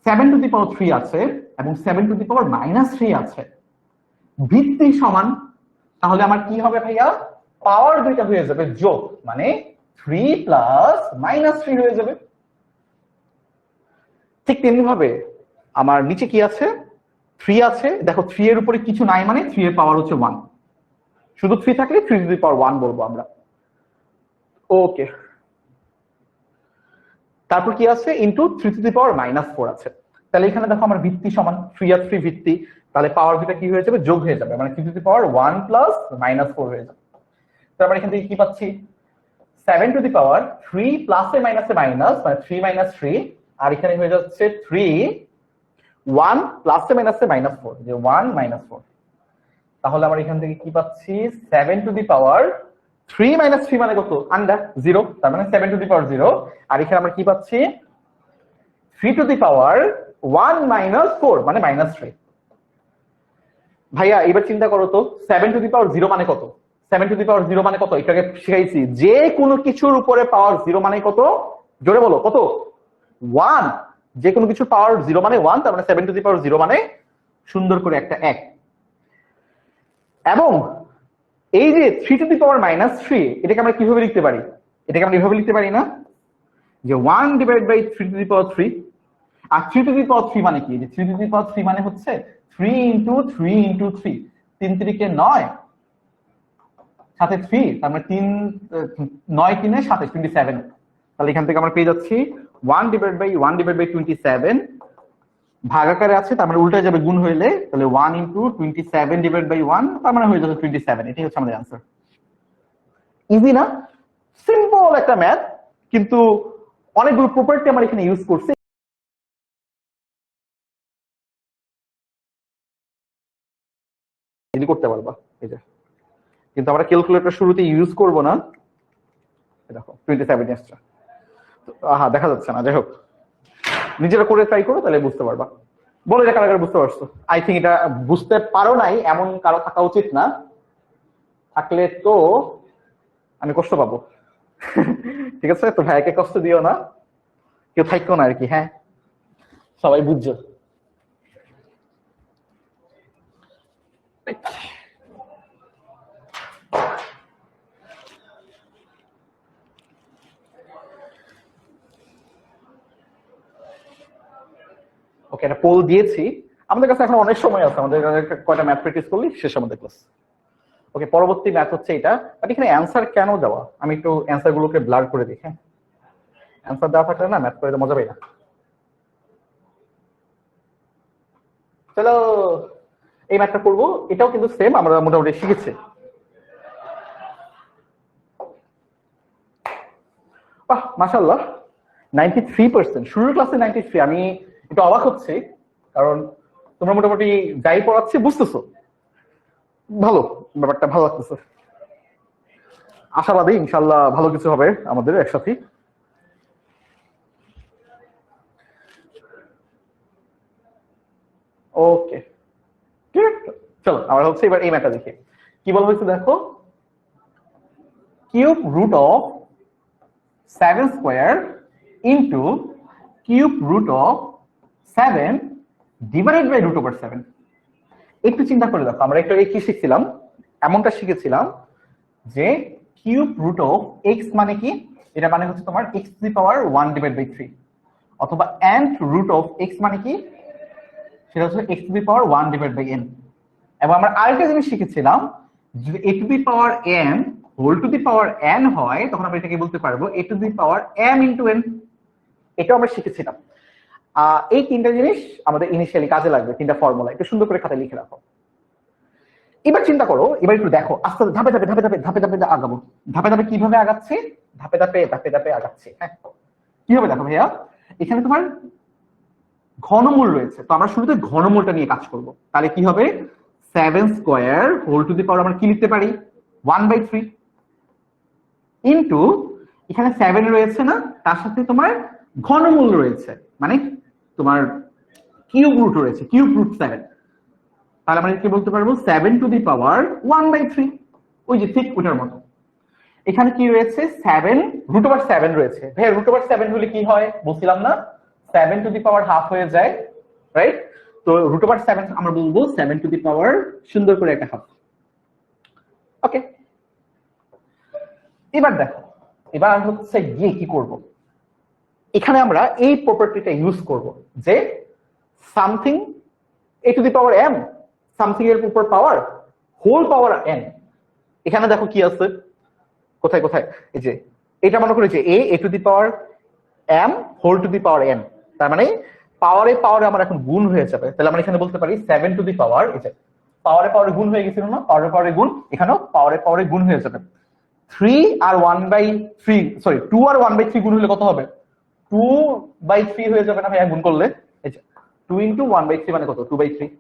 7 টু দি পাওয়ার 3 আছে এবং 7 টু দি পাওয়ার -3 আছে, ভিত্তি সমান, তাহলে আমার কি হবে ভাইয়া? পাওয়ার দুইটা হয়ে যাবে যোগ, মানে 3 প্লাস -3 হয়ে যাবে। ঠিক তেমনি ভাবে আমার নিচে কি আছে? 3 আছে। দেখো 3 এর উপরে কিছু নাই, মানে 3 এর পাওয়ার হচ্ছে 1। শুধু 3 থাকলে 3 টু দি পাওয়ার 1 বলবো আমরা। ওকে, তারপর কি আছে? ইনটু 3 টু দি পাওয়ার -4 আছে। তাহলে এখানে দেখো আমার ভিত্তি সমান 3 আর 3 ভিত্তি, তাহলে পাওয়ার দুইটা কি হয়ে যাবে? যোগ হয়ে যাবে, মানে 3 টু দি পাওয়ার 1 প্লাস -4 হয়ে যাবে। তারপর এখান থেকে কি পাচ্ছি? 7 টু দি পাওয়ার 3 প্লাসে মাইনাসে মাইনাস, মানে 3 - 3, আর এখানে হয়ে যাচ্ছে 3 1 প্লাসে মাইনাসে -4, যে 1 - 4। তাহলে আমরা এখান থেকে কি পাচ্ছি? 7 টু দি পাওয়ার 3 - 3 মানে কত? আন্ডার 0, তার মানে 7 টু দি পাওয়ার 0। আর এখানে আমরা কি পাচ্ছি? 3 টু দি পাওয়ার 1 - 4 মানে -3। ভাইয়া এবার চিন্তা করো তো, 7 টু দি পাওয়ার 0 মানে কত? 7 টু দি পাওয়ার 0 মানে কত? এটাকে শিখাইছি, যে কোনো কিছুর উপরে পাওয়ার 0 মানে কত? জোরে বলো, কত? 1। যে কোনো কিছুর পাওয়ার 0 মানে 1, তার মানে 7 টু দি পাওয়ার 0 মানে সুন্দর করে একটা 1। এবং এই যে 3 টু দি পাওয়ার -3, এটাকে আমরা কিভাবে লিখতে পারি? এটাকে আমরা এভাবে লিখতে পারি না, যে 1 divide by 3 to the power 3। আর 3 টু দি পাওয়ার 3 মানে কি? যে 3 টু দি পাওয়ার 3 মানে হচ্ছে 3 ইনটু 3 ইনটু 3, 3 3 9, সাথে 3, তার মানে 3 9 3 27, তাহলে এখান থেকে আমরা পেয়ে যাচ্ছি 1/1/27 ভাগাকারে আছে, তার মানে উল্টে যাবে গুণ হইলে, তাহলে 1/27/1 তার মানে হয়ে যাবে 27। এটাই হচ্ছে আমাদের অ্যান্সার। ইজি না? সিম্পল একটা ম্যাথ, কিন্তু অনেকগুলো প্রপার্টি আমরা এখানে ইউজ করছি। করতে পারবা এই যে, কিন্তু আমরা ক্যালকুলেটর শুরুতে ইউজ করব না। দেখো 27 এসছে, দেখা যাচ্ছে না, যাই হোক নিজেরা করে ট্রাই করো, তাহলে বুঝতে পারবা। বলে যে কারা বুঝতে পারছো। আই থিঙ্ক এটা বুঝতে পারো নাই এমন কারো থাকা উচিত না, থাকলে তো আমি কষ্ট পাবো। ঠিক আছে, তো ভাইকে কষ্ট দিও না, কেউ থাকো না আর কি। হ্যাঁ, সবাই বুঝছো। ওকে, একটা পোল দিয়েছি, আমাদের কাছে এখন অনেক সময় আছে, আমাদের কয়টা ম্যাথ প্র্যাকটিস করলি শেষ আমাদের ক্লাস। ওকে, পরবর্তী ম্যাথ হচ্ছে এটা, বাট এখানে অ্যান্সার কেন দেওয়া, আমি একটু অ্যান্সার গুলোকে ব্লার করে দিই। হ্যাঁ, অ্যান্সার দেওয়া থাকলে না ম্যাথ করে মজা পাই না। চলো এই ম্যাথটা করবো, এটাও কিন্তু সেম, আমরা মোটামুটি শিখেছি। বাহ মাশাআল্লাহ, 93%, শুরুর ক্লাসে 93। আমি একটু অবাক হচ্ছি, কারণ তোমরা মোটামুটি যাই পড়াচ্ছি বুঝতেছো, ভালো, ব্যাপারটা ভালো লাগতেছে। আশাবাদী ইনশাল্লাহ ভালো কিছু হবে আমাদের একসাথে। ওকে, চলো আমরা হচ্ছে এবার এই ম্যাথটা দেখি কি বলা হয়েছে। দেখো, cube root of 7 square into cube root of 7 divided by root over 7। একটু চিন্তা করে দেখো, আমরা একটু কি শিখছিলাম, এমনটা শিখেছিলাম যে কিউব রুট অফ এক্স মানে কি, এটা মানে হচ্ছে তোমার X to the power 1 divide by 3, অথবা এন্ড রুট অফ এক্স মানে কি, সেটা হচ্ছে x to the power 1 divide by n. এবং আমরা আরেকটা জিনিস শিখেছিলাম, যদি a to the power m whole to the power n হয়, তখন আমরা এটাকে বলতে পারবো a to the power m into n. এটাও আমরা শিখেছিলাম। এই তিনটা জিনিস আমাদের ইনিশিয়ালি কাজে লাগবে, তিনটা ফর্মুলা একটু সুন্দর করে খাতায় লিখে রাখো। এবার চিন্তা করো, এবার একটু দেখো আস্তে আস্তে ধাপে ধাপে ধাপে ধাপে ধাপে ধাপে আগাবো। ধাপে ধাপে কিভাবে আগাচ্ছি, ধাপে ধাপে ধাপে ধাপে আগাচ্ছি। হ্যাঁ, কিভাবে দেখো ভাইয়া, এখানে তোমার ঘনমূল রয়েছে, তো আমরা শুরুতে ঘনমূলটা নিয়ে কাজ করব। তাহলে কি হবে, 7 স্কোয়ার হোল টু দি পাওয়ার আমরা কি লিখতে পারি 1/3 ইন্টু এখানে 7 রয়েছে না, তার সাথে তোমার ঘনমূল রয়েছে, মানে তোমার কিউব রুট রয়েছে, কিউব রুট 7। তাহলে আমরা কি বলতে পারবো 7 টু দি পাওয়ার 1/3, ওই যে ঠিক ওটার মতো। এখানে কি রয়েছে 7 রুট ওভার 7 রয়েছে। ভাই রুট ওভার 7 হলে কি হয় বলছিলাম না, 7 টু দি পাওয়ার হাফ হয়ে যায়, রাইট? তো রুট ওভার 7 আমরা বলবো 7 টু দি পাওয়ার সুন্দর করে একটা হাফ। ওকে, এবার দেখো, এবার হচ্ছে গিয়ে কি করব, এখানে আমরা এই প্রপার্টিটা ইউজ করব যে something A to the power M, something এর উপর পাওয়ার হোল পাওয়ার এন। এখানে দেখো কি আছে, কোথায় কোথায়, এই যে এটা মনে করি যে a to the power m whole to the power n, তার মানে পাওয়ারে পাওয়ারে আমার এখন গুণ হয়ে যাবে। তাহলে আমরা এখানে বলতে পারি 7 টু দি পাওয়ার, এই যে পাওয়ারে পাওয়ারে গুণ হয়ে গেছিল না, পাওয়ারে পাওয়ারে গুণ, এখানেও পাওয়ারে পাওয়ারে গুণ হয়ে যাবে। 3 আর 1/3, সরি 2 আর 1/3 গুণ হলে কত হবে, 2/3 হয়ে যাবে না ভাইয়া গুণ করলে। এই যে 2 ইনটু 1/3 মানে কত 2/3,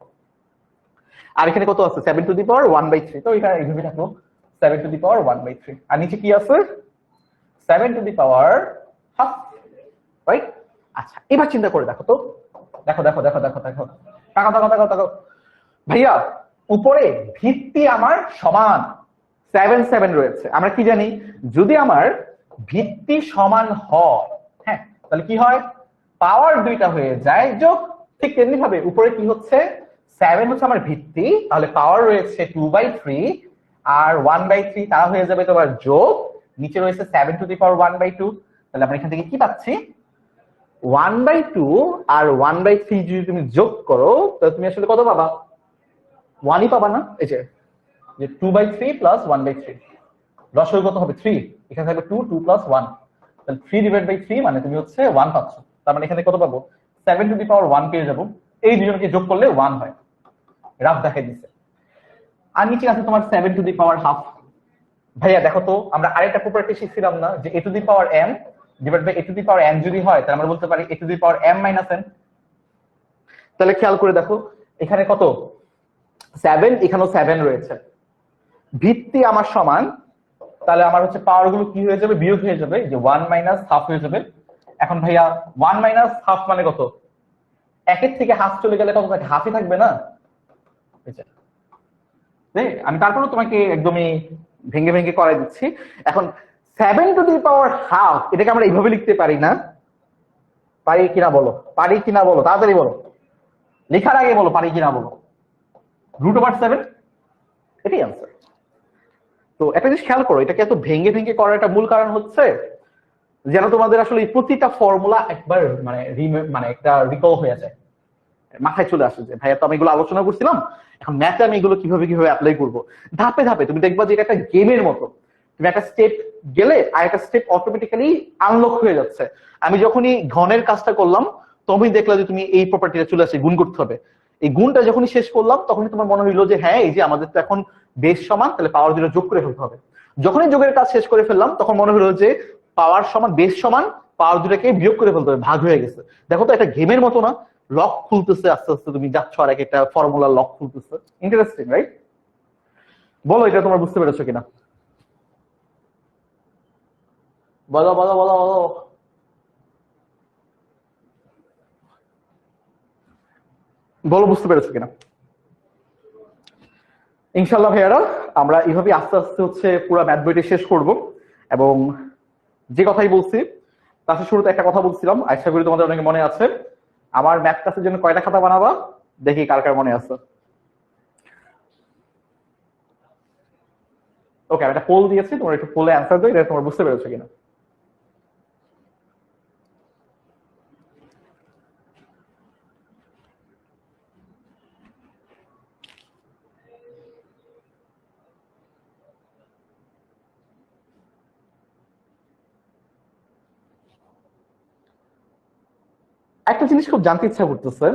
আর এখানে কত আছে 7 টু দি পাওয়ার 1/3, তো এখানে এইভাবে থাকলো 7 টু দি পাওয়ার 1/3, আর নিচে কি আছে 7 to the power half, right? আচ্ছা, এবার চিন্তা করে দেখো তো, দেখো দেখো দেখো দেখো দেখো তাকাও তাকাও তাকাও তাকাও ভাইয়া, উপরে ভিত্তি আমার সমান 7 7 রয়েছে। আমরা কি জানি, যদি আমার ভিত্তি সমান হয়, হ্যাঁ, তাহলে কি হয় পাওয়ার দুইটা হয়ে যায় যোগ। ঠিক তেমনি ভাবে উপরে কি হচ্ছে 7 হচ্ছে আমার ভিত্তি, তাহলে পাওয়ার রয়েছে 2/3 আর 1/3, তারা হয়ে যাবে তোমার যোগ, নিচে রয়েছে 7 টু দি পাওয়ার 1/2। তাহলে আমরা এখান থেকে কি পাচ্ছি 1/2 আর 1/3 যদি তুমি যোগ করো, তাহলে তুমি আসলে কত পাবা 1ই পাবা না। এই যে 2/3 প্লাস 1/3, লসাগু কত হবে 3, এখানে থাকবে 2 2 প্লাস 1, তাহলে 3/3 মানে তুমি হচ্ছে 1 পাচ্ছ। তার মানে এখানে কত পাবো? 7^1 পেয়ে যাবো। এই দুজনকে যোগ করলে 1 হয়। রাফ দেখাই দিচ্ছে। আর নিচে আছে তোমার 7^½ ভাইয়া দেখো তো, আমরা আরেকটা প্রপার্টি শিখছিলাম না যে a⁻m ডিভাইড বাই a⁻n যদি হয় তাহলে আমরা বলতে পারি a⁻m - n। তাহলে খেয়াল করে দেখো এখানে কত 7, এখানেও 7 রয়েছে, ভিত্তি আমার সমান, তাহলে আমার হচ্ছে পাওয়ার গুলো কি হয়ে যাবে? বিয়োগ হয়ে যাবে, যে 1 - ½ হয়ে যাবে। এখন ভাইয়া 1 - ½ মানে কত? একের থেকে হাফ চলে গেলে কত থাকে? হাফই থাকবে না? আমি তারপরেও তোমাকে একদমই ভেঙে ভেঙে করাই দিচ্ছি। এখন 7^½ এটাকে আমরা এইভাবে লিখতে পারি না? পারি কিনা বলো, পারি কিনা বলো, তাড়াতাড়ি বলো, লেখার আগে বলো পারি কিনা বলো। √7, এটাই আনসার। তো একটা জিনিস খেয়াল করো, এটাকে এত ভেঙে ভেঙে করার একটা মূল কারণ হচ্ছে যেন তোমাদের আসলে প্রতিটা ফর্মুলা একবার মানে একটা রিকল হয়ে যায়, মাথায় চলে আসে যে ভাইয়া তো আমি এগুলো আলোচনা করছিলাম, এখন ম্যাথে আমি এগুলো কিভাবে কিভাবে অ্যাপ্লাই করবো। ধাপে ধাপে তুমি দেখবা যে এটা একটা গেমের মতো, তুমি একটা স্টেপ গেলে আর একটা স্টেপ অটোমেটিক্যালি আনলক হয়ে যাচ্ছে। আমি যখনই ঘনের কাজটা করলাম তখনই দেখলাম যে তুমি এই প্রপার্টিটা চলে আসে, গুণ করতে হবে। এই গুণটা যখনই শেষ করলাম তখনই তোমার মনে হইলো যে হ্যাঁ এই যে আমাদের তো এখন বেস সমান, তাহলে পাওয়ার দুটো যোগ করে ফেলতে হবে। যখনই যোগের কাজ শেষ করে ফেললাম তখন মনে হলো যে পাওয়ার সমান বেস সমান, পাওয়ার দুটাকে বিয়োগ করে ফেলতে হবে, ভাগ হয়ে গেছে। দেখো তো এটা গেমের মতো না? লক খুলতেছে আস্তে আস্তে, তুমি যাচ্ছ আর একটা ফর্মুলা লক খুলতেছে। Interesting right? বলো এটা তোমরা বুঝতে পেরেছো কিনা? বলো বলো বলো বলো। বলো বুঝতে পেরেছো কিনা? ইনশাল্লাহ ভাইয়ারা আমরা এইভাবে আস্তে আস্তে হচ্ছে পুরো ম্যাথ বইটি শেষ করব। এবং যে কথাই বলছি ক্লাসের শুরুতে একটা কথা বলছিলাম, আশা করি তোমাদের অনেকে মনে আছে। আমার ম্যাথ ক্লাসের জন্য কয়টা খাতা বানাবা দেখি কার কার মনে আছে। ওকে, আমি একটা পোল দিয়েছি, তোমরা একটু পোলে অ্যান্সার দাও, এটা তোমরা বুঝতে পেরেছো কিনা। একটা জিনিস খুব জানতে ইচ্ছা করতেছে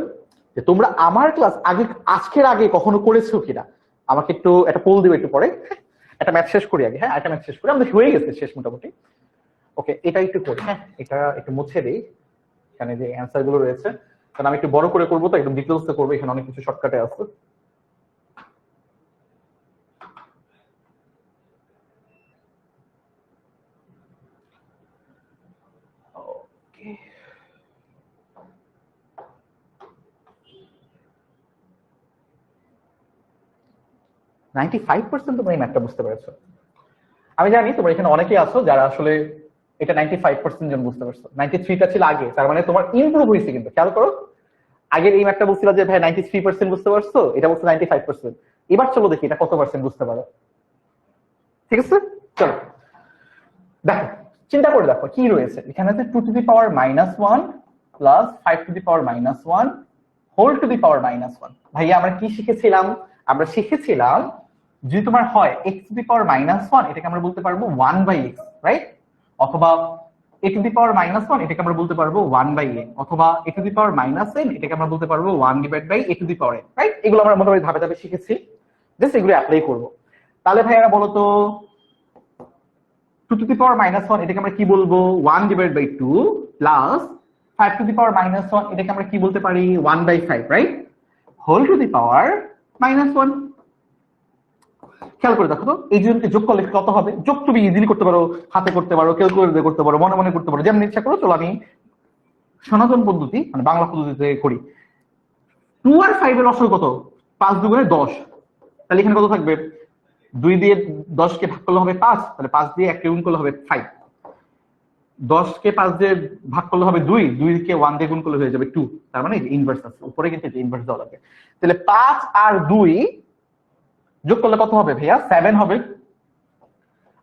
যে তোমরা আমার ক্লাস আগে আজকের আগে কখনো করেছো কিনা। আমাকে একটু একটা পোল দিবে একটু পরে। একটা ম্যাথ শেষ করি আগে। হ্যাঁ, একটা ম্যাথ শেষ করি, আমাদের হয়ে গেছে শেষ মোটামুটি। ওকে, এটা একটু করি। হ্যাঁ, এটা একটু মুছে দিই, এখানে যে অ্যান্সার গুলো রয়েছে, কারণ আমি একটু বড় করে করবো তো একদম ডিটেলসে করবো, এখানে অনেক কিছু শর্টকাটে আছে। ওকে, 95% তোমরা এই ম্যাথটা বুঝতে পেরেছো। আমি জানি তোমরা এখানে অনেকেই আছো যারা আসলে এটা 95% জন বুঝতে পারছো। 93টা ছিল আগে, তার মানে তোমার ইমপ্রুভ হয়েছে। কিন্তু খেয়াল করো, আগের এই ম্যাথটা বলছিল যে ভাই 93% বুঝতে পারছো, এটা বলছে 95%। এবার চলো দেখি এটা কত পার্সেন্ট বুঝতে পারো। ঠিক আছে, চলো দেখো, চিন্তা করে দেখো কি রয়েছে এখানে। 2^-1 plus 5^-1 whole to the power -1। ভাইয়া আমরা কি শিখেছিলাম? আমরা শিখেছিলাম যদি তোমার হয় x⁻⁻1, এটাকে আমরা বলতে পারবো 1/x, রাইট? অথবা a⁻⁻1, এটাকে আমরা বলতে পারবো 1/a, অথবা a⁻⁻n, এটাকে আমরা বলতে পারবো 1/a⁴n, রাইট? এগুলো আমরা মোটামুটি ধাপে ধাপে শিখেছি, জাস্ট এগুলো অ্যাপ্লাই করব। তাহলে ভাইয়ারা বলো তো 2^-1, এটাকে আমরা কি বলবো? 1/2 প্লাস 5^-1, এটাকে আমরা কি বলতে পারি? 1/5, right? Whole to the power -1। খেয়াল করে দেখো তো এই দুজনকে যোগ করলে কত হবে? যোগ তুমি ইজিলি করতে পারো, হাতে করতে পারো, ক্যালকুলেটরে করতে পারো, মনে মনে করতে পারো, যেমন ইচ্ছা করো। চলো আমি সনাতন পদ্ধতি মানে বাংলা পদ্ধতিতে করি। 2 আর 5 এর লসাগু কত? 5 দুগুণে 10। তাহলে এখানে কত থাকবে? 2 দিয়ে 10 কে ভাগ করলে হবে 5, তাহলে 5 দিয়ে 1 কে গুণ করলে হবে 5। 10 কে 5 দিয়ে ভাগ করলে হবে 2, 2 কে 1 দিয়ে গুণ করলে হয়ে যাবে 2। তার মানে ইনভার্স আছে উপরে, কিন্তু ইনভার্স দেওয়া লাগবে। তাহলে 5 আর 2 যোগ করলে কত হবে ভাইয়া? 7 হবে।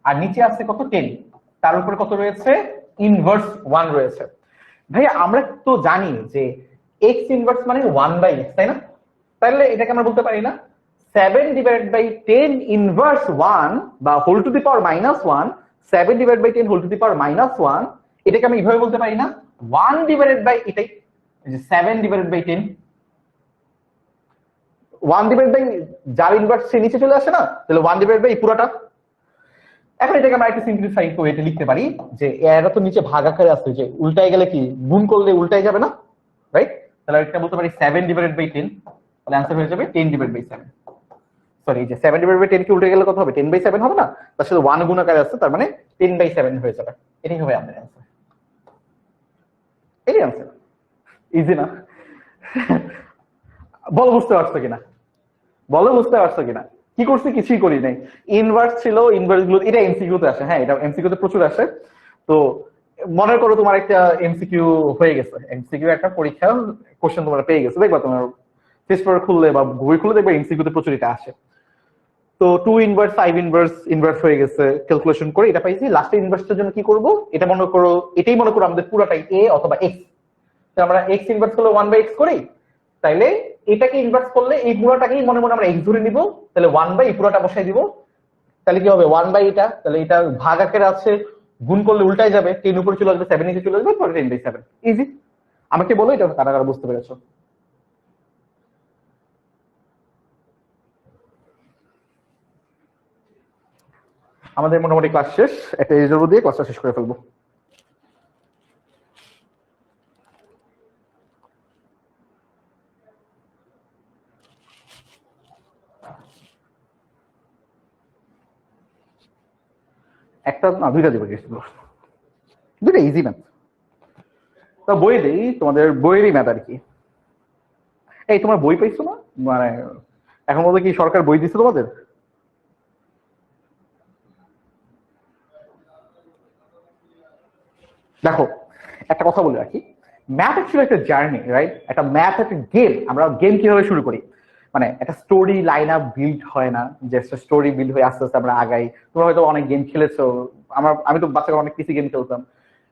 আর নিচে আছে কত? 10। তার উপরে কত রয়েছে? ইনভার্স 1 রয়েছে। ভাইয়া আমরা তো জানি যে x ইনভার্স মানে 1/x, তাই না? তাহলে এটাকে আমরা বলতে পারি না 7/10 ইনভার্স 1 বা whole to the power -1, 7/10 whole to the power -1, এটাকে আমি এইভাবে বলতে পারি না 1 ডিভাইডেড বাই এটাই, যে 7 ডিভাইডেড বাই 10, 1 ডিভাইডেড বাই যার ইনভার্স সে নিচে চলে আসে না, তাহলে 1 ডিভাইডেড বাই পুরোটা। এখন এটাকে আমরা একটু সিম্পলিফাই করে এটা লিখতে পারি যে এরা তো নিচে ভাগ আকারে আছে, যে উল্টায় গেলে কি গুণ করলে উল্টায় যাবে না, রাইট? তাহলে এটা বলতে পারি 7 ডিভাইডেড বাই 10, তাহলে आंसर হয়ে যাবে 10 ডিভাইডেড বাই 7। সরি, এই যে 7 ডিভাইডেড বাই 10 কি উল্টে গেলে কত হবে? 10 বাই 7 হবে না, তার সাথে 1 গুণ আকারে আছে, তার মানে 10 বাই 7 হয়ে যাবে। এটাই হবে আমাদের आंसर। এটাই आंसर, ইজি না? বল বুঝতে পারছো কিনা, বলো বুঝতে পারছো কিনা? কি করছি? কিছুই করি নাই। ইনভার্স ছিল, ইনভার্স গুলো এটা এমসিকিউ তে আসে। হ্যাঁ, এটা এমসিকিউ তে প্রচুর আসে। তো মনে করো তোমার একটা এমসিকিউ হয়ে গেছে, এমসিকিউ একটা পরীক্ষা কোশ্চেন তোমরা পেয়ে গেছে, দেখবা তোমার টেস্ট পেপার খুললে বা বই খুললে দেখবা এমসিকিউ তে প্রচুর এটা আসে। তো 2 ইনভার্স 5 ইনভার্স ইনভার্স হয়ে গেছে, ক্যালকুলেশন করে এটা পাইছি। লাস্টে ইনভার্সটার জন্য কি করব? এটা মনে করো, এটাই মনে করো আমাদের পুরোটাই a অথবা x, তো আমরা x ইনভার্স করলে 1/x করি, তাইলে এটাকে ইনভার্স করলে এই পুরোটাকেই মনে মনে আমরা x ধরে নিব, তাহলে 1/, এই পুরোটা বসাই দিব, তাহলে কি হবে 1/, এটা তাহলে এটা ভাগ আকারে আছে, গুণ করলে উল্টাই যাবে, 10 উপরে চলে আসবে, 7 নিচে চলে আসবে, পরে 10/7। ইজি। আমাকে বলো এটা কারা কারা বুঝতে পেরেছো? আমাদের মোটামুটি ক্লাস শেষ, একটা রিজার্ভ দিয়ে ক্লাসটা শেষ করে ফেলবো। একটা না, দুইটা দিব, দুইটা ইজি ম্যাথ। তা বই দেই, তোমাদের বইয়েরই ম্যাথ আর কি। এই তোমার বই পাইছো না? মানে এখন বলতে কি সরকার বই দিচ্ছে তোমাদের? দেখো, একটা কথা বলে রাখি, ম্যাথ অ্যাকচুয়ালি একটা জার্নি, রাইট? একটা ম্যাথ একটা গেম। আমরা গেম কিভাবে শুরু করি, মানে একটা স্টোরি লাইন আপ বিল্ড হয় না, যে স্টোরি বিল্ড হয়ে আস্তে আস্তে আমরা আগাই। তোমরা হয়তো অনেক গেম খেলেছো, আমি তো বাচ্চাকে অনেক পিসি গেম খেলতাম,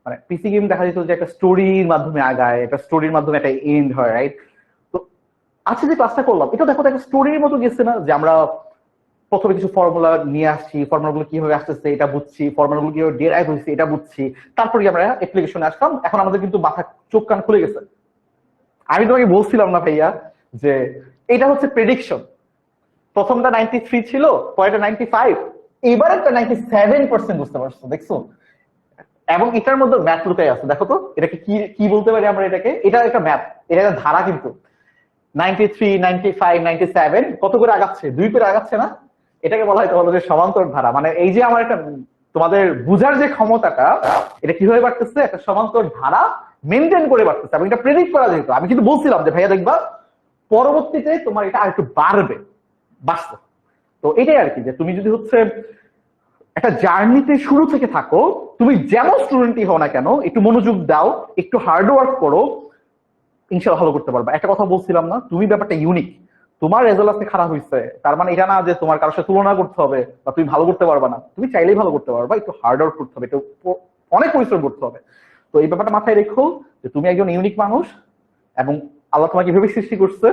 মানে পিসি গেম দেখা যেত যে একটা স্টোরির মাধ্যমে আগায়, একটা স্টোরির মাধ্যমে একটা এন্ড হয়, রাইট? তো আজকে যে ক্লাসটা করলাম এটা দেখো একটা স্টোরির মতো গেছে না, যে আমরা প্রথমে কিছু ফর্মুলা নিয়ে আসছি, ফর্মুলাগুলো কিভাবে আসতেছে এটা বুঝছি, ফর্মুলাগুলো কিভাবে ডেরাইভ হয়েছে এটা বুঝছি, তারপরে আমরা অ্যাপ্লিকেশনে আসলাম। এখন আমাদের কিন্তু মাথা চোখ কান খুলে গেছে। আমি তোমাকে বলছিলাম না ভাইয়া যে এটা হচ্ছে প্রেডিকশন, প্রথমটা 93 ছিল, পরেরটা 95, এবার একটা 97% বুঝতে পারছো, দেখছো? এবং এটার মধ্যে ম্যাথ লুকাই আছে, দেখো তো এটাকে কি কি বলতে পারি আমরা এটাকে? এটা একটা ম্যাথ, এটা একটা ধারা কিন্তু। 93, 95, 97 কত করে আগাচ্ছে? 2 করে আগাচ্ছে না? এটাকে বলা হয় তোমাদের সমান্তর ধারা। মানে এই যে আমার একটা তোমাদের বুঝার যে ক্ষমতাটা, এটা কিভাবে বাড়তেছে? একটা সমান্তর ধারা মেনটেন করে বাড়তেছে, এবং এটা প্রেডিক্ট করা যেত। আমি কিন্তু বলছিলাম যে ভাইয়া দেখবা পরবর্তীতে তোমার এটা আরেকটু বাড়বে, বাড়ছে। তো এটাই আর কি, যে তুমি যদি হচ্ছে একটা জার্নিতে শুরু থেকে থাকো, তুমি যেমন স্টুডেন্টই হও না কেন, একটু মনোযোগ দাও, একটু হার্ড ওয়ার্ক করো, ইনশাআল্লাহ ভালো করতে পারবা। একটা কথা বলছিলাম না, তুমি ব্যাপারটা ইউনিক। তোমার রেজাল্ট আজকে খারাপ হয়েছে, তার মানে এটা না যে তোমার কারোর সাথে তুলনা করতে হবে বা তুমি ভালো করতে পারবা না। তুমি চাইলেই ভালো করতে পারবা, একটু হার্ড ওয়ার্ক করতে হবে, একটু অনেক পরিশ্রম করতে হবে। তো এই ব্যাপারটা মাথায় রেখো যে তুমি একজন ইউনিক মানুষ, এবং আল্লাহ তোমাকে এভাবে সৃষ্টি করছে।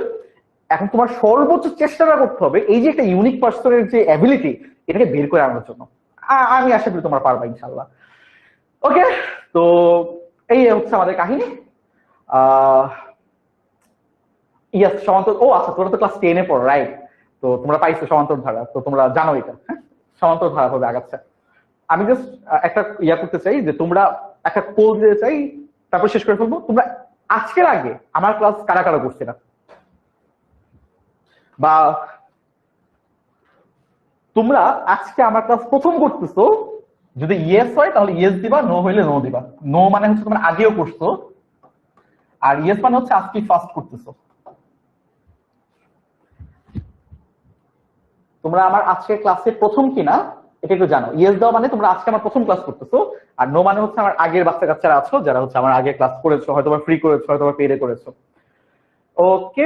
এখন তোমার সর্বোচ্চ চেষ্টাটা করতে হবে এই যে একটা ইউনিক পার্সনের যে অ্যাবিলিটি, এটাকে বের করে আনার জন্য। আমি আশা করি তোমরা পারবা ইনশাআল্লাহ। ওকে, তো এই হচ্ছে আমাদের কাহিনী। ইয়াস, সমান্তর। ও আচ্ছা, তোমরা তো ক্লাস 10-এ পড়ো, রাইট? তো তোমরা পাইছো সমান্তর ধারা, তো তোমরা জানো এটা। হ্যাঁ, সমান্তর ধারা হবে আগাচ্ছে। আমি জাস্ট একটা ইয়া করতে চাই যে তোমরা একটা পোল দিতে চাই, তারপর শেষ করে ফেলবো। তোমরা আজকের আগে আমার ক্লাস কারা কারা করছে না, বা তোমরা আজকে আমার ক্লাস প্রথম করতেছো, যদি ইয়েস হয় তাহলে ইয়েস দিবা, নো হইলে নো দিবা। নো মানে হচ্ছে তোমরা আগেও করছো, আর ইয়েস মানে হচ্ছে আজকে ফার্স্ট করতেছো। তোমরা আমার আজকে ক্লাসে প্রথম কিনা এটা একটু জানো। ইয়েস দাও মানে তোমরা আজকে আমার প্রথম ক্লাস করতেছো, আর নো মানে হচ্ছে আমার আগের বাচ্চা কাচ্চারা আছো, যারা হচ্ছে আমার আগে ক্লাস করেছো, হয়তো ফ্রি করেছো, হয়তো পেডে করেছো। ওকে,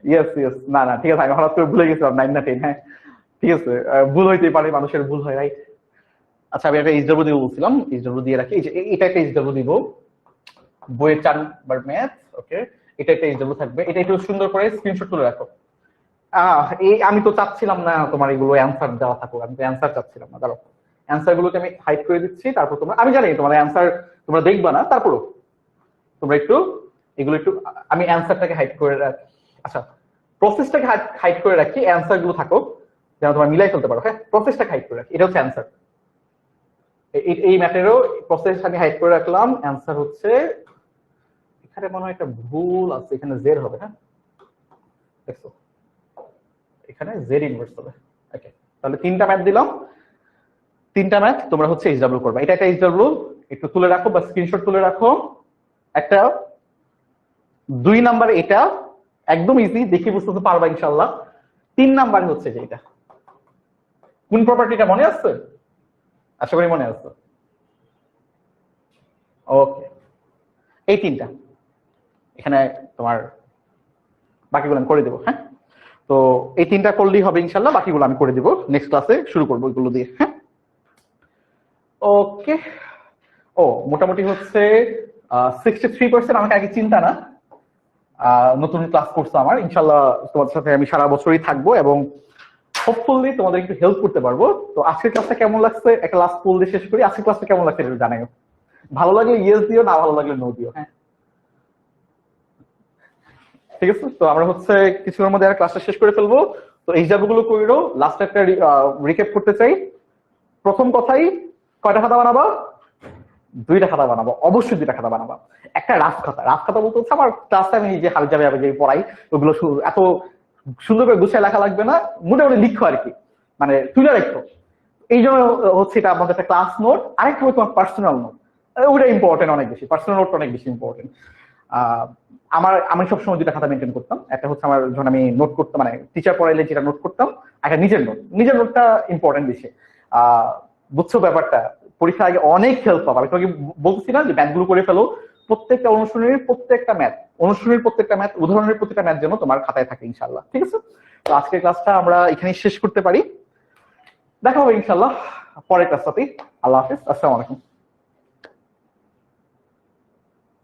ইয়েস ইয়েস, না না ঠিক আছে, আমি হঠাৎ করে ভুলে গেছিলাম 9 না 10। হ্যাঁ ঠিক আছে, ভুল হইতেই পারে, মানুষের ভুল হয়, রাইট? আচ্ছা, আমি একটা এইচডব্লিউ দিব বলছিলাম, এইচডব্লিউ দিয়ে রাখি। এটা একটা এইচডব্লিউ দিব, বইয়ের 4 নাম্বার ম্যাথ। ওকে, এটা একটা এইচডব্লিউ থাকবে, এটা একটু সুন্দর করে স্ক্রিনশট তুলে রাখো। এই আমি তো চাচ্ছিলাম না তোমার এগুলো অ্যান্সার দেওয়া থাকুক, আমি তো অ্যান্সার চাচ্ছিলাম না, দাঁড়াও অ্যান্সার গুলোকে আমি হাইড করে দিচ্ছি, তারপর তোমরা, আমি জানি তোমাদের অ্যান্সার তোমরা দেখবা না, তারপরও তোমরা একটু এগুলো একটু, আমি অ্যান্সারটাকে হাইড করে রাখি, আচ্ছা প্রসেসটাকে হাইড করে রাখি, অ্যান্সার গুলো থাকো যেন তোমরা মিলাই ফেলতে পারো। হ্যাঁ, প্রসেসটাকে হাইড করে রাখি, এটা হচ্ছে অ্যান্সার। এই ম্যাটারও প্রসেস আমি হাইড করে রাখলাম। অ্যান্সার হচ্ছে এখানে মনে হয় একটা ভুল আছে, এখানে জেড হবে। হ্যাঁ দেখছো, এখানে জেড ইনভার্স হবে। ওকে, তাহলে 3টা ম্যাথ দিলাম, 3টা ম্যাথ তোমরা হচ্ছে এইচডব্লিউ করবা। এটা একটা এইচডব্লিউ, একটু তুলে রাখো বা স্ক্রিনশট তুলে রাখো। একটা 2 নাম্বার, এটা একদম ইজি, দেখে বুঝতে পারবা ইনশাআল্লাহ। 3 নাম্বার হচ্ছে যে এটা কোন প্রপার্টিটা মনে আছে? আশা করি মনে আছে। ওকে, এই 3টা এখানে তোমার বাকিগুলো আমি করে দেবো। হ্যাঁ, তো এই 3টা করলেই হবে ইনশাআল্লাহ, বাকিগুলো আমি করে দিব নেক্সট ক্লাসে, শুরু করবো এগুলো দিয়ে। হ্যাঁ ওকে। ও মোটামুটি হচ্ছে 63% আমাকে আগে চিন্তা না, নতুন ক্লাস করছে আমার, ইনশাআল্লাহ তোমাদের সাথে আমি সারা বছরই থাকবো এবং হোপফুলি তোমাদের একটু হেল্প করতে পারবো। তো আজকের ক্লাসটা কেমন লাগছে, একটা লাস্ট পোল দিয়ে শেষ করি। আজকের ক্লাসটা কেমন লাগছে এটা জানাও, ভালো লাগলে ইয়েস দিও, না ভালো লাগলে নো দিও। হ্যাঁ ঠিক আছে, তো আমরা হচ্ছে কিছুক্ষণের মধ্যে ক্লাসটা শেষ করে ফেলবো। তো এই জায়গাগুলো কইরো, লাস্ট একটা রিক্যাপ করতে চাই। প্রথম কথাই, কয়টা খাতা বানাবা? 2টা খাতা বানাবো, অবশ্যই 2টা খাতা বানাবা। একটা রাফ খাতা, রাফ খাতা বলতে হচ্ছে আমার ক্লাসে আমি যে হাল যাবে যে পড়াই, ওগুলো এত সুন্দর করে গুছিয়ে লেখা লাগবে না, মোটামুটি লিখো আর কি, মানে তুলে রাখো। এই জন্য হচ্ছে এটা আমাদের একটা ক্লাস নোট। আরেকটা হচ্ছে তোমার পার্সোনাল নোট, ওটা ইম্পর্টেন্ট, অনেক বেশি পার্সোনাল নোটটা অনেক বেশি ইম্পর্টেন্ট। আমি সবসময় 2টা খাতা মেনটেন করতাম, একটা হচ্ছে আমার যখন আমি নোট করতাম, মানে টিচার পড়াইলে যেটা নোট করতাম, একটা নিজের নোট। নিজের নোটটা ইম্পর্টেন্ট বেশি। বুঝছো ব্যাপারটা, পরীক্ষার আগে অনেক হেল্প পাবো। আমি তোমাকে বলছিলাম যে ম্যাথগুলো করে ফেলো, প্রত্যেকটা অনুশীলনীর প্রত্যেকটা ম্যাথ, উদাহরণের প্রত্যেকটা ম্যাথ যেন তোমার খাতায় থাকে ইনশাআল্লাহ। ঠিক আছে, তো আজকের ক্লাসটা আমরা এখানেই শেষ করতে পারি। দেখা হবে ইনশাআল্লাহ পরের ক্লাসটাতেই। আল্লাহ হাফেজ, আসসালামু আলাইকুম।